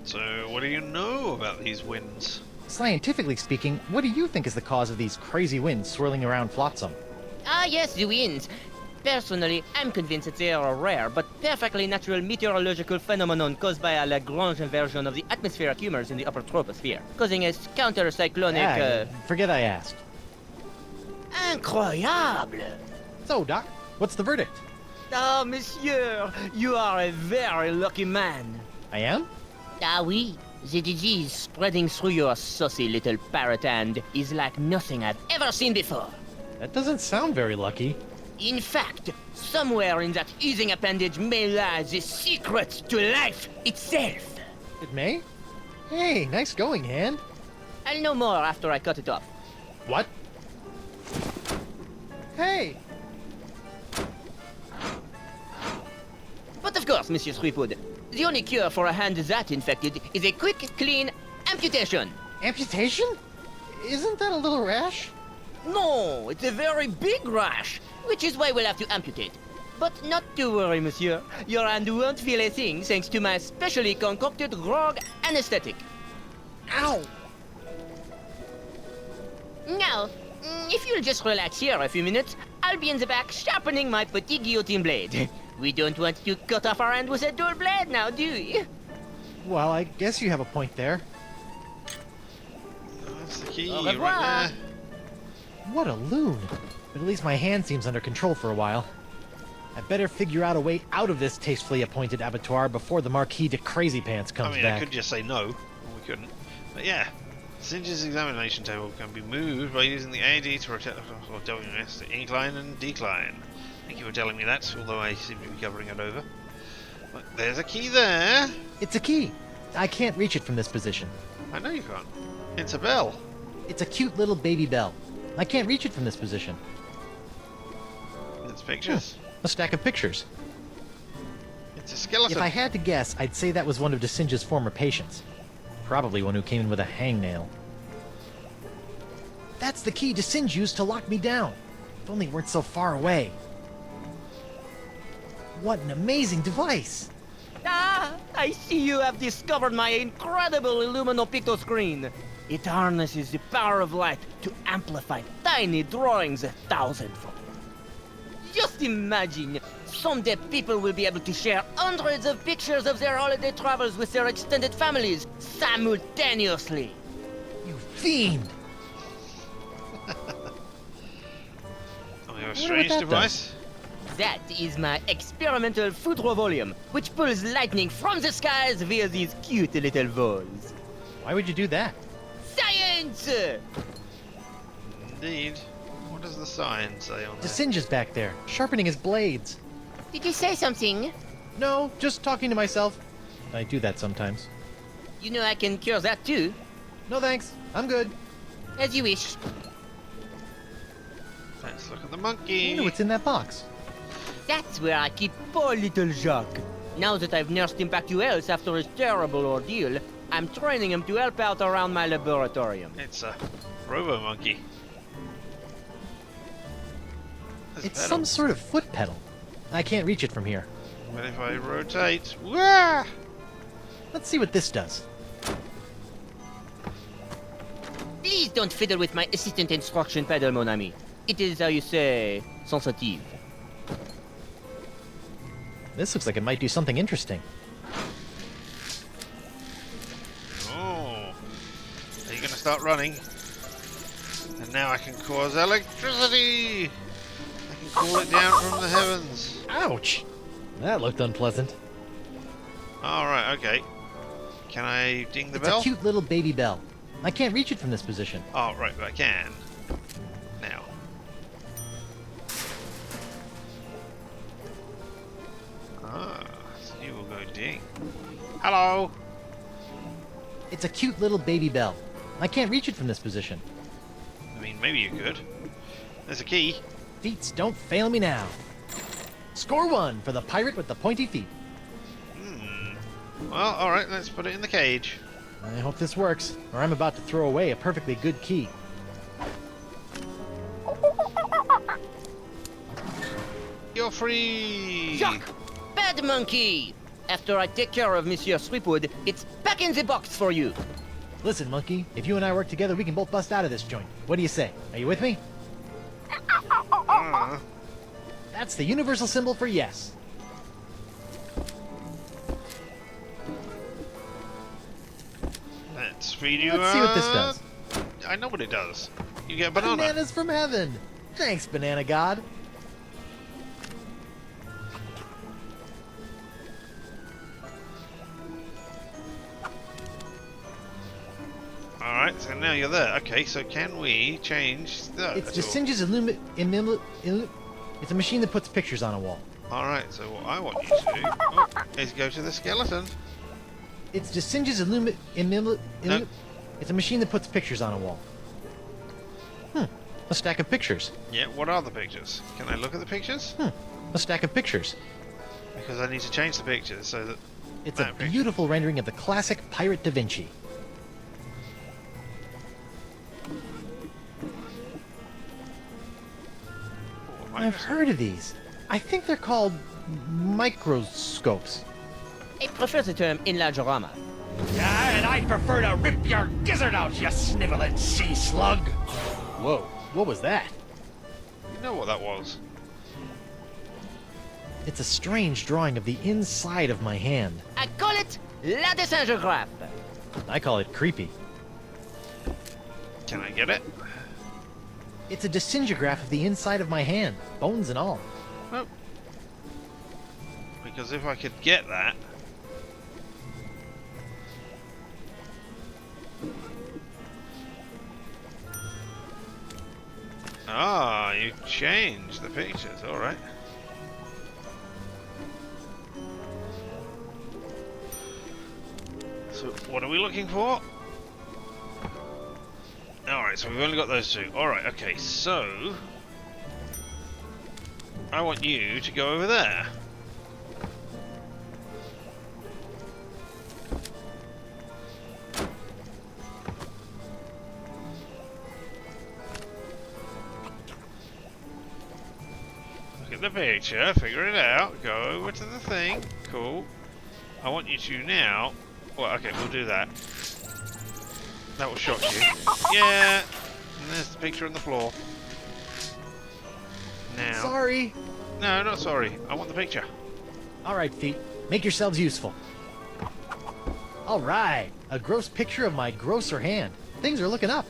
So, what do you know about these winds? Scientifically speaking, what do you think is the cause of these crazy winds swirling around Flotsam? Ah, yes, the winds. Personally, I'm convinced that they are a rare but perfectly natural meteorological phenomenon caused by a Lagrange inversion of the atmospheric humors in the upper troposphere, causing a counter-cyclonic, Forget I asked. Incroyable! So, Doc, what's the verdict? Ah, monsieur, you are a very lucky man. I am? Ah, oui. The disease spreading through your saucy little parrot hand is like nothing I've ever seen before. That doesn't sound very lucky. In fact, somewhere in that oozing appendage may lie the secret to life itself. It may? Hey, nice going, hand. I'll know more after I cut it off. What? Hey! But of course, Monsieur Threepwood, the only cure for a hand that infected is a quick, clean amputation. Amputation? Isn't that a little rash? No, it's a very big rash, which is why we'll have to amputate. But not to worry, monsieur. Your hand won't feel a thing thanks to my specially concocted grog anesthetic. Ow! Now, if you'll just relax here a few minutes, I'll be in the back sharpening my petit guillotine blade. We don't want to cut off our hand with a dull blade now, do we? Well, I guess you have a point there. That's the key Au right revoir. there. What a loon. But at least my hand seems under control for a while. I better figure out a way out of this tastefully appointed abattoir before the Marquis de Crazy Pants comes I mean, back. I could just say no, or we couldn't. But yeah, Singe's examination table can be moved by using the AD to rotate or WS to incline and decline. Thank you for telling me that, although I seem to be covering it over. But there's a key there. It's a key. I can't reach it from this position. I know you can't. It's a bell. It's a cute little baby bell. I can't reach it from this position. It's pictures. A stack of pictures. It's a skeleton. If I had to guess, I'd say that was one of DeSinge's former patients. Probably one who came in with a hangnail. That's the key DeSinge used to lock me down. If only it weren't so far away. What an amazing device! Ah, I see you have discovered my incredible Illumino screen. It harnesses the power of light to amplify tiny drawings 1,000-fold. Just imagine, someday people will be able to share hundreds of pictures of their holiday travels with their extended families simultaneously. You fiend! Oh, you have a strange device. That is my experimental Foudrovolume, which pulls lightning from the skies via these cute little balls. Why would you do that? Science! Indeed. What does the sign say on there? DeSinge is back there, sharpening his blades. Did you say something? No, just talking to myself. I do that sometimes. You know I can cure that too. No thanks, I'm good. As you wish. Let's look at the I monkey. wonder what's in that box. That's where I keep poor little Jacques. Now that I've nursed him back to health after his terrible ordeal, I'm training him to help out around my laboratorium. It's a robo monkey. There's a It's pedal. some sort of foot pedal. I can't reach it from here. But if I rotate, wah! Let's see what this does. Please don't fiddle with my assistant instruction pedal, mon ami. It is, how you say, sensitive. This looks like it might do something interesting. Oh, are you gonna start running? And now I can cause electricity. I can call it down from the heavens. Ouch! That looked unpleasant. Alright, okay. Can I ding the It's bell? a cute little baby bell. I can't reach it from this position. Oh, right, but I can. Now. Ah, so you will go ding. Hello! It's a cute little baby bell. I can't reach it from this position. I mean, maybe you could. There's a key. Feats don't fail me now. Score 1 for the pirate with the pointy feet. Well, alright, let's put it in the cage. I hope this works, or I'm about to throw away a perfectly good key. You're free! Jacques! Bad monkey! After I take care of Monsieur Threepwood, it's back in the box for you. Listen, monkey, if you and I work together, we can both bust out of this joint. What do you say? Are you with me? That's the universal symbol for yes. Let's feed you. Let's see what this does. I know what it does. You get a banana. Bananas from heaven. Thanks, Banana God. Alright, so now you're there. Okay, so can we change that? It's Jacinja's It's a machine that puts pictures on a wall. Alright, so what I want you to do is go to the skeleton. It's Jacinja's It's a machine that puts pictures on a wall. A stack of pictures. Yeah, what are the pictures? Can I look at the pictures? A stack of pictures. Because I need to change the pictures so that... It's that a picture- beautiful rendering of the classic pirate Da Vinci. Oh, I've heard of these. I think they're called microscopes. I prefer the term enlargerama. Yeah, and I prefer to rip your gizzard out, you sniveling sea slug. Whoa, what was that? You know what that was? It's a strange drawing of the inside of my hand. I call it la dessingeographe. I call it creepy. Can I get it? It's a desingograph of the inside of my hand, bones and all. Oh. Because if I could get that... Ah, you changed the pictures, alright. So, what are we looking for? Alright, so we've only got those two. Alright, okay, so... I want you to go over there. Look at the picture, figure it out, go over to the thing. Cool. I want you to now... Well, okay, we'll do that. That will shock you. Yeah! And there's the picture on the floor. Now... Sorry. No, not sorry. I want the picture. Alright, feet. Make yourselves useful. Alright. A gross picture of my grosser hand. Things are looking up.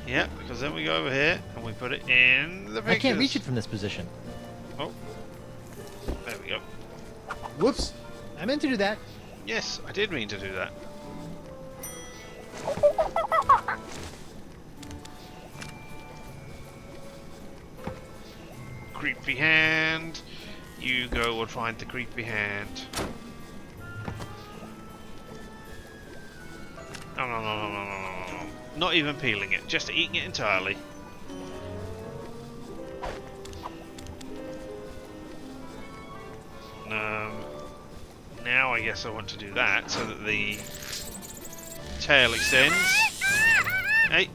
Yeah, because then we go over here and we put it in the pictures. I can't reach it from this position. Oh. There we go. Whoops. I meant to do that. Yes, I did mean to do that. Creepy hand. You go and find the creepy hand. No. Not even peeling it, just eating it entirely. Now I guess I want to do that so that the tail extends. Hey,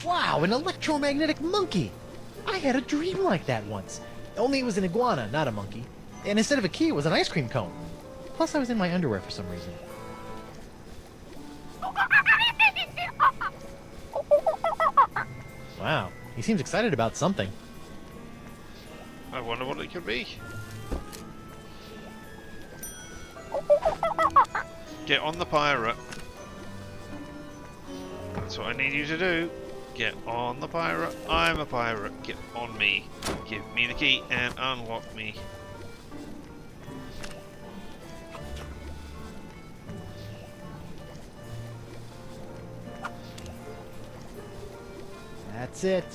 Wow, an electromagnetic monkey! I had a dream like that once. Only it was an iguana, not a monkey. And instead of a key, it was an ice cream cone. Plus, I was in my underwear for some reason. Wow, he seems excited about something. I wonder what it could be. Get on the pirate. That's what I need you to do. Get on the pirate. I'm a pirate. Get on me. Give me the key and unlock me. That's it.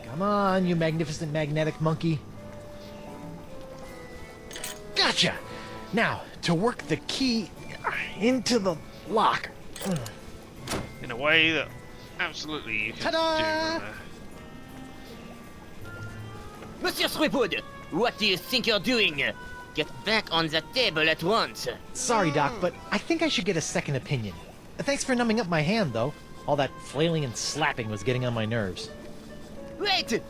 Come on, you magnificent magnetic monkey. Gotcha! Now, to work the key into the lock. In a way that absolutely you can Ta-da! do. Monsieur Threepwood, what do you think you're doing? Get back on the table at once. Sorry, Doc, but I think I should get a second opinion. Thanks for numbing up my hand, though. All that flailing and slapping was getting on my nerves. Wait!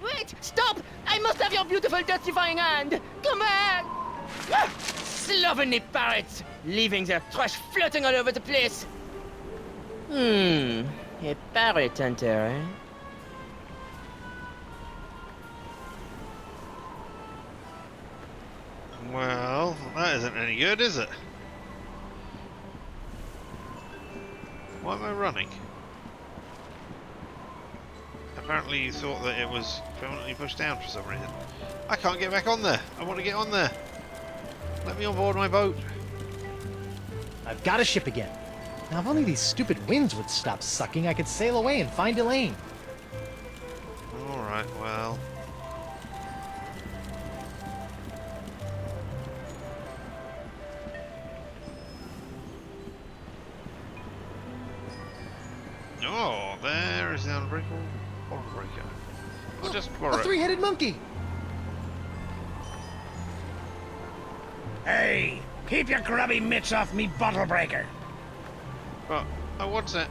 Wait! Stop! I must have your beautiful testifying hand! Come back! Ah! Slovenly parrots! Leaving their trash floating all over the place! A parrot hunter, eh? Well, that isn't any good, is it? Why am I running? Apparently you thought that it was permanently pushed down for some reason. I can't get back on there. I want to get on there. Let me on board my boat. I've got a ship again. Now, if only these stupid winds would stop sucking, I could sail away and find Elaine. Alright, well. Oh, there is the unbreakable bottle breaker. I'll just borrow A it. three-headed monkey! Hey, keep your grubby mitts off me bottle breaker. Oh, what's that?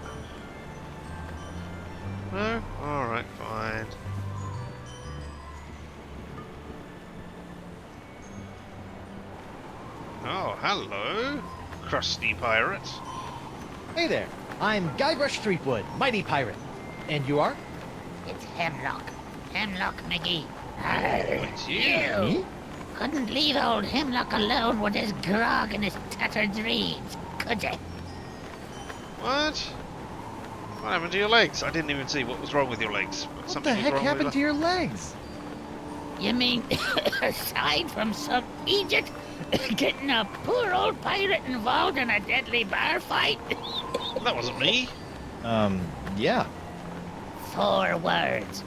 No? Alright, fine. Oh, hello, crusty pirate. Hey there, I'm Guybrush Threepwood, mighty pirate. And you are? It's Hemlock. Hemlock McGee. It's you. Me? Couldn't leave old Hemlock alone with his grog and his tattered dreams, could you? What? What happened to your legs? I didn't even see what was wrong with your legs. What the heck happened to your legs? You mean, aside from some idiot getting a poor old pirate involved in a deadly bar fight? That wasn't me. Yeah. 4 words.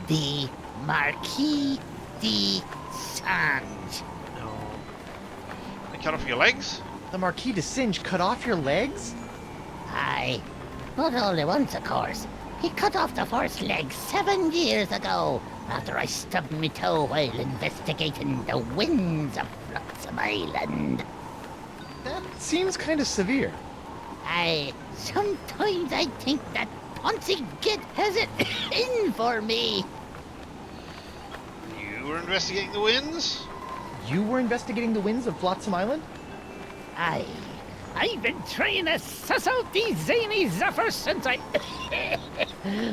The Marquis de Sange. No. They cut off your legs? The Marquis de Singe cut off your legs? Aye, but only once, of course. He cut off the first leg 7 years ago, after I stubbed me toe while investigating the winds of Flotsam Island. That seems kind of severe. Aye, sometimes I think that Poncy Git has it in for me. You were investigating the winds? You were investigating the winds of Flotsam Island? Aye, I've been trying to suss out these zany zephyrs since I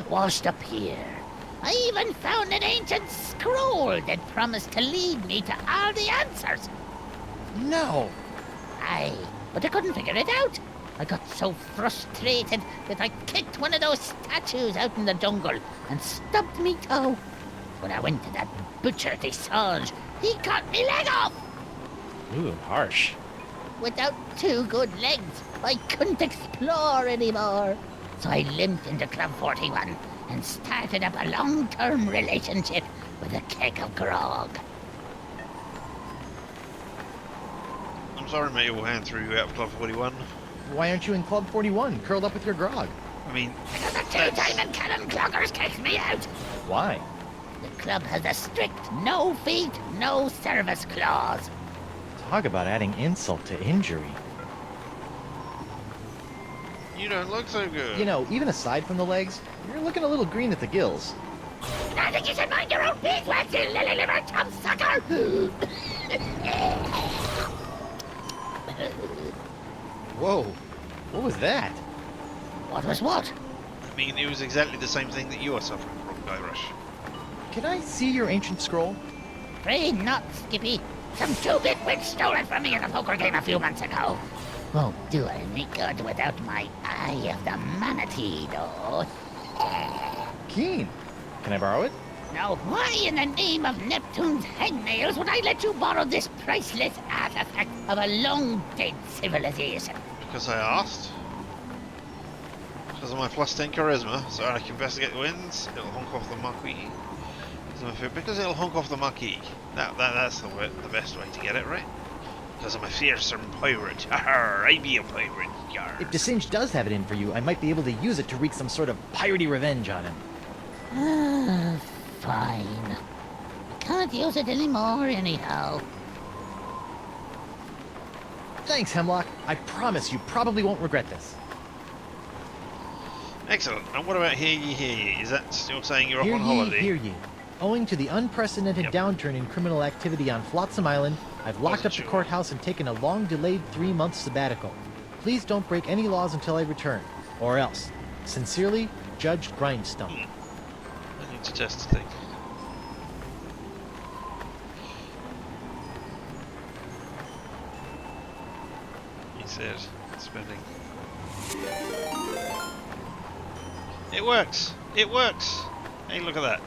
washed up here. I even found an ancient scroll that promised to lead me to all the answers. No. Aye, but I couldn't figure it out. I got so frustrated that I kicked one of those statues out in the jungle and stubbed me toe. When I went to that butcher de Sange, he cut me leg off. Ooh, harsh. Without 2 good legs, I couldn't explore anymore. So I limped into Club 41 and started up a long-term relationship with a keg of grog. I'm sorry, mate, we'll hand through you out of Club 41. Why aren't you in Club 41, curled up with your grog? I mean, Because the 2-time cannon cloggers kicked me out. Why? The club has a strict no feet, no service clause. Talk about adding insult to injury. you don't look so good. You know, even aside from the legs, you're looking a little green at the gills. I think you should mind your own beeswax, you lily-liver chum sucker! Whoa, what was that? What was what? I mean, it was exactly the same thing that you are suffering from, Guybrush. Can I see your ancient scroll? Afraid not, Skippy. Some 2-bit witch stole it from me in a poker game a few months ago. Won't do any good without my Eye of the Manatee, though. Keen. Can I borrow it? Now, why in the name of Neptune's hangnails would I let you borrow this priceless artifact of a long-dead civilization? Because I asked. Because of my +10 charisma, so I can investigate the winds. It'll honk off the marquee. Because it'll honk off the marquee. That's the best way to get it, right? Because I'm a fearsome pirate. Arr, I be a pirate. Yarr. If DeSinge does have it in for you, I might be able to use it to wreak some sort of piratey revenge on him. Fine. I can't use it anymore anyhow. Thanks, Hemlock. I promise you probably won't regret this. Excellent. And what about hear ye? Is that still saying you're off on holiday? Hear ye. Owing to the unprecedented downturn in criminal activity on Flotsam Island, I've locked up the courthouse and taken a long-delayed 3-month sabbatical. Please don't break any laws until I return. Or else. Sincerely, Judge Grindstone. I need to test the thing. He said, spending. It works! It works! Hey, look at that.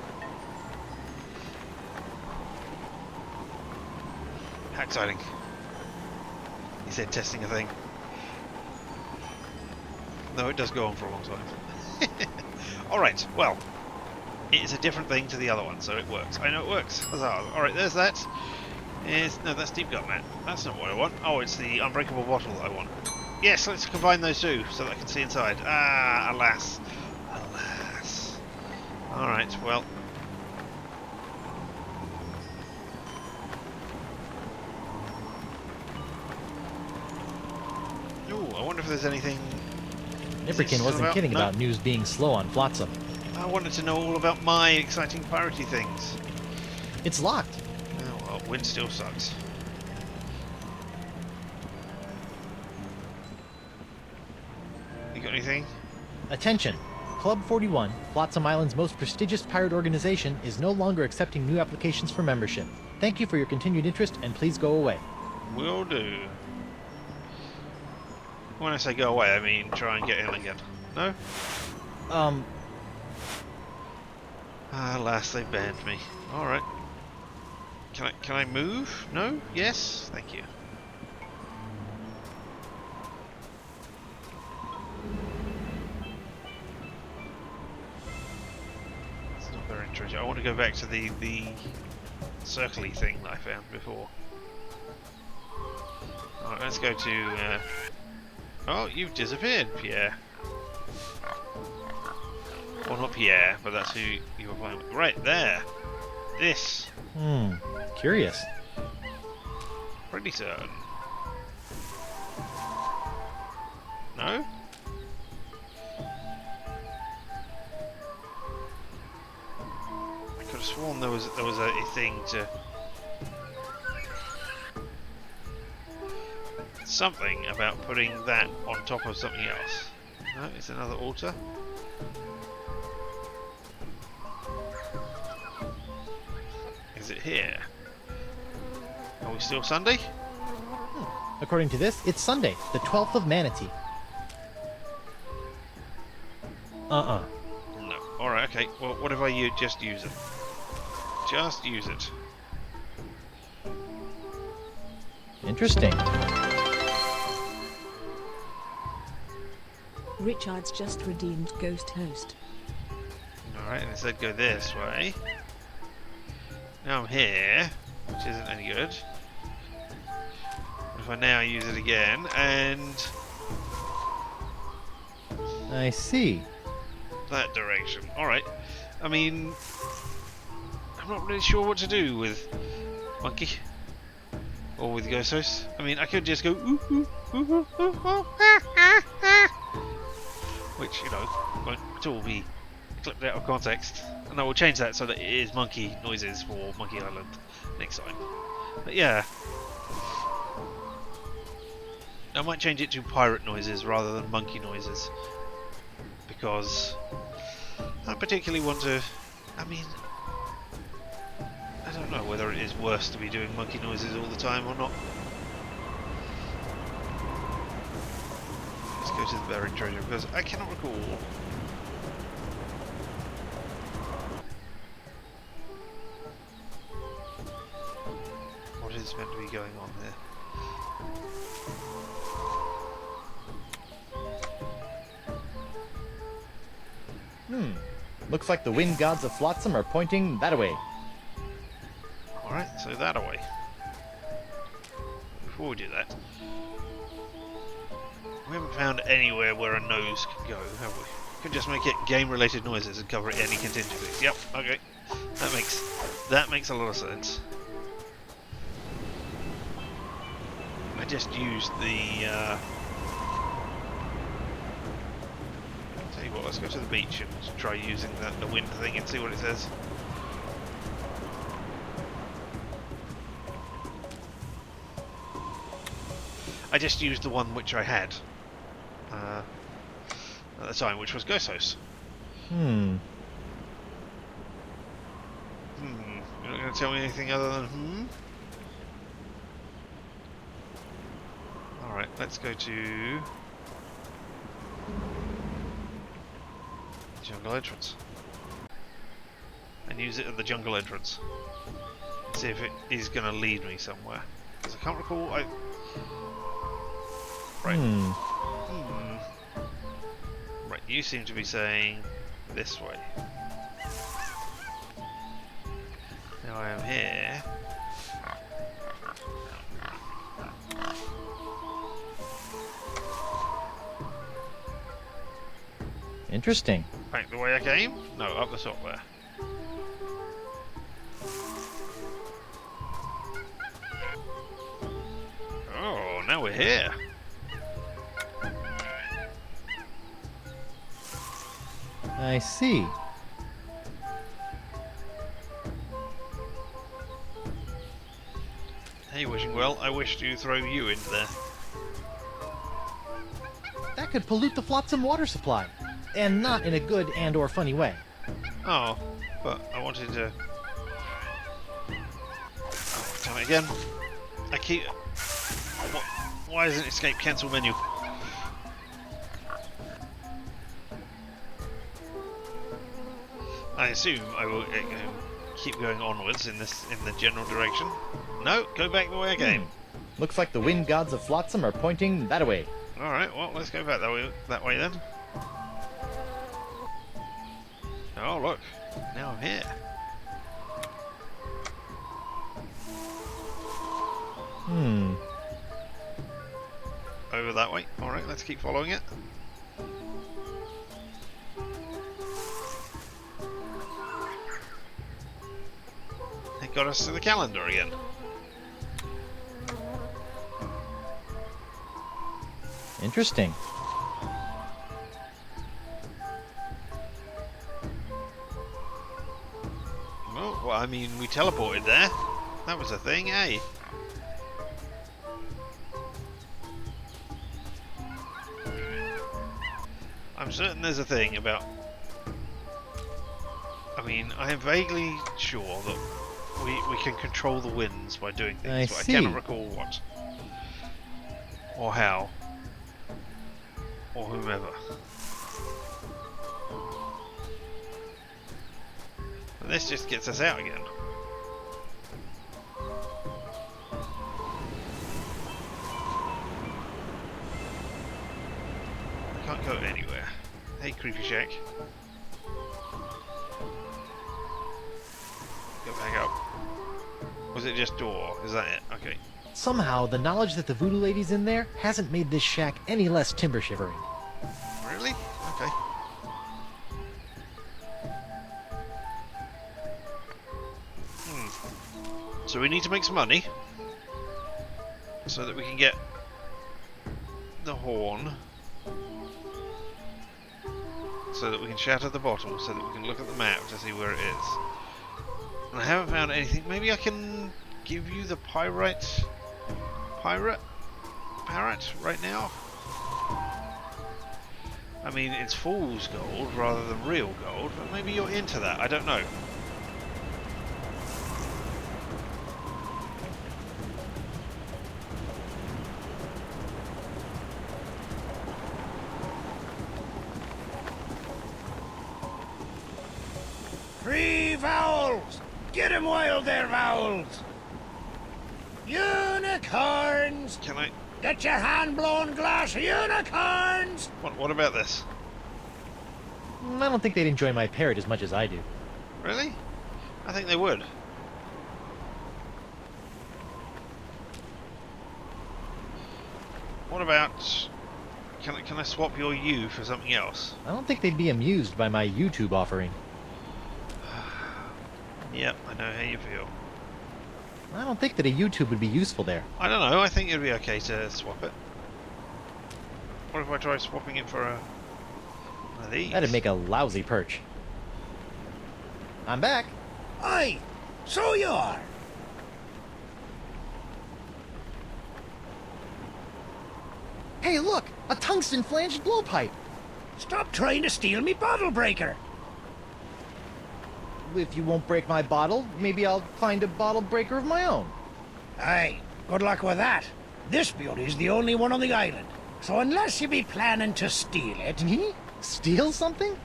How exciting. He said testing a thing. No, it does go on for a long time. Alright, well. It is a different thing to the other one, so it works. I know it works. Alright, there's that. No, that's deep gut mat. That's not what I want. Oh, it's the unbreakable bottle that I want. Yes, let's combine those two so that I can see inside. Ah, alas. Alas. Alright, well. Ooh, I wonder if there's anything... Nipperkin wasn't kidding about news being slow on Flotsam. I wanted to know all about my exciting piratey things. It's locked. Oh, well, wind still sucks. You got anything? Attention! Club 41, Flotsam Island's most prestigious pirate organization, is no longer accepting new applications for membership. Thank you for your continued interest, and please go away. Will do. When I say go away, I mean try and get in again. No? Alas, they banned me. Alright. Can I move? No? Yes? Thank you. It's not very treasure. I want to go back to the circly thing that I found before. Alright, let's go to oh, you've disappeared, Pierre. Well, not Pierre, but that's who you were playing with. Right, there. This. Curious. Pretty certain. No? I could have sworn there was a thing to... Something about putting that on top of something else. No, it's another altar. Is it here? Are we still Sunday? According to this, it's Sunday, the 12th of Manatee. No. Alright, okay. Well, what if I just use it? Just use it. Interesting. Richard's just redeemed Ghost Host. Alright, and it said go this way. Now I'm here, which isn't any good. If I now use it again, and... I see. That direction. Alright. I mean... I'm not really sure what to do with Monkey. Or with Ghost Host. I mean, I could just go ooh, ooh, ooh, ooh, ooh, ooh, ah, ah, ah. Which, you know, won't at all be clipped out of context. And I will change that so that it is monkey noises for Monkey Island next time. But yeah. I might change it to pirate noises rather than monkey noises. Because I don't particularly want to... I mean... I don't know whether it is worse to be doing monkey noises all the time or not. Let's go to the buried treasure because I cannot recall. going on here? Looks like the wind gods of Flotsam are pointing that way. Alright, so that away. Before we do that, we haven't found anywhere where a nose can go, have we? We can just make it game-related noises and cover any contingencies. Yep, okay. That makes a lot of sense. I just used the tell you what, let's go to the beach and try using the wind thing and see what it says. I just used the one which I had at the time, which was Ghost House. You're not going to tell me anything other than Alright, let's go to jungle entrance and use it at the jungle entrance. See if it is going to lead me somewhere. Because I can't recall. Right. Right, you seem to be saying this way. Now I am here. Interesting. Back the way I came? No, up the top there. Oh, now we're here. I see. Hey, wishing well, I wish to throw you into there. That could pollute the Flotsam water supply. And not in a good and or funny way. Oh, but I wanted to... Oh, damn it again. I keep... Why isn't escape cancel menu? I assume I will keep going onwards in the general direction. No, go back the way I came. Looks like the wind gods of Flotsam are pointing that way. Alright, well, let's go back that way then. Oh, look. Now I'm here. Over that way. Alright, let's keep following it. It got us to the calendar again. Interesting. Well, I mean, we teleported there. That was a thing, eh? I'm certain there's a thing about... I mean, I am vaguely sure that we can control the winds by doing things, but I cannot recall what. Or how. Or whomever. But this just gets us out again. I can't go anywhere. Hey, Creepy Shack. Go back up. Was it just door? Is that it? Okay. Somehow, the knowledge that the voodoo lady's in there hasn't made this shack any less timber shivering. Really? Okay. So we need to make some money so that we can get the horn, so that we can shatter the bottle, so that we can look at the map to see where it is. And I haven't found anything. Maybe I can give you the parrot right now. I mean, it's fool's gold rather than real gold, but maybe you're into that. I don't know. Free Vowels! Get him wild there, Vowels! Unity! Unicorns! Can I? Get your hand-blown glass unicorns! What about this? I don't think they'd enjoy my parrot as much as I do. Really? I think they would. What about? Can I swap your U for something else? I don't think they'd be amused by my YouTube offering. Yep, I know how you feel. I don't think that a YouTube would be useful there. I don't know. I think it'd be okay to swap it. What if I try swapping it for one of these? That'd make a lousy perch. I'm back. Aye, so you are. Hey, look! A tungsten flanged blowpipe! Stop trying to steal me bottle breaker. If you won't break my bottle, maybe I'll find a bottle breaker of my own. Aye, good luck with that. This beauty's the only one on the island. So unless you be planning to steal it... Me? Steal something?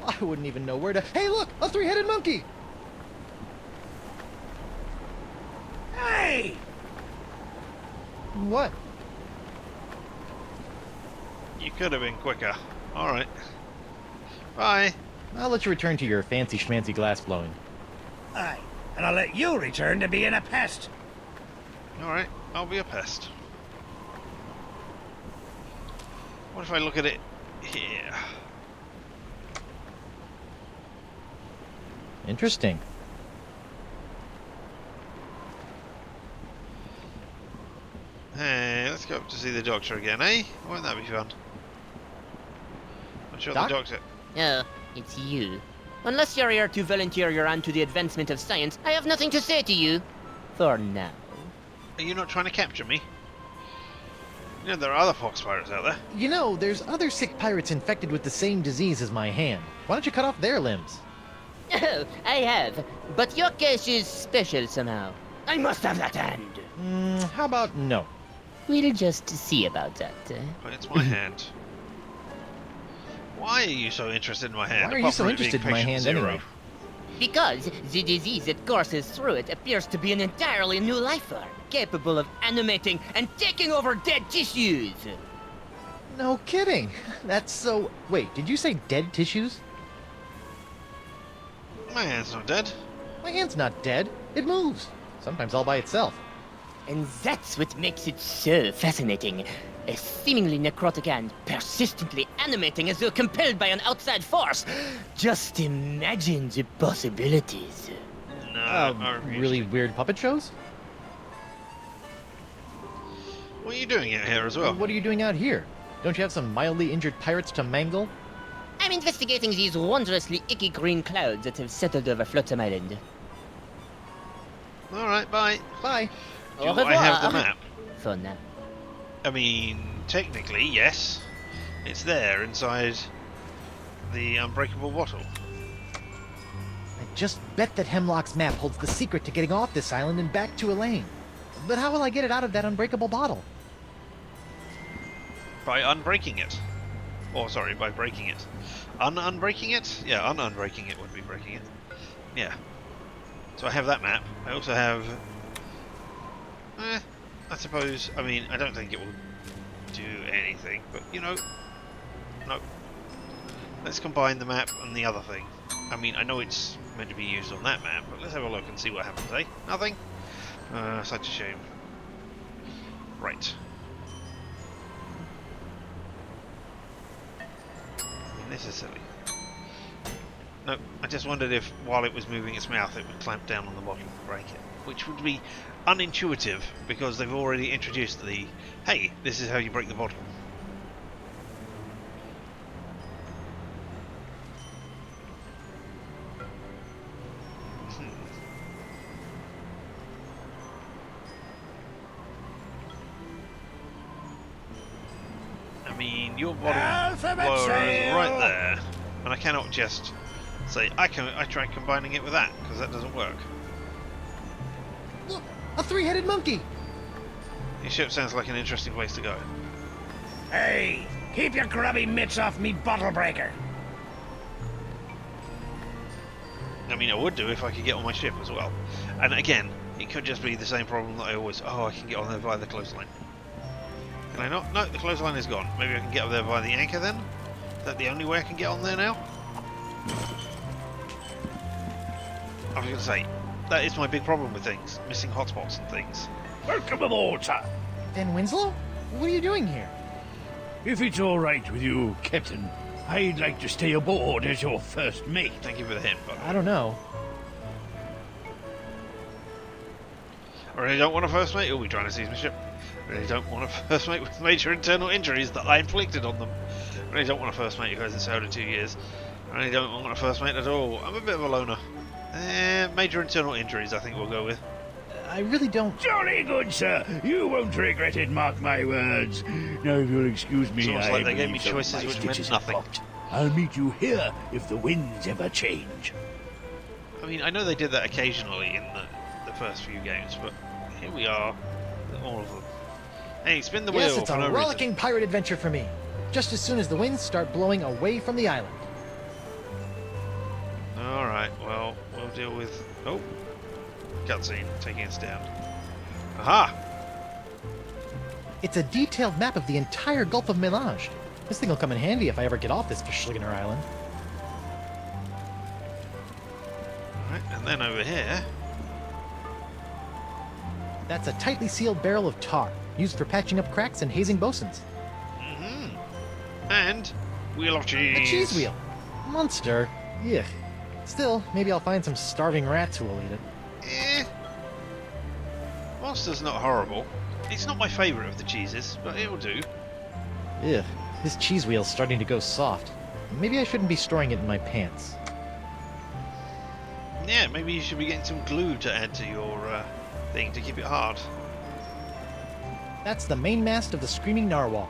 I wouldn't even know where to... Hey, look! A three-headed monkey! Hey! What? You could have been quicker. Alright. Bye. I'll let you return to your fancy schmancy glass blowing. Aye, and I'll let you return to being a pest. Alright, I'll be a pest. What if I look at it here? Interesting. Hey, let's go up to see the doctor again, eh? Won't that be fun? I'm sure Doc? the doctor... Oh, it's you. Unless you're here to volunteer your hand to the advancement of science, I have nothing to say to you. For now. Are you not trying to capture me? You know, there are other fox pirates out there. You know, there's other sick pirates infected with the same disease as my hand. Why don't you cut off their limbs? Oh, I have. But your case is special somehow. I must have that hand. How about no? We'll just see about that. But it's my hand. Why are you so interested in my hand? Why are you apart so from it being interested in my patient hand zero? anyway? Because the disease that courses through it appears to be an entirely new life form, capable of animating and taking over dead tissues. No kidding. That's so... Wait, did you say dead tissues? My hand's not dead. My hand's not dead. It moves. Sometimes all by itself. And that's what makes it so fascinating. A seemingly necrotic hand, persistently animating as though compelled by an outside force. Just imagine the possibilities. No, I refuse Really to. weird puppet shows? What are you doing out here as well? What are you doing out here? Don't you have some mildly injured pirates to mangle? I'm investigating these wondrously icky green clouds that have settled over Flotsam Island. Alright, bye. Bye. Do Au I revoir. have the map? For now. I mean, technically, yes. It's there inside the unbreakable bottle. I just bet that Hemlock's map holds the secret to getting off this island and back to Elaine. But how will I get it out of that unbreakable bottle? By unbreaking it. Or, sorry, by breaking it. Unbreaking it? Yeah, unbreaking it would be breaking it. Yeah. So I have that map. I also have... I suppose... I mean, I don't think it will do anything, but, you know... No. Let's combine the map and the other thing. I mean, I know it's meant to be used on that map, but let's have a look and see what happens, eh? Nothing? Such a shame. Right. I mean, this is silly. No, I just wondered if, while it was moving its mouth, it would clamp down on the bottle and break it. Which would be unintuitive, because they've already introduced the, hey, this is how you break the bottle. I mean, your bottle Alphabet blower is sail. right there, and I cannot just say I tried combining it with that, because that doesn't work. Look, a three-headed monkey! Your ship sounds like an interesting place to go. Hey, keep your grubby mitts off me bottle breaker. I mean, I would do if I could get on my ship as well. And again, It could just be the same problem that I always... Oh, I can get on there via the clothesline. Can I not? No, the clothesline is gone. Maybe I can get up there via the anchor then? Is that the only way I can get on there now? I was going to say, that is my big problem with things. Missing hotspots and things. Welcome aboard, sir. Dan Winslow? What are you doing here? If it's all right with you, Captain, I'd like to stay aboard as your first mate. Thank you for the hint, by the way. I don't know. I really don't want a first mate. Oh, we're trying to seize my ship. I really don't want a first mate with major internal injuries that I inflicted on them. I really don't want a first mate who hasn't sailed in 2 years. I really don't want a first mate at all. I'm a bit of a loner. Major internal injuries, I think we'll go with. I really don't... Jolly good, sir. You won't regret it, mark my words. Now, if you'll excuse me, It's almost I like they gave me believe choices my which meant stitches nothing. are blocked. I'll meet you here if the winds ever change. I mean, I know they did that occasionally in the first few games, but here we are, all of them. Hey, spin the wheel Yes, it's for a no rollicking pirate adventure for me. Just as soon as the winds start blowing away from the island. Alright, well, we'll deal with... Oh! Cutscene, taking us down. Aha! It's a detailed map of the entire Gulf of Melange. This thing will come in handy if I ever get off this Verschlingener island. Alright, and then over here... That's a tightly sealed barrel of tar, used for patching up cracks and hazing bosuns. And... Wheel of cheese! A cheese wheel! Monster! Yuck. Still, maybe I'll find some starving rats who will eat it. Monster's not horrible. It's not my favourite of the cheeses, but it'll do. Ugh, this cheese wheel's starting to go soft. Maybe I shouldn't be storing it in my pants. Yeah, maybe you should be getting some glue to add to your thing to keep it hard. That's the main mast of the Screaming Narwhal.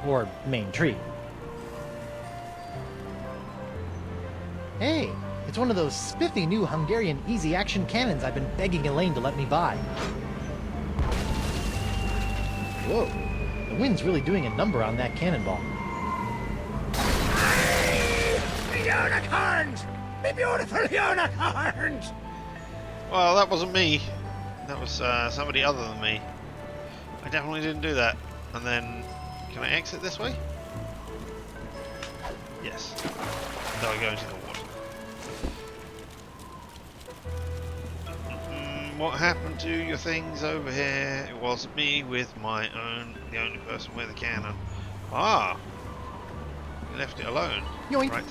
Or main tree. Hey, it's one of those spiffy new Hungarian easy-action cannons I've been begging Elaine to let me buy. Whoa, the wind's really doing a number on that cannonball. Unicorns! The beautiful unicorns! Well, that wasn't me. That was somebody other than me. I definitely didn't do that. And then, can I exit this way? Yes. Now I go into the water. What happened to your things over here? It wasn't me with my own, the only person with a cannon. Ah! You left it alone. Yoink. Right.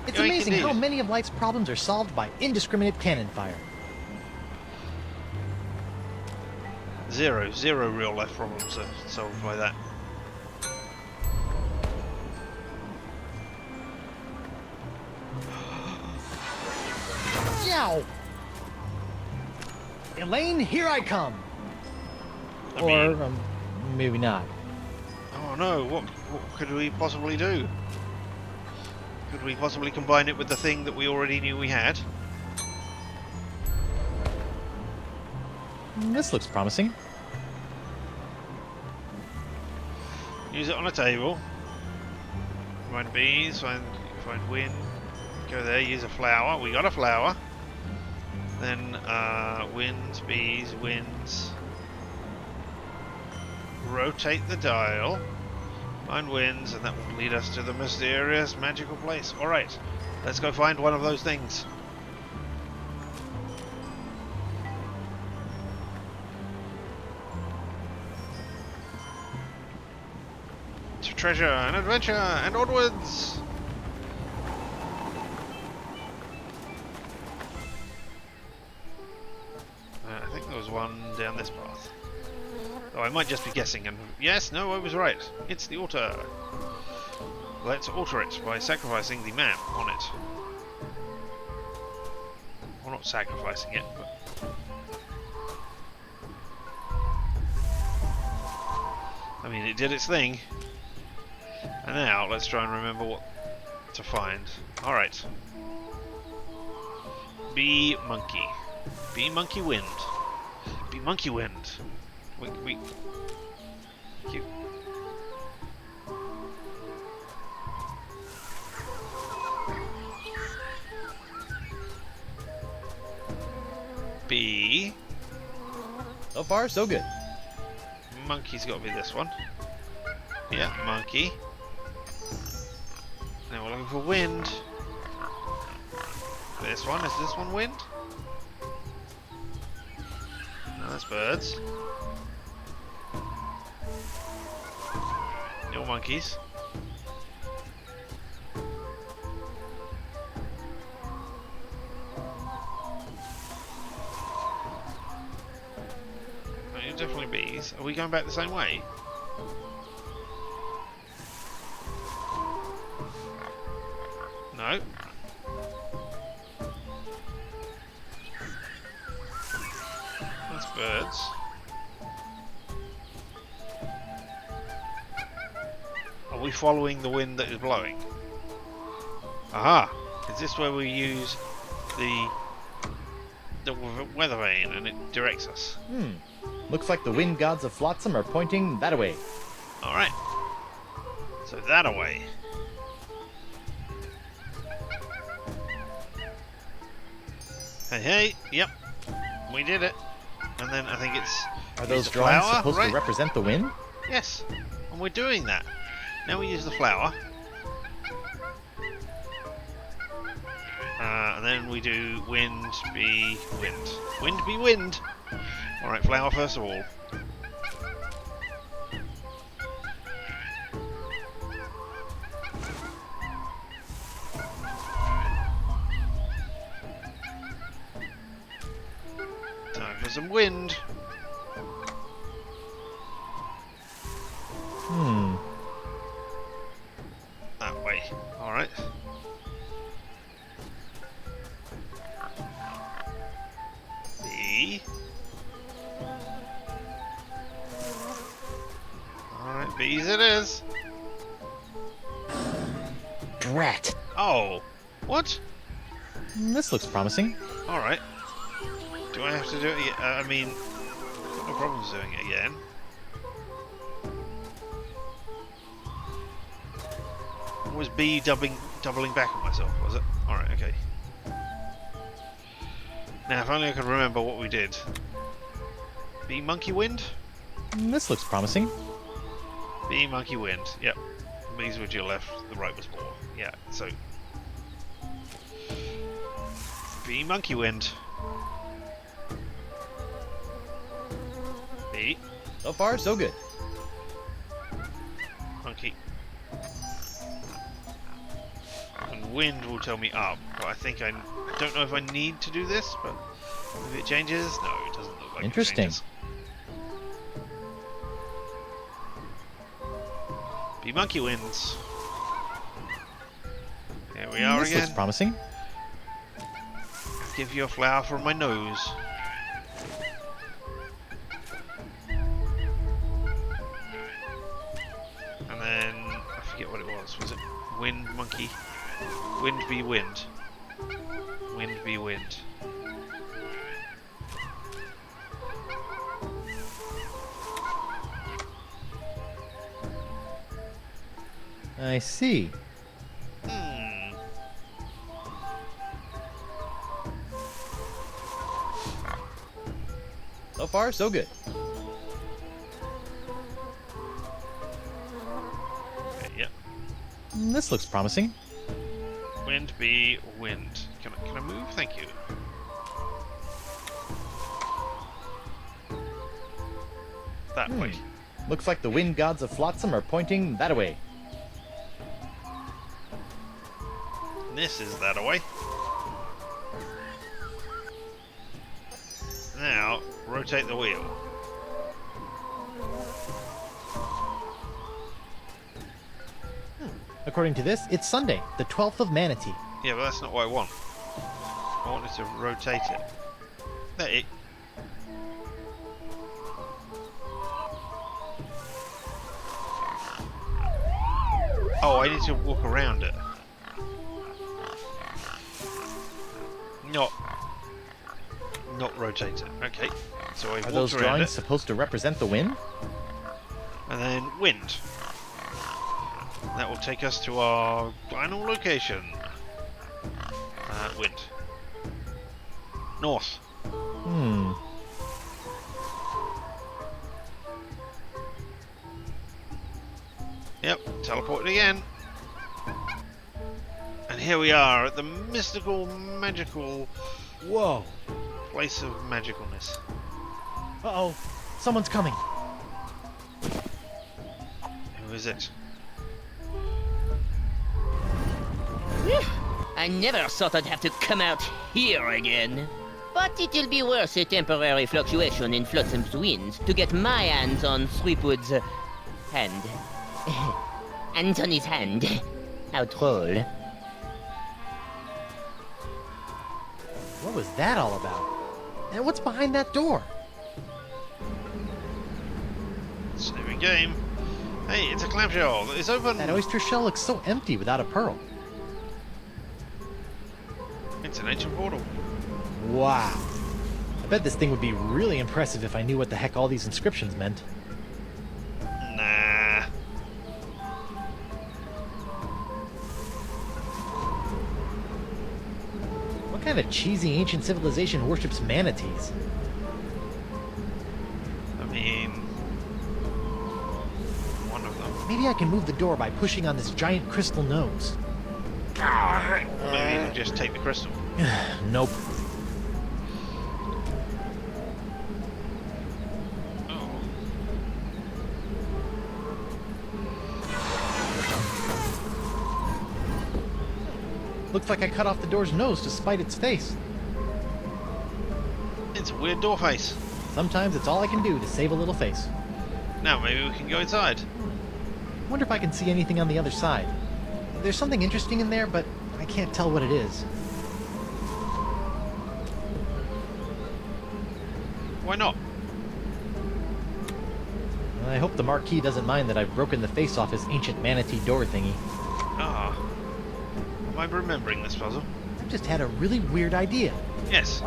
It's Yoink amazing indeed. how many of life's problems are solved by indiscriminate cannon fire. Zero real life problems are solved by that. Yow! Elaine, here I come! I mean- Or, maybe not. Oh no, what could we possibly do? Could we possibly combine it with the thing that we already knew we had? This looks promising. Use it on a table. Find bees, find wind. Go there, use a flower. We got a flower. Then winds, bees, winds. Rotate the dial. Find winds, and that will lead us to the mysterious magical place. Alright, let's go find one of those things. To treasure and adventure and onwards! I think there was one down this path. Oh, I might just be guessing, and yes, no, I was right. It's the altar. Let's alter it by sacrificing the map on it. Well, not sacrificing it, but... I mean, it did its thing. And now, let's try and remember what to find. Alright. Be monkey. Be monkey wind. Be monkey wind. We cute. Be So far, so good. Monkey's got to be this one. Yeah, monkey. Now we're looking for wind. This one, is this one wind? No, that's birds. Your monkeys. Oh, you're definitely bees. Are we going back the same way? No. That's birds. Are we following the wind that is blowing? Aha! Is this where we use the weather vane and it directs us? Looks like the wind gods of Flotsam are pointing that away. Alright. So that away. Hey, hey, yep. We did it. And then I think it's... Are use those the drawings flower, supposed right? to represent the wind? Yes. And we're doing that. Now we use the flower. And then we do wind be wind. Wind be wind! Alright, flower first of all. Time for some wind. That way. Alright. B. Alright, B's it is. Drat. Oh. What? This looks promising. Alright. Do I have to do it again? I mean, no problems doing it again. Was B doubling back on myself, was it? Alright, okay. Now, if only I could remember what we did. B monkey wind? This looks promising. B monkey wind, yep. B's with your left, the right was more. Yeah, so... B monkey wind. B. So far, so good. Monkey. And wind will tell me up, but I think I don't know if I need to do this, but if it changes, no, it doesn't look like Interesting. it changes. Be monkey wins. Here we are This again. looks promising. Give you a flower from my nose. And then I forget what it was. Was it wind monkey? Wind be wind. Wind be wind. I see. So far, so good. Okay, yep. This looks promising. Wind be wind. Can I move? Thank you. That way. Looks like the wind gods of Flotsam are pointing that away. This is that away. Now, rotate the wheel. According to this, it's Sunday, the 12th of Manatee. Yeah, but that's not what I want. I wanted to rotate it. There it. Oh, I need to walk around it. Not rotate it. Okay. So I Are walked those around drawings it, supposed to represent the wind? and then wind. That will take us to our final location. Wind. North. Yep, teleported again. And here we are at the mystical, magical Whoa. place of magicalness. Uh-oh. Someone's coming. Who is it? I never thought I'd have to come out here again. But it'll be worth a temporary fluctuation in Flotsam's winds to get my hands on Threepwood's hand. Anthony's hand. How droll. What was that all about? And what's behind that door? Saving game. Hey, it's a clamshell. It's open. That oyster shell looks so empty without a pearl. It's an ancient portal. Wow. I bet this thing would be really impressive if I knew what the heck all these inscriptions meant. Nah. What kind of cheesy ancient civilization worships manatees? I mean, one of them. Maybe I can move the door by pushing on this giant crystal nose. Maybe you can just take the crystal. Nope. Oh. Looks like I cut off the door's nose to spite its face. It's a weird door face. Sometimes it's all I can do to save a little face. Now maybe we can go inside. Wonder if I can see anything on the other side. There's something interesting in there, but I can't tell what it is. Why not? I hope the Marquis doesn't mind that I've broken the face off his ancient manatee door thingy. Ah. Am I remembering this puzzle? I've just had a really weird idea. Yes.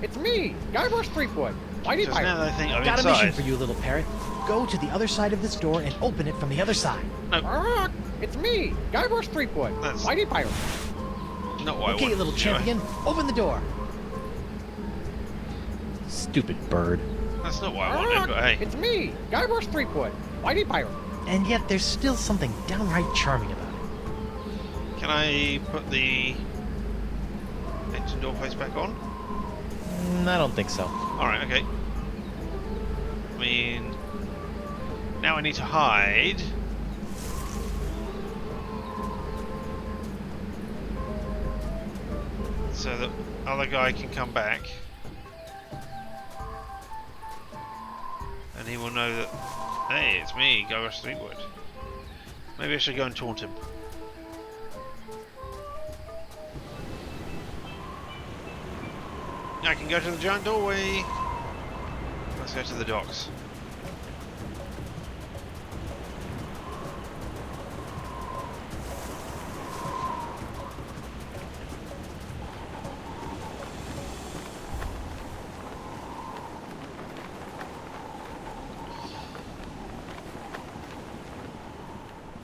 It's me, Guybrush Threepwood. Why do you Just now that I think I'm Got a inside. mission for you, little parrot. Go to the other side of this door and open it from the other side. No, It's me, Guybrush Threepwood. That's- Why do you pirate? not what I Okay, wanted little to do. champion, open the door. Stupid bird. That's not what I wanted, but hey. It's me, Guybrush Threepwood. Why do you pirate? And yet there's still something downright charming about it. Can I put the ancient door face back on? I don't think so. Alright, okay. I mean, now I need to hide. So the other guy can come back. And he will know that, hey, it's me, Guybrush Threepwood. Maybe I should go and taunt him. I can go to the giant doorway. Let's go to the docks.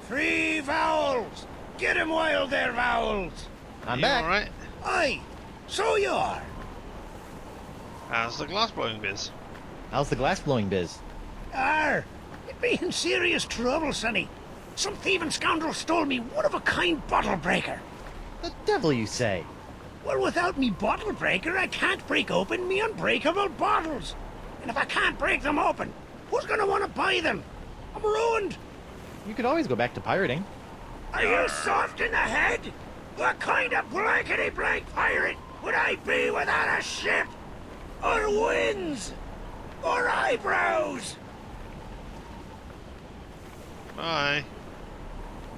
Three Vowels! Get him while they're Vowels! I'm You back. alright? Aye, so you are. How's the glass blowing biz? How's the glass blowing biz? You'd be in serious trouble, Sonny. Some thieving scoundrel stole me one-of-a-kind bottle breaker. The devil you say? Well, without me bottle breaker, I can't break open me unbreakable bottles. And if I can't break them open, who's gonna want to buy them? I'm ruined. You could always go back to pirating. Are you soft in the head? What kind of blankety-blank pirate would I be without a ship? Or wings? Or eyebrows? Bye.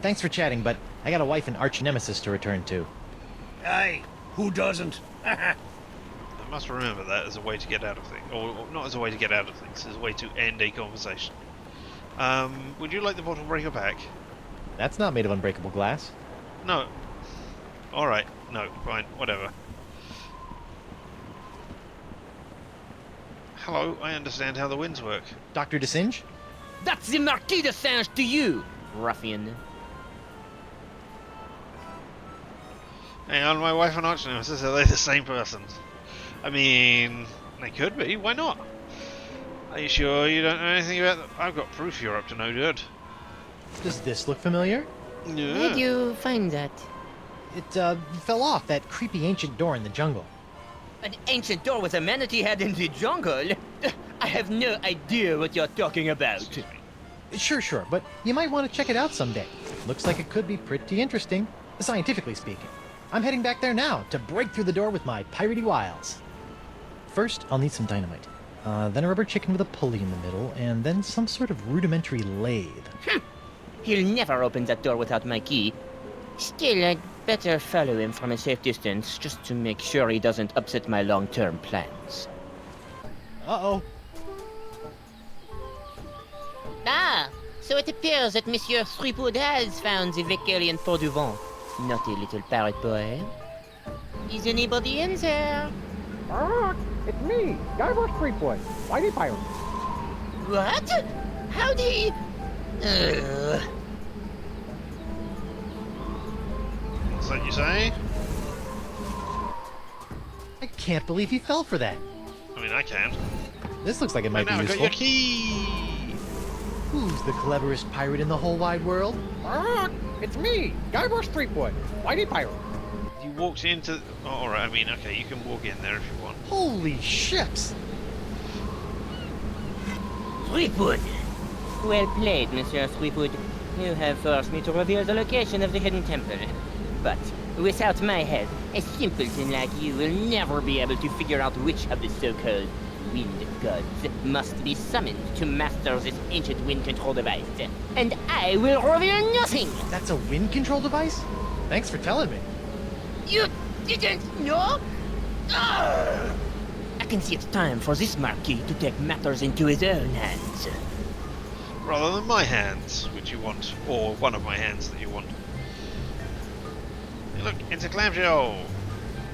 Thanks for chatting, but I got a wife and arch nemesis to return to. Aye, who doesn't? I must remember that as a way to get out of things. Or not as a way to get out of things, as a way to end a conversation. Would you like the bottle breaker back? That's not made of unbreakable glass. No. Alright, no, fine, whatever. Hello, I understand how the winds work. Dr. DeSinge? That's the Marquis de Singe to you, ruffian. Hang on, my wife and arch nemesis, are they the same person? I mean, they could be, why not? Are you sure you don't know anything about them? I've got proof you're up to no good. Does this look familiar? Where'd you find that? It fell off that creepy ancient door in the jungle. An ancient door with a manatee head in the jungle? I have no idea what you're talking about. Sure, but you might want to check it out someday. Looks like it could be pretty interesting, scientifically speaking. I'm heading back there now to break through the door with my piratey wiles. First, I'll need some dynamite. Then a rubber chicken with a pulley in the middle, and then some sort of rudimentary lathe. He'll never open that door without my key. Still, I'd better follow him from a safe distance, just to make sure he doesn't upset my long-term plans. Uh-oh. Ah, so it appears that Monsieur Threepwood has found the Vicarian Port du Vent. Naughty little parrot boy. Is anybody in there? It's me, Guybrush Threepwood, Whitey Pirate. What? How'd he... What's that you say? I can't believe he fell for that. I mean, I can. This looks like it might be Now I useful. got your key! Who's the cleverest pirate in the whole wide world? It's me, Guybrush Threepwood, Whitey Pirate. You walked into... Oh, alright, I mean, okay, you can walk in there if you want. Holy ships! Threepwood! Well played, Monsieur Threepwood. You have forced me to reveal the location of the hidden temple. But without my help, a simpleton like you will never be able to figure out which of the so-called wind gods must be summoned to master this ancient wind control device. And I will reveal nothing! That's a wind control device? Thanks for telling me. You didn't know? Ugh! I can see it's time for this Marquis to take matters into his own hands. Rather than my hands, which you want. Or one of my hands that you want. Hey, look, it's a clamshell!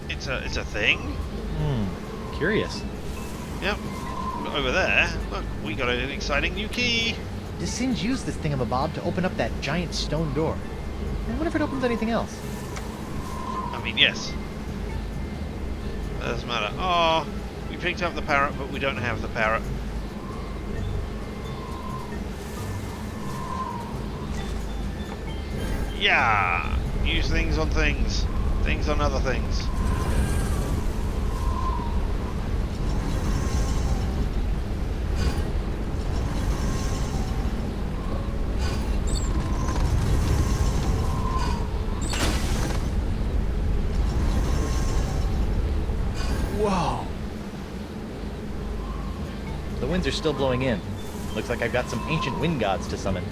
It's a thing. Curious. Yep. Over there, look, we got an exciting new key! Does Singe use this thingamabob to open up that giant stone door? I wonder if it opens anything else. I mean, yes. That doesn't matter. Oh, we picked up the parrot, but we don't have the parrot. Yeah! Use things on things. Things on other things. Whoa! The winds are still blowing in. Looks like I've got some ancient wind gods to summon.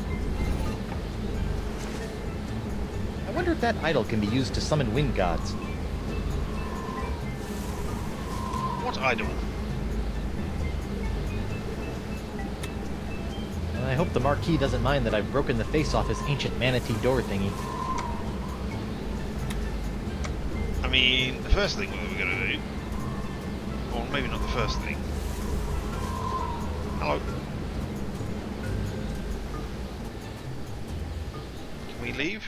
I wonder if that idol can be used to summon wind gods. What idol? I hope the Marquis doesn't mind that I've broken the face off his ancient manatee door thingy. I mean, the first thing we were going to do, or maybe not the first thing. Hello. Can we leave?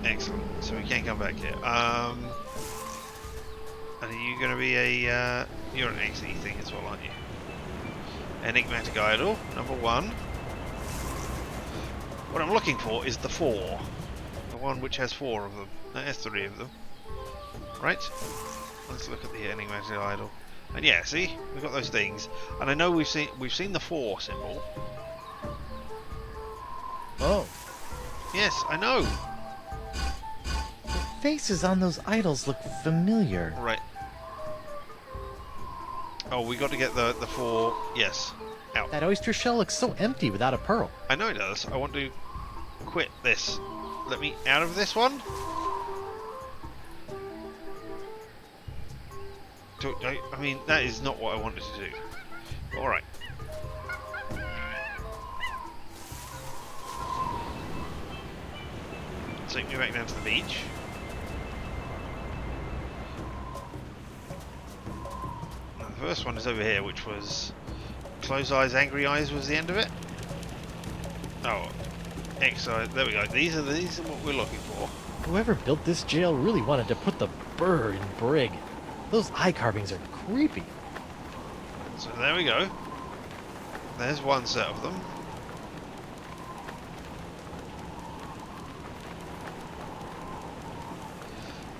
Excellent. So we can't come back here. And are you going to be a? You're an XE thing as well, aren't you? Enigmatic idol, number 1. What I'm looking for is the 4. The one which has 4 of them. That has 3 of them. Right? Let's look at the enigmatic idol. And yeah, see? We've got those things. And I know we've seen the 4 symbol. Oh. Yes, I know! The faces on those idols look familiar. Right. Oh, we got to get the 4... Yes. Out. That oyster shell looks so empty without a pearl. I know it does. I want to quit this. Let me out of this one. I mean, that is not what I wanted to do. Alright. Take me back down to the beach. Now, the first one is over here, which was... Close eyes, angry eyes was the end of it. Oh, X-eyes. There we go. These are what we're looking for. Whoever built this jail really wanted to put the bird in brig. Those eye carvings are creepy. So there we go. There's one set of them.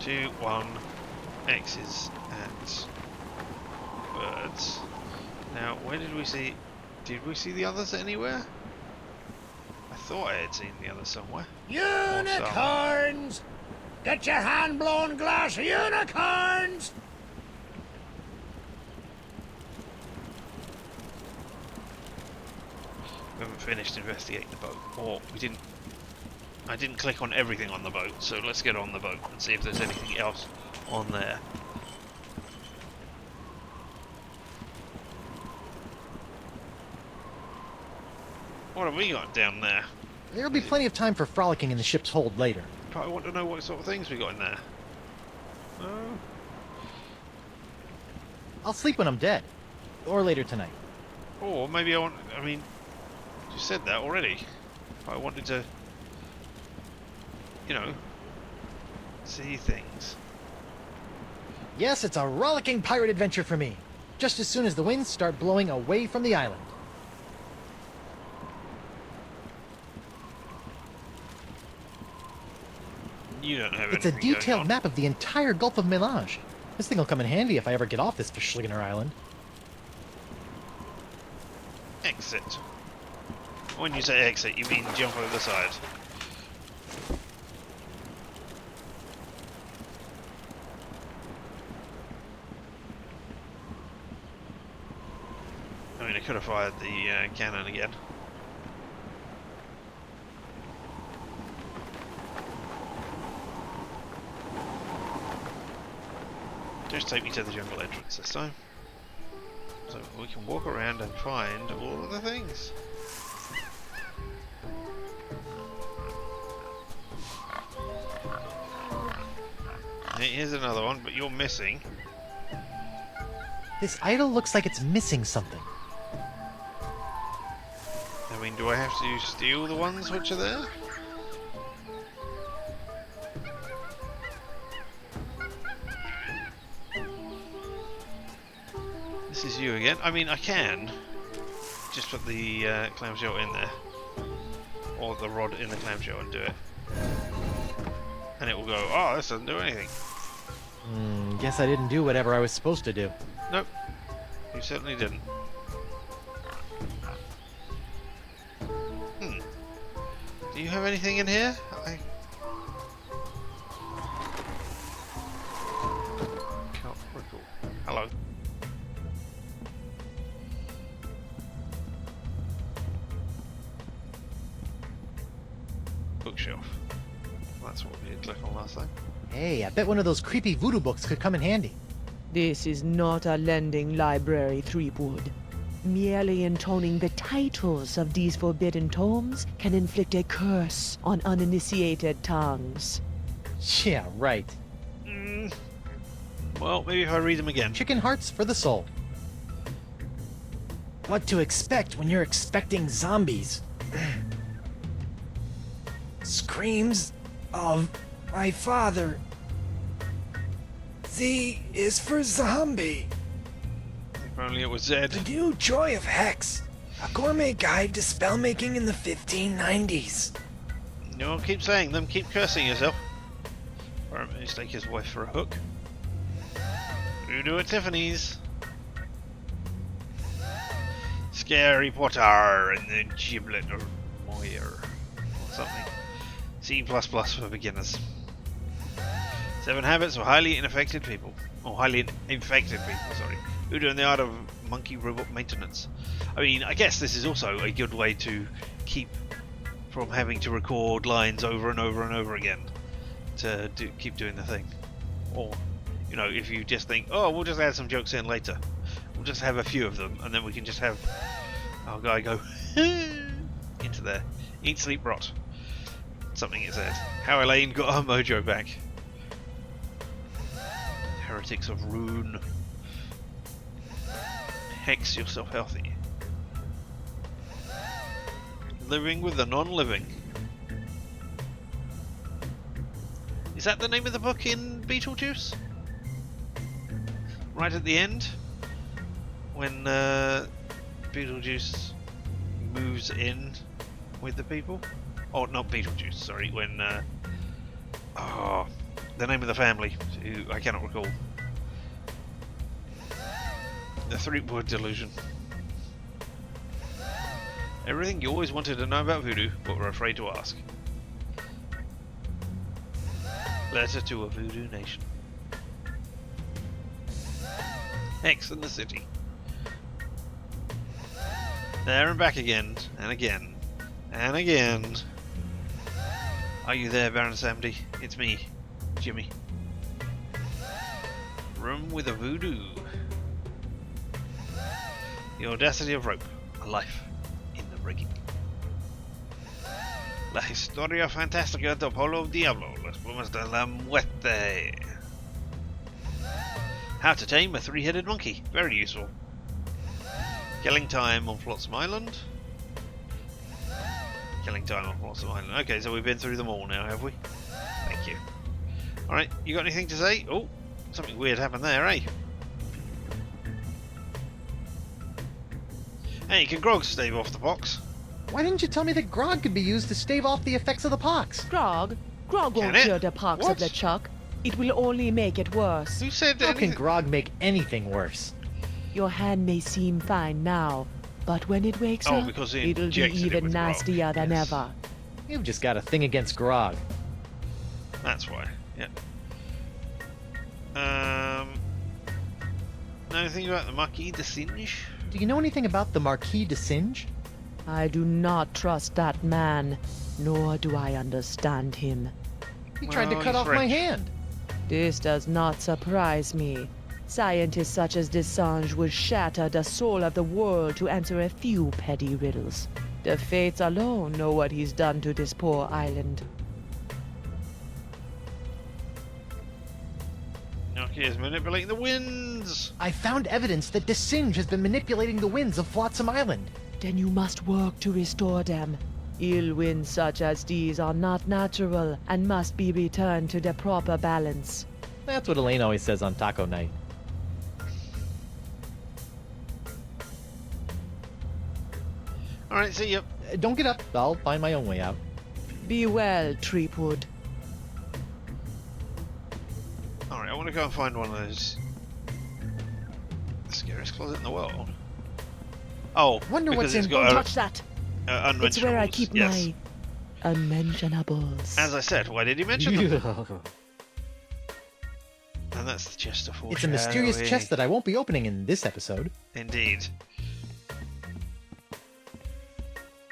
2, 1, X's at birds. Now, where did we see... Did we see the others anywhere? I thought I had seen the others somewhere. Unicorns! Get your hand-blown glass unicorns! We haven't finished investigating the boat, or we didn't. I didn't click on everything on the boat, so let's get on the boat and see if there's anything else on there. What have we got down there? There'll be plenty of time for frolicking in the ship's hold later. Probably want to know what sort of things we got in there. Oh. I'll sleep when I'm dead. Or later tonight. Or maybe I mean, you said that already. I wanted to, you know, see things. Yes, it's a rollicking pirate adventure for me. Just as soon as the winds start blowing away from the island. You don't have It's a anything detailed going on. map of the entire Gulf of Melange. This thing will come in handy if I ever get off this Verschlingener island. Exit. When you say exit, you mean jump over the side. I mean, I could have fired the cannon again. Just take me to the jungle entrance this time. So we can walk around and find all of the things. Hey, here's another one, but you're missing. This idol looks like it's missing something. I mean, do I have to steal the ones which are there? This is you again. I mean, I can just put the clamshell in there, or the rod in the clamshell and do it, and it will go, oh, this doesn't do anything. Guess I didn't do whatever I was supposed to do. Nope, you certainly didn't. Do you have anything in here? Can't recall. Hello. Bookshelf. That's what we did click on last time. Hey, I bet one of those creepy voodoo books could come in handy. This is not a lending library, Threepwood. Merely intoning the titles of these forbidden tomes can inflict a curse on uninitiated tongues. Yeah, right. Well, maybe if I read them again. Chicken hearts for the soul. What to expect when you're expecting zombies? Screams of my father. Z is for zombie. If only it was Zed. The new joy of Hex. A gourmet guide to spellmaking in the 1590s. No, keep saying them, keep cursing yourself. Or mistake his wife for a hook. Voodoo at Tiffany's. Scary Potter and the Giblet or Moyer or something. C++ for beginners. 7 habits of highly infected people. Or highly infected people, sorry. Voodoo and the art of monkey robot maintenance. I mean, I guess this is also a good way to keep from having to record lines over and over and over again to keep doing the thing. Or, you know, if you just think, oh, we'll just add some jokes in later. We'll just have a few of them, and then we can just have our guy go into there. Eat, sleep, rot. Something it said. How Elaine got her mojo back. Heretics of Rune. Hex yourself healthy. Living with the non-living. Is that the name of the book in Beetlejuice? Right at the end? When Beetlejuice moves in with the people? Oh, not Beetlejuice, sorry. When the name of the family, who I cannot recall. The Threepwood delusion. Everything you always wanted to know about voodoo, but were afraid to ask. Letter to a voodoo nation. Hex in the city. There and back again, and again, and again. Are you there, Baron Samdi? It's me, Jimmy. Room with a voodoo. The audacity of rope. A life in the rigging. La historia fantástica de Polo Diablo. Las plumas de la muerte. How to tame a three-headed monkey. Very useful. Killing time on Flotsam Island. Killing time on Flotsam Island. Okay, so we've been through them all now, have we? Thank you. Alright, you got anything to say? Oh, something weird happened there, eh? Hey, can Grog stave off the pox? Why didn't you tell me that grog could be used to stave off the effects of the pox? Grog won't cure the pox of LeChuck. It will only make it worse. Who said How anything? can grog make anything worse? Your hand may seem fine now, but when it wakes up, because he it'll be injected it even with grog. nastier than Yes. ever. You've just got a thing against grog. That's why, yeah. Know anything about the Marquis de Singe? Do you know anything about the Marquis de Singe? I do not trust that man, nor do I understand him. He tried to Well, cut he's off my French. hand. This does not surprise me. Scientists such as Desange would shatter the soul of the world to answer a few petty riddles. The fates alone know what he's done to this poor island. Marquis is manipulating the winds! I found evidence that de Singe has been manipulating the winds of Flotsam Island. Then you must work to restore them. Ill winds such as these are not natural and must be returned to their proper balance. That's what Elaine always says on taco night. Alright, see ya. Don't get up. I'll find my own way out. Be well, Threepwood. Alright, I want to go and find one of those. The scariest closet in the world. Oh, Wonder because what's it's in- got Don't a, touch that. It's where I unmentionables. keep Yes. my unmentionables. As I said, why did he mention them? And that's the chest of It's a mysterious foreshadowing. chest that I won't be opening in this episode. Indeed.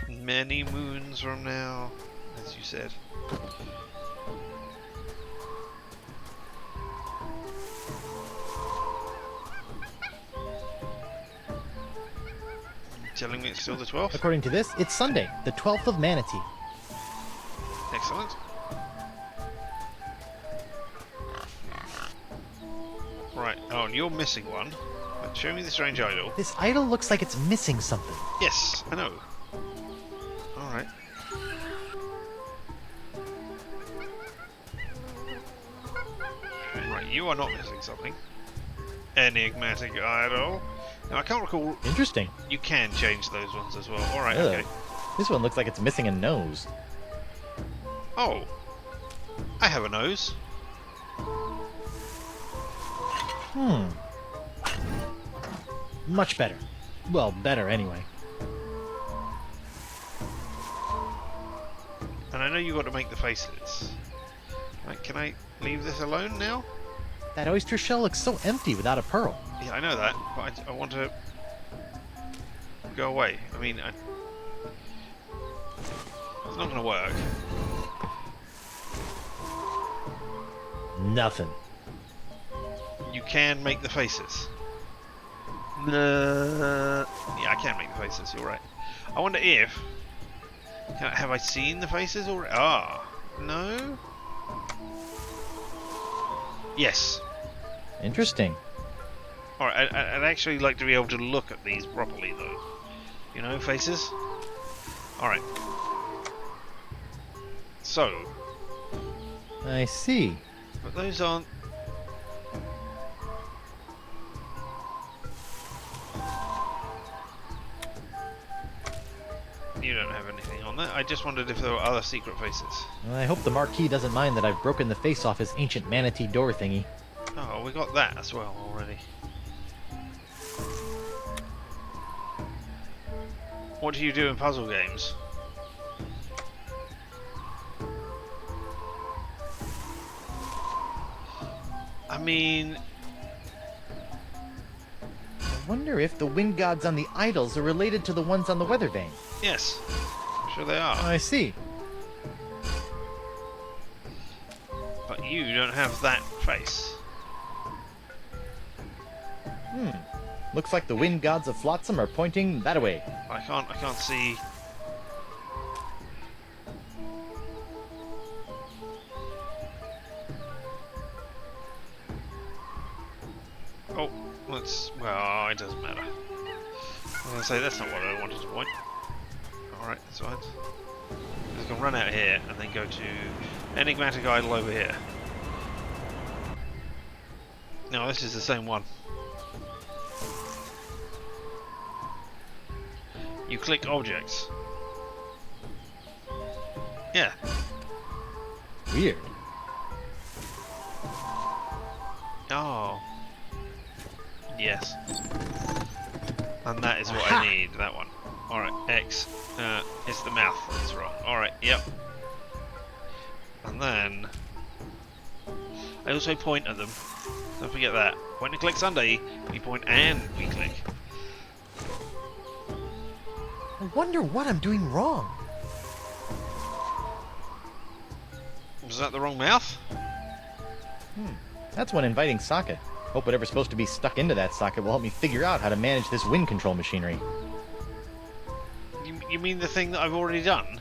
Many moons from now, as you said. Telling me it's still the 12th? According to this, it's Sunday, the 12th of Manatee. Excellent. Right, oh, and you're missing one. But show me the strange idol. This idol looks like it's missing something. Yes, I know. Alright. Right, you are not missing something. Enigmatic idol. Now, I can't recall. Interesting. You can change those ones as well. Alright, Ugh. okay. This one looks like it's missing a nose. Oh. I have a nose. Much better. Well, better anyway. And I know you got to make the faces. Right, can I leave this alone now? That oyster shell looks so empty without a pearl. Yeah, I know that, but I want to go away. I mean, it's not going to work. Nothing. You can make the faces. Yeah, I can make the faces, you're right. I wonder if... have I seen the faces already? Ah, no? Yes. Interesting. Alright, I'd actually like to be able to look at these properly, though. You know, faces? Alright. So, I see. but those aren't... You don't have anything on. on there. I just wondered if there were other secret faces. Well, I hope the Marquis doesn't mind that I've broken the face off his ancient manatee door thingy. Oh, we got that as well already. What do you do in puzzle games? I mean... I wonder if the wind gods on the idols are related to the ones on the weather vane. Yes, I'm sure they are. I see. But you don't have that face. Looks like the wind gods of Flotsam are pointing that way. I can't see. Oh, well, it doesn't matter. I'm gonna say that's not what I wanted to point. Alright, that's fine. We can run out here and then go to Enigmatic Idol over here. No, this is the same one. You click objects. Yeah. Weird. Oh. Yes. And that is what I need, that one. Alright, X. It's the mouth that's wrong. Alright, yep. And then... I also point at them. Don't forget that. Point and click Sunday, we point and we click. I wonder what I'm doing wrong. Was that the wrong mouth? That's one inviting socket. Hope whatever's supposed to be stuck into that socket will help me figure out how to manage this wind control machinery. You mean the thing that I've already done?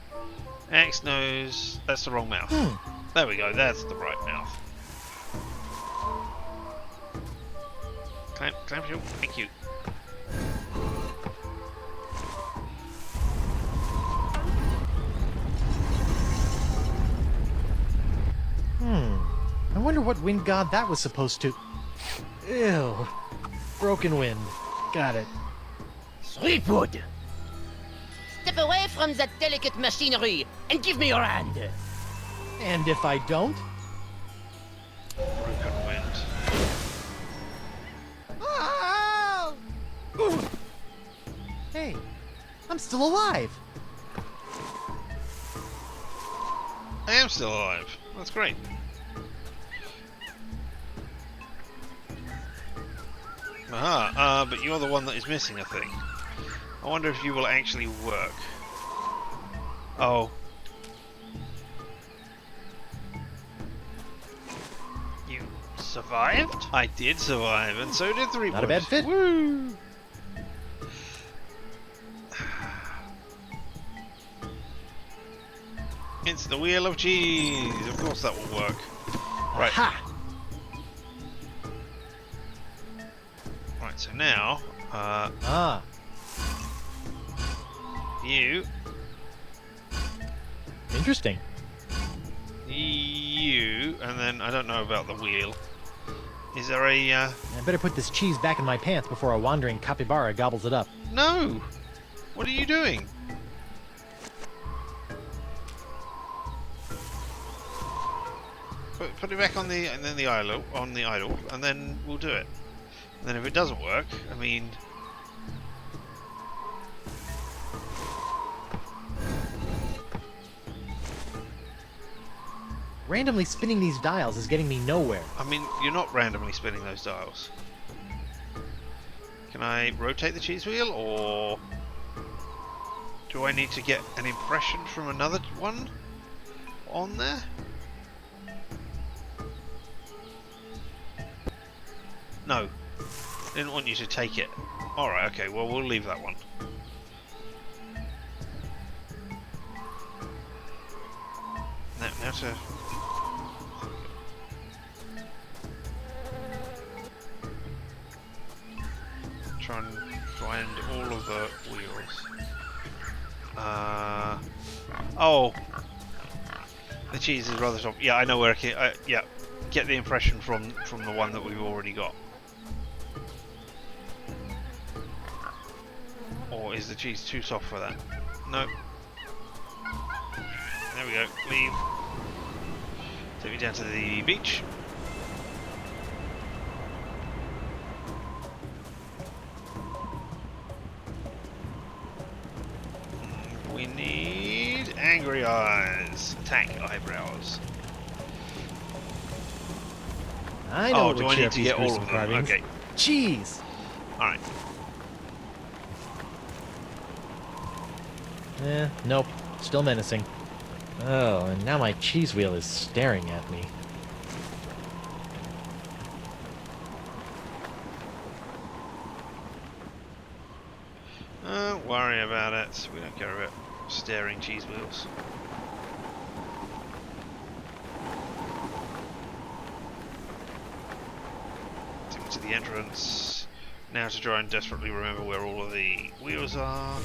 X knows that's the wrong mouth. There we go, that's the right mouth. Clamp shield, thank you. I wonder what wind god that was supposed to... Ew. Broken wind. Got it. Threepwood! Step away from that delicate machinery and give me your hand. And if I don't? Broken wind. Hey, I'm still alive. I am still alive. That's great. Aha, but you're the one that is missing a thing. I wonder if you will actually work. Oh. You survived? I did survive, and so did Threepwood. Not a bad fit. Woo! It's the Wheel of Cheese. Of course that will work. Right. Aha! Right, so now, you, Interesting. you, and then I don't know about the wheel. Is there a, I better put this cheese back in my pants before a wandering capybara gobbles it up. No! What are you doing? Put it back on the, and then the idol, and then we'll do it. And then if it doesn't work, I mean... Randomly spinning these dials is getting me nowhere. I mean, you're not randomly spinning those dials. Can I rotate the cheese wheel, or... do I need to get an impression from another one on there? No. Didn't want you to take it. Alright, okay, well we'll leave that one. Now to... try and find all of the wheels. Oh! The cheese is rather soft. Yeah, I know where I can... yeah, get the impression from the one that we've already got. Or is the cheese too soft for that? No. There we go. Leave. Take me down to the beach. We need angry eyes. Attack eyebrows. I know what do would I cheer need up to these get all gruesome of them? carvings. Okay. Cheese! Alright. Nope. Still menacing. Oh, and now my cheese wheel is staring at me. Don't worry about it. We don't care about staring cheese wheels. Take me to the entrance. Now to try and desperately remember where all of the wheels are.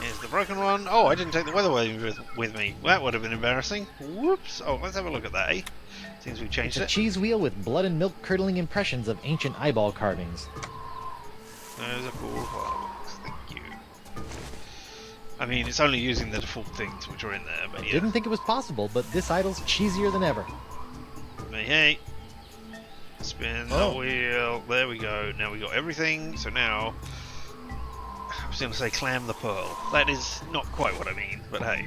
Here's the broken one. Oh, I didn't take the weather wave with me. That would have been embarrassing. Whoops. Oh, let's have a look at that, eh? Seems we've changed It's a it. cheese wheel with blood and milk curdling impressions of ancient eyeball carvings. Those are cool fireworks. Thank you. I mean, it's only using the default things which are in there, but I yeah. didn't think it was possible, but this idol's cheesier than ever. Hey, hey. Spin the wheel. There we go. Now we got everything. So now, I was going to say clam the pearl. That is not quite what I mean, but hey.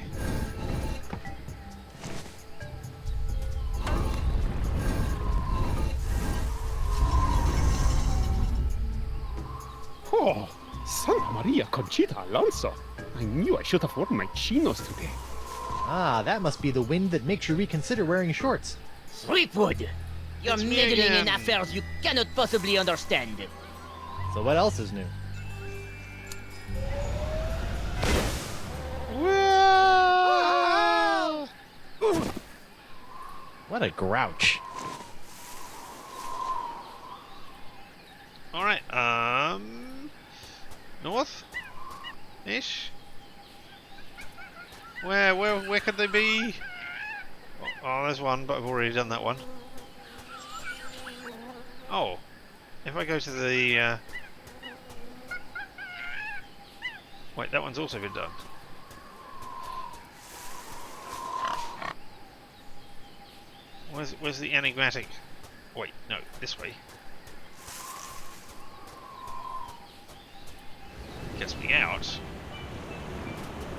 Oh, Santa Maria Conchita Alonso. I knew I should have worn my chinos today. Ah, that must be the wind that makes you reconsider wearing shorts. Threepwood! You're It's me meddling in again. affairs you cannot possibly understand. So what else is new? What a grouch. Alright, north? Ish? Where could they be? Oh, there's one, but I've already done that one. Oh, if I go to the, wait, that one's also been done. Where's the enigmatic? Wait, no, this way. Gets me out.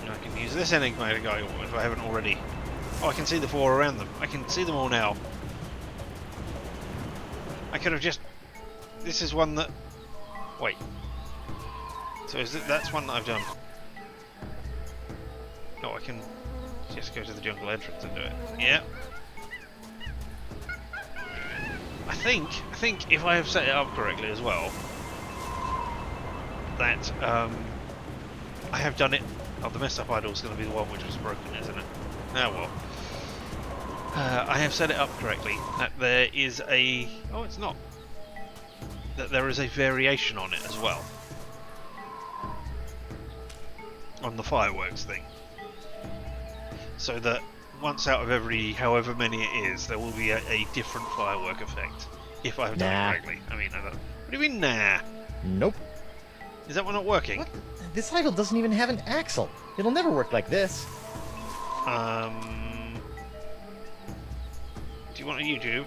And I can use this enigmatic guy if I haven't already. Oh, I can see the four around them. I can see them all now. I could have just... This is one that... Wait. So that's one that I've done. Oh, I can just go to the jungle entrance and do it. Yeah. I think if I have set it up correctly as well, that I have done it. Oh, the messed up idol is going to be the one which was broken, isn't it? Oh well. I have set it up correctly. That there is a... Oh, it's not. That there is a variation on it as well. On the fireworks thing. So that once out of every however many it is, there will be a different firework effect. If I have done it correctly. I mean, I don't... What do you mean, nah? Nope. Is that one not working? What? This idol doesn't even have an axle. It'll never work like this. Do you want a YouTube?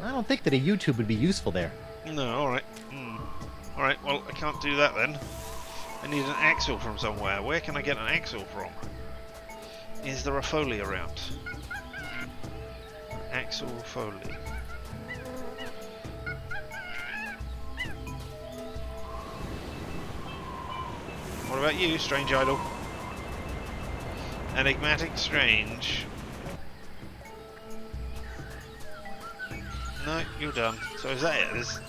I don't think that a YouTube would be useful there. No, alright. Alright, well, I can't do that then. I need an axle from somewhere. Where can I get an axle from? Is there a Foley around? Axle Foley. What about you, Strange Idol? Enigmatic Strange. No, you're done. So is that it?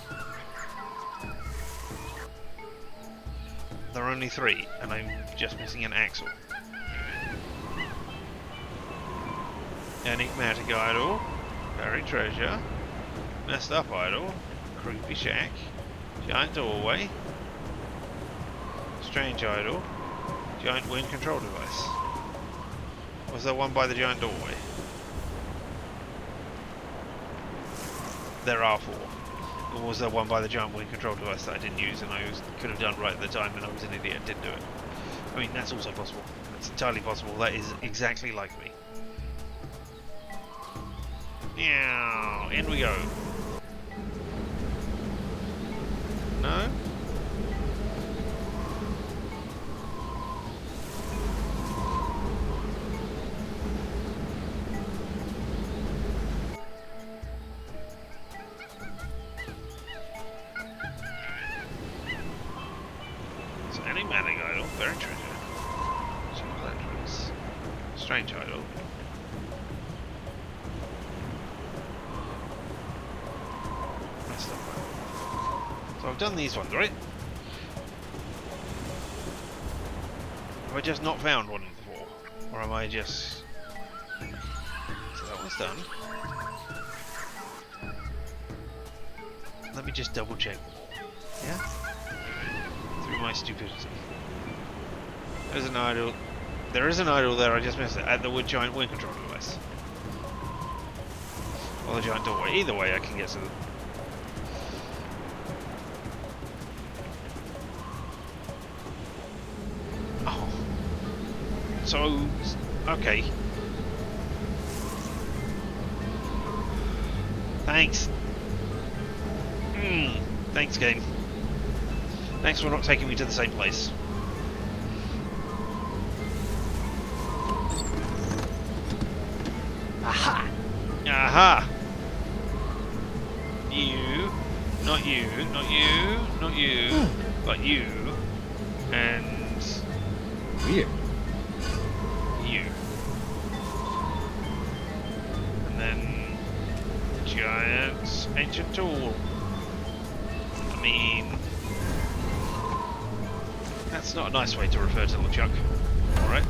There are only 3, and I'm just missing an axle. Enigmatic Idol. Buried Treasure. Messed Up Idol. Creepy Shack. Giant doorway. Strange idol. Giant wind control device. Was there one by the giant doorway? There are 4. Or was there one by the giant wind control device that I didn't use and could have done right at the time and I was an idiot and didn't do it? I mean, that's also possible. That's entirely possible. That is exactly like me. Yeah, in we go. No? It's an enigmatic idol, buried treasure. Strange idol. Messed up. So I've done these ones, right? Have I just not found one before? Or am I just... So that one's done. Let me just double check. Yeah? Through my stupidity. There's an idol. There is an idol there, I just missed it. At the giant wind control device. Or the giant doorway. Either way I can get to them. Oh. So, okay. Thanks. Thanks, game. Thanks for not taking me to the same place. Aha! Aha! You, not you, not you, not you, but you, and weird. You. And then giant ancient tool. I mean, that's not a nice way to refer to LeChuck. Alright.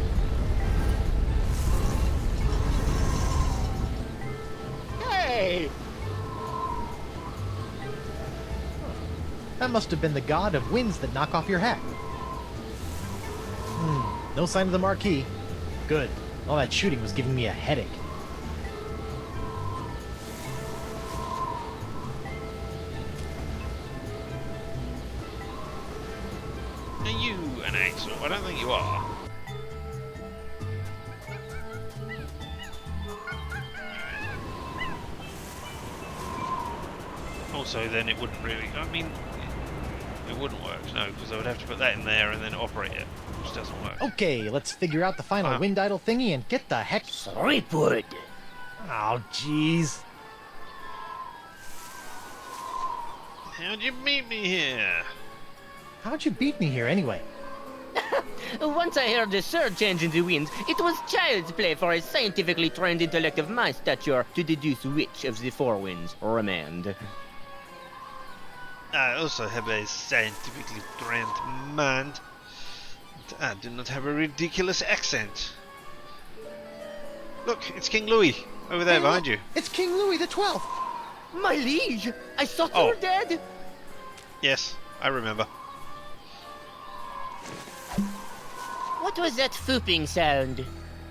Hey! That must have been the god of winds that knock off your hat. No sign of the marquee. Good. All that shooting was giving me a headache. Are you an Axel? I don't think you are. Also, then it wouldn't really... I mean, it wouldn't work, no, because I would have to put that in there and then operate it, which doesn't work. Okay, let's figure out the final wind idol thingy and get the heck... Threepwood! Oh, jeez. How'd you meet me here? How'd you beat me here, anyway? Once I heard the surge change in the winds, it was child's play for a scientifically trained intellect of my stature to deduce which of the 4 winds remained. I also have a scientifically trained mind. I do not have a ridiculous accent. Look, it's King Louis over there behind you. It's King Louis the 12th. My liege, I thought you were dead. Yes, I remember. What was that fooping sound?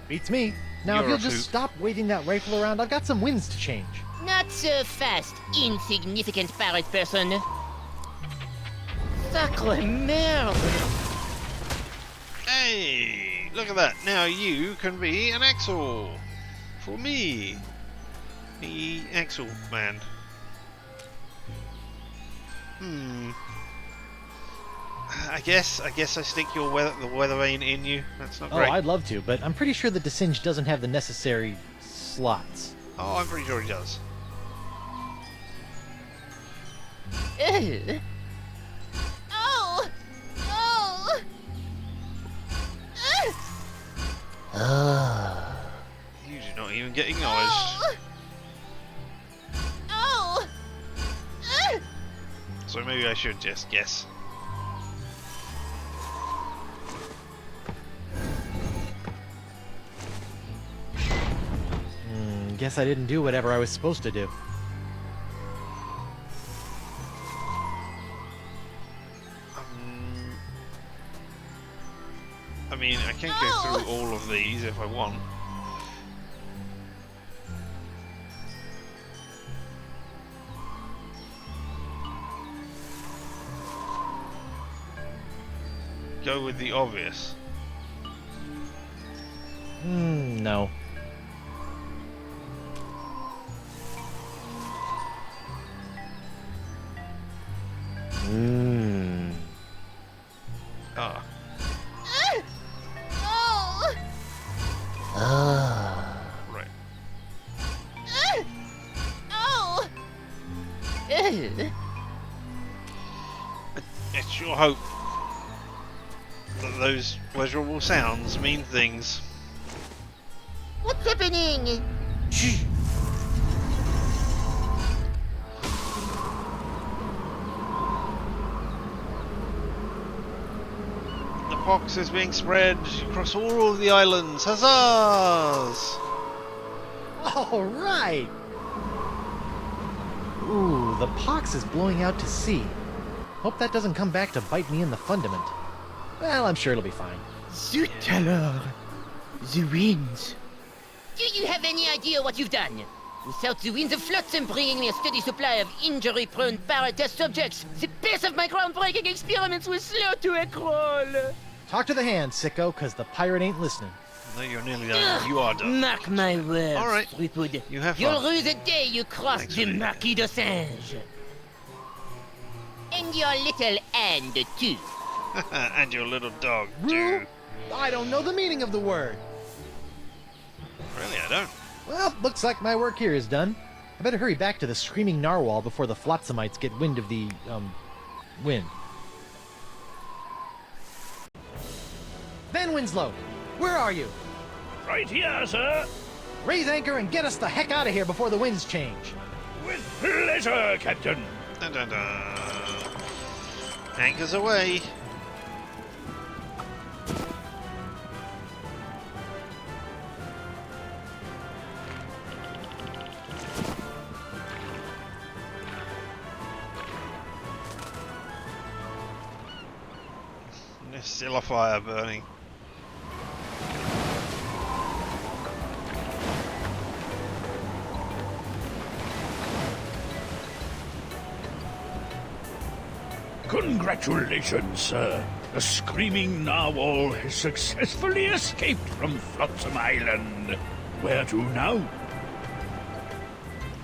Beats me. Now, if you'll just stop waving that rifle around, I've got some winds to change. Not so fast, insignificant pirate person. Sacre merde! Hey, look at that. Now you can be an Axel. For me. The Axel man. I guess I stick the weather vane in you. That's not great. Oh, I'd love to, but I'm pretty sure the Desynge doesn't have the necessary slots. Oh, I'm pretty sure he does. Oh! Oh! You do not even get acknowledged. Oh! So maybe I should just guess. Guess I didn't do whatever I was supposed to do. I mean, I can go through all of these if I want. Go with the obvious. No. Ah. Right. I sure hope that those pleasurable sounds mean things. What's happening? The pox is being spread across all of the islands. Huzzahs! All right. Ooh, the pox is blowing out to sea. Hope that doesn't come back to bite me in the fundament. Well, I'm sure it'll be fine. Zut alors! The winds. Do you have any idea what you've done? Without the winds of flotsam bringing me a steady supply of injury-prone para-test subjects, the pace of my groundbreaking experiments was slow to a crawl. Talk to the hand, sicko, cause the pirate ain't listening. No, you're nearly done. You are done. Mark my words, All right. Threepwood. You have You'll fun. rue the day you cross Thanks, the buddy. Marquis de Singe. And your little hand, too. And your little dog, Rue? too. I don't know the meaning of the word. Really, I don't. Well, looks like my work here is done. I better hurry back to the screaming narwhal before the flotsamites get wind of the, wind. Van Winslow, where are you? Right here, sir. Raise anchor and get us the heck out of here before the winds change. With pleasure, Captain. Dun, dun, dun. Anchors away. There's still a fire burning. Congratulations, sir. The screaming narwhal has successfully escaped from Flotsam Island. Where to now?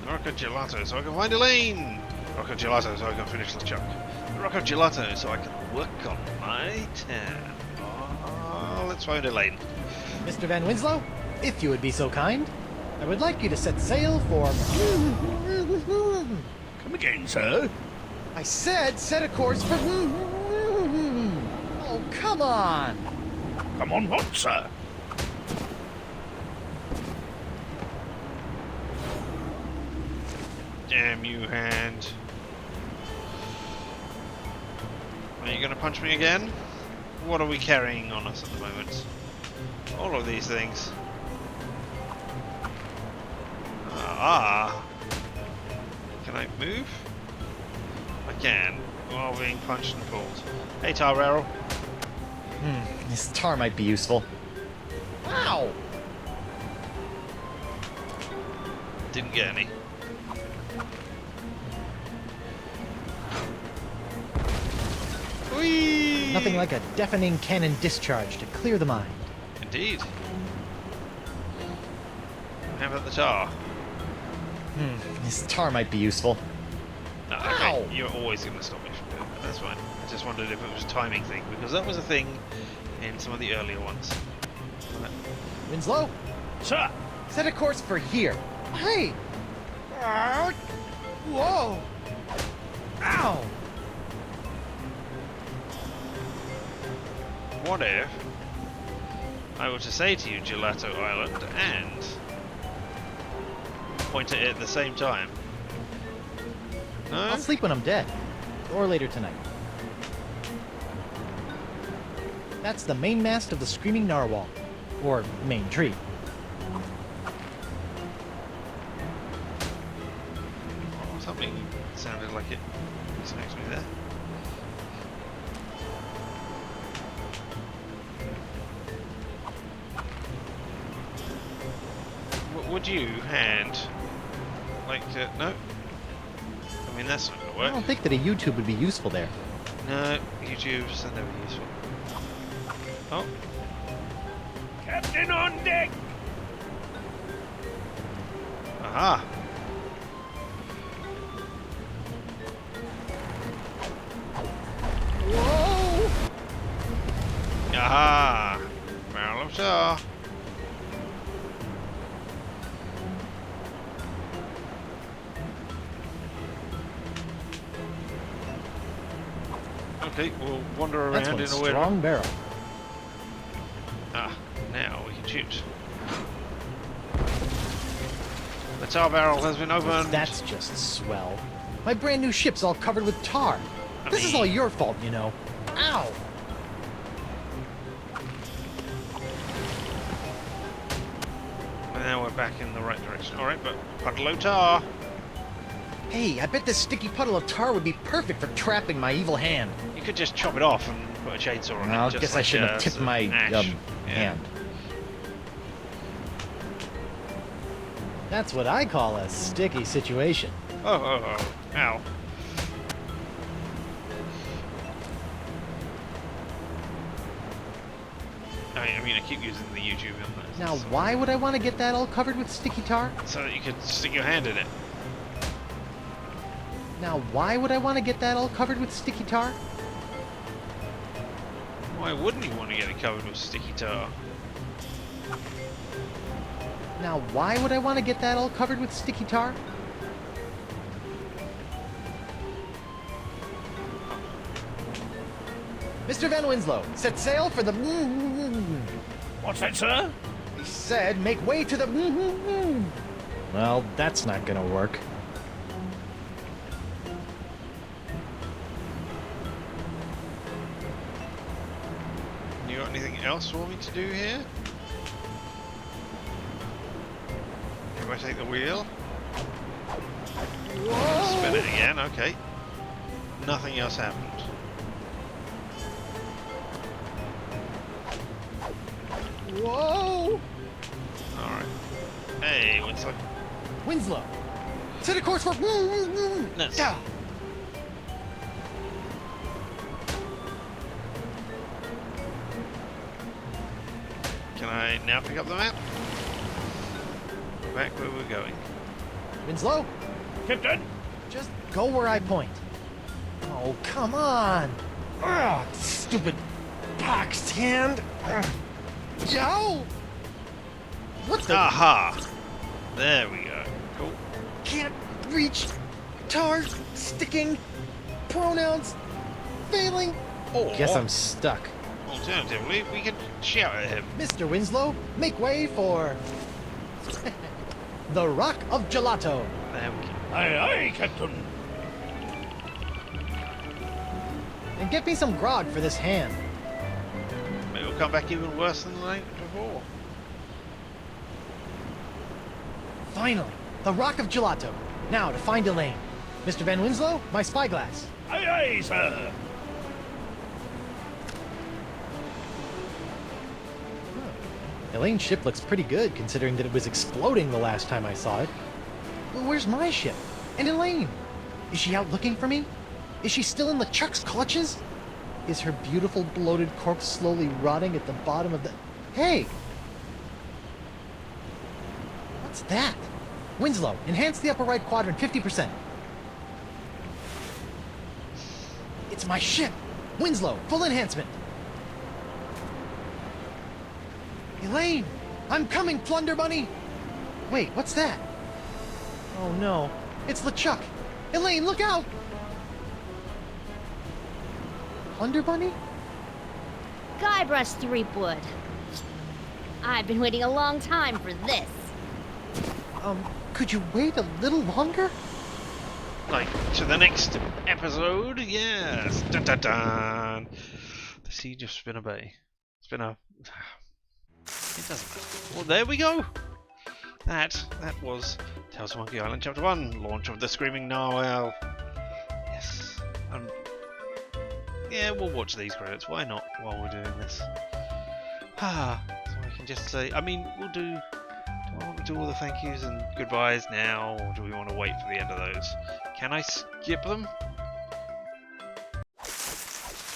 Rock of Gelato so I can find Elaine. Rock of Gelato so I can finish LeChuck. Rock of Gelato so I can work on my tan. Oh, let's find Elaine. Mr. Van Winslow, if you would be so kind, I would like you to set sail for... Come again, sir? I said set a course for... Oh, come on! Come on what, sir? Damn you, hand. Are you gonna punch me again? What are we carrying on us at the moment? All of these things. Ah. Can I move? I can, while being punched and pulled. Hey, Tar Arrow. This tar might be useful. Ow! Didn't get any. Whee! Nothing like a deafening cannon discharge to clear the mind. Indeed. How about the tar? This tar might be useful. No, Ow! okay, you're always going to stop me from doing that. That's fine. I just wondered if it was a timing thing, because that was a thing in some of the earlier ones. Winslow, Sir! set a course for here. Hey! Whoa! Ow! What if I were to say to you Gelato Island and point at it at the same time? No? I'll sleep when I'm dead. Or later tonight. That's the main mast of the Screaming Narwhal. Or main tree. Oh, something sounded like it was next to me there. would you hand like no? I mean that's not gonna I work. don't think that a YouTube would be useful there. No, YouTube's are never useful. Oh, Captain on deck! aha! Whoa! Aha! Barrel of tar. Okay, we'll wander That's around one in a weird. strong barrel. Ah, now we can shoot. The tar barrel has been opened. That's just swell. My brand new ship's all covered with tar. This is all your fault, you know. Ow! And now we're back in the right direction. Alright, but puddle of tar. Hey, I bet this sticky puddle of tar would be perfect for trapping my evil hand. You could just chop it off and put a chainsaw on it. I just guess I like, shouldn't have tipped some my ash. Yeah. hand. That's what I call a sticky situation. Oh. Ow. I mean, I keep using the YouTube on this. Now, why would I want to get that all covered with sticky tar? So that you could stick your hand in it. Now, why would I want to get that all covered with sticky tar? Why wouldn't you want to get it covered with sticky tar? Now, why would I want to get that all covered with sticky tar? Mr. Van Winslow, set sail for the... What's that, sir? He said, make way to the... Well, that's not gonna work. You got anything else you want me to do here? Do I take the wheel? Spin it again, okay. Nothing else happened. Whoa! Alright. Hey, what's up? Winslow, set a course for... That's... Yeah. Can I now pick up the map? Back where we're going. Winslow, Captain? just go where I point. Oh, come on! Ugh, stupid boxed hand! Joe! What the... Aha! There we go. Cool. Can't reach tar sticking pronouns failing. Or, Guess I'm stuck. alternatively, we can shout at him. Mr. Winslow, make way for the Rock of Gelato. There we go. Aye, aye, Captain. And get me some grog for this hand. Maybe we'll come back even worse than the night before. Finally, the Rock of Gelato. Now to find Elaine. Mr. Van Winslow, my spyglass. Aye, aye, sir. Elaine's ship looks pretty good, considering that it was exploding the last time I saw it. Well, where's my ship? And Elaine? Is she out looking for me? Is she still in LeChuck's clutches? Is her beautiful bloated corpse slowly rotting at the bottom of the... Hey! What's that? Winslow, enhance the upper right quadrant 50%. It's my ship! Winslow, full enhancement! Elaine! I'm coming, Plunder Bunny! Wait, what's that? Oh no, it's LeChuck! Elaine, look out! Plunder Bunny? Guybrush Threepwood. I've been waiting a long time for this. Could you wait a little longer? Like, to the next episode? Yes! Dun dun dun! The Siege of Spinner Bay. Spinner... It doesn't matter. Well, there we go! That was Tales of Monkey Island Chapter 1, Launch of the Screaming Narwhal. Yes. Yeah, we'll watch these credits. Why not, while we're doing this? So I can just say... I mean, we'll do... Do I want me do all the thank yous and goodbyes now, or do we want to wait for the end of those? Can I skip them?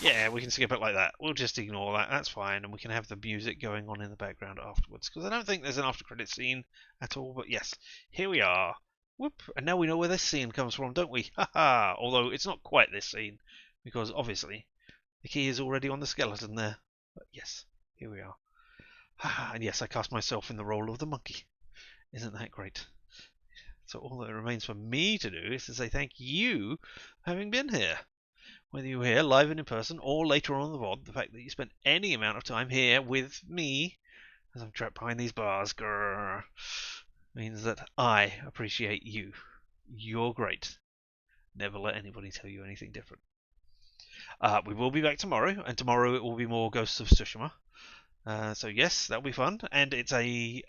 Yeah, we can skip it like that. We'll just ignore that. That's fine, and we can have the music going on in the background afterwards, because I don't think there's an after-credit scene at all. But yes, here we are. Whoop! And now we know where this scene comes from, don't we? Haha! Although it's not quite this scene, because obviously the key is already on the skeleton there. But yes, here we are. And yes, I cast myself in the role of the monkey. Isn't that great? So all that remains for me to do is to say thank you for having been here. Whether you're here live and in person or later on the VOD, the fact that you spent any amount of time here with me as I'm trapped behind these bars, grrr, means that I appreciate you. You're great. Never let anybody tell you anything different. We will be back tomorrow, and tomorrow it will be more Ghosts of Tsushima. So yes, that'll be fun, and it's a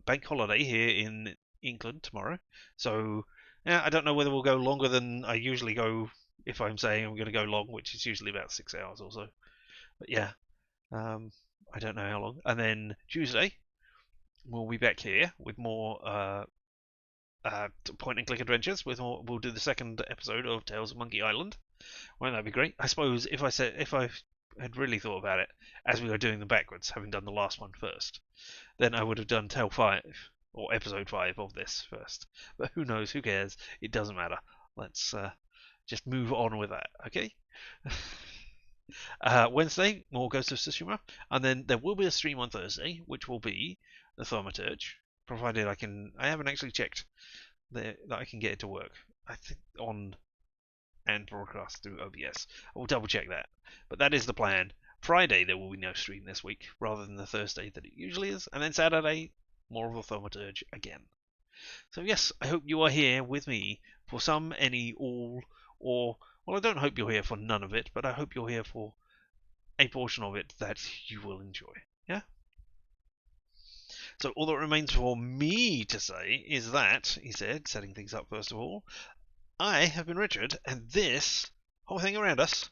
bank holiday here in England tomorrow. So yeah, I don't know whether we'll go longer than I usually go if I'm saying I'm going to go long, which is usually about 6 hours or so. But yeah, I don't know how long. And then Tuesday, we'll be back here with more point-and-click adventures. We'll do the second episode of Tales of Monkey Island. Won't that be great? I suppose if I had really thought about it as we were doing them backwards, having done the last one first, then I would have done Tale 5 or Episode 5 of this first. But who knows? Who cares? It doesn't matter. Let's just move on with that, okay? Wednesday, more Ghost of Tsushima, and then there will be a stream on Thursday, which will be the Thaumaturge, provided I haven't actually checked that I can get it to work. I think on and broadcast through OBS. I will double check that, but that is the plan. Friday there will be no stream this week, rather than the Thursday that it usually is, and then Saturday, more of the Thaumaturge again. So yes, I hope you are here with me for some, any, all, or, well, I don't hope you're here for none of it, but I hope you're here for a portion of it that you will enjoy. Yeah? So all that remains for me to say is that, he said, setting things up first of all, I have been Richard, and this whole thing around us,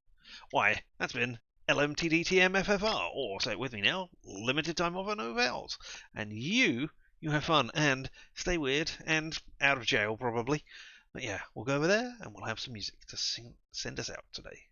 why, that's been LMTDTMFFR, or say it with me now, limited time offer, no vowels. And you have fun, and stay weird, and out of jail probably. But yeah, we'll go over there, and we'll have some music to send us out today.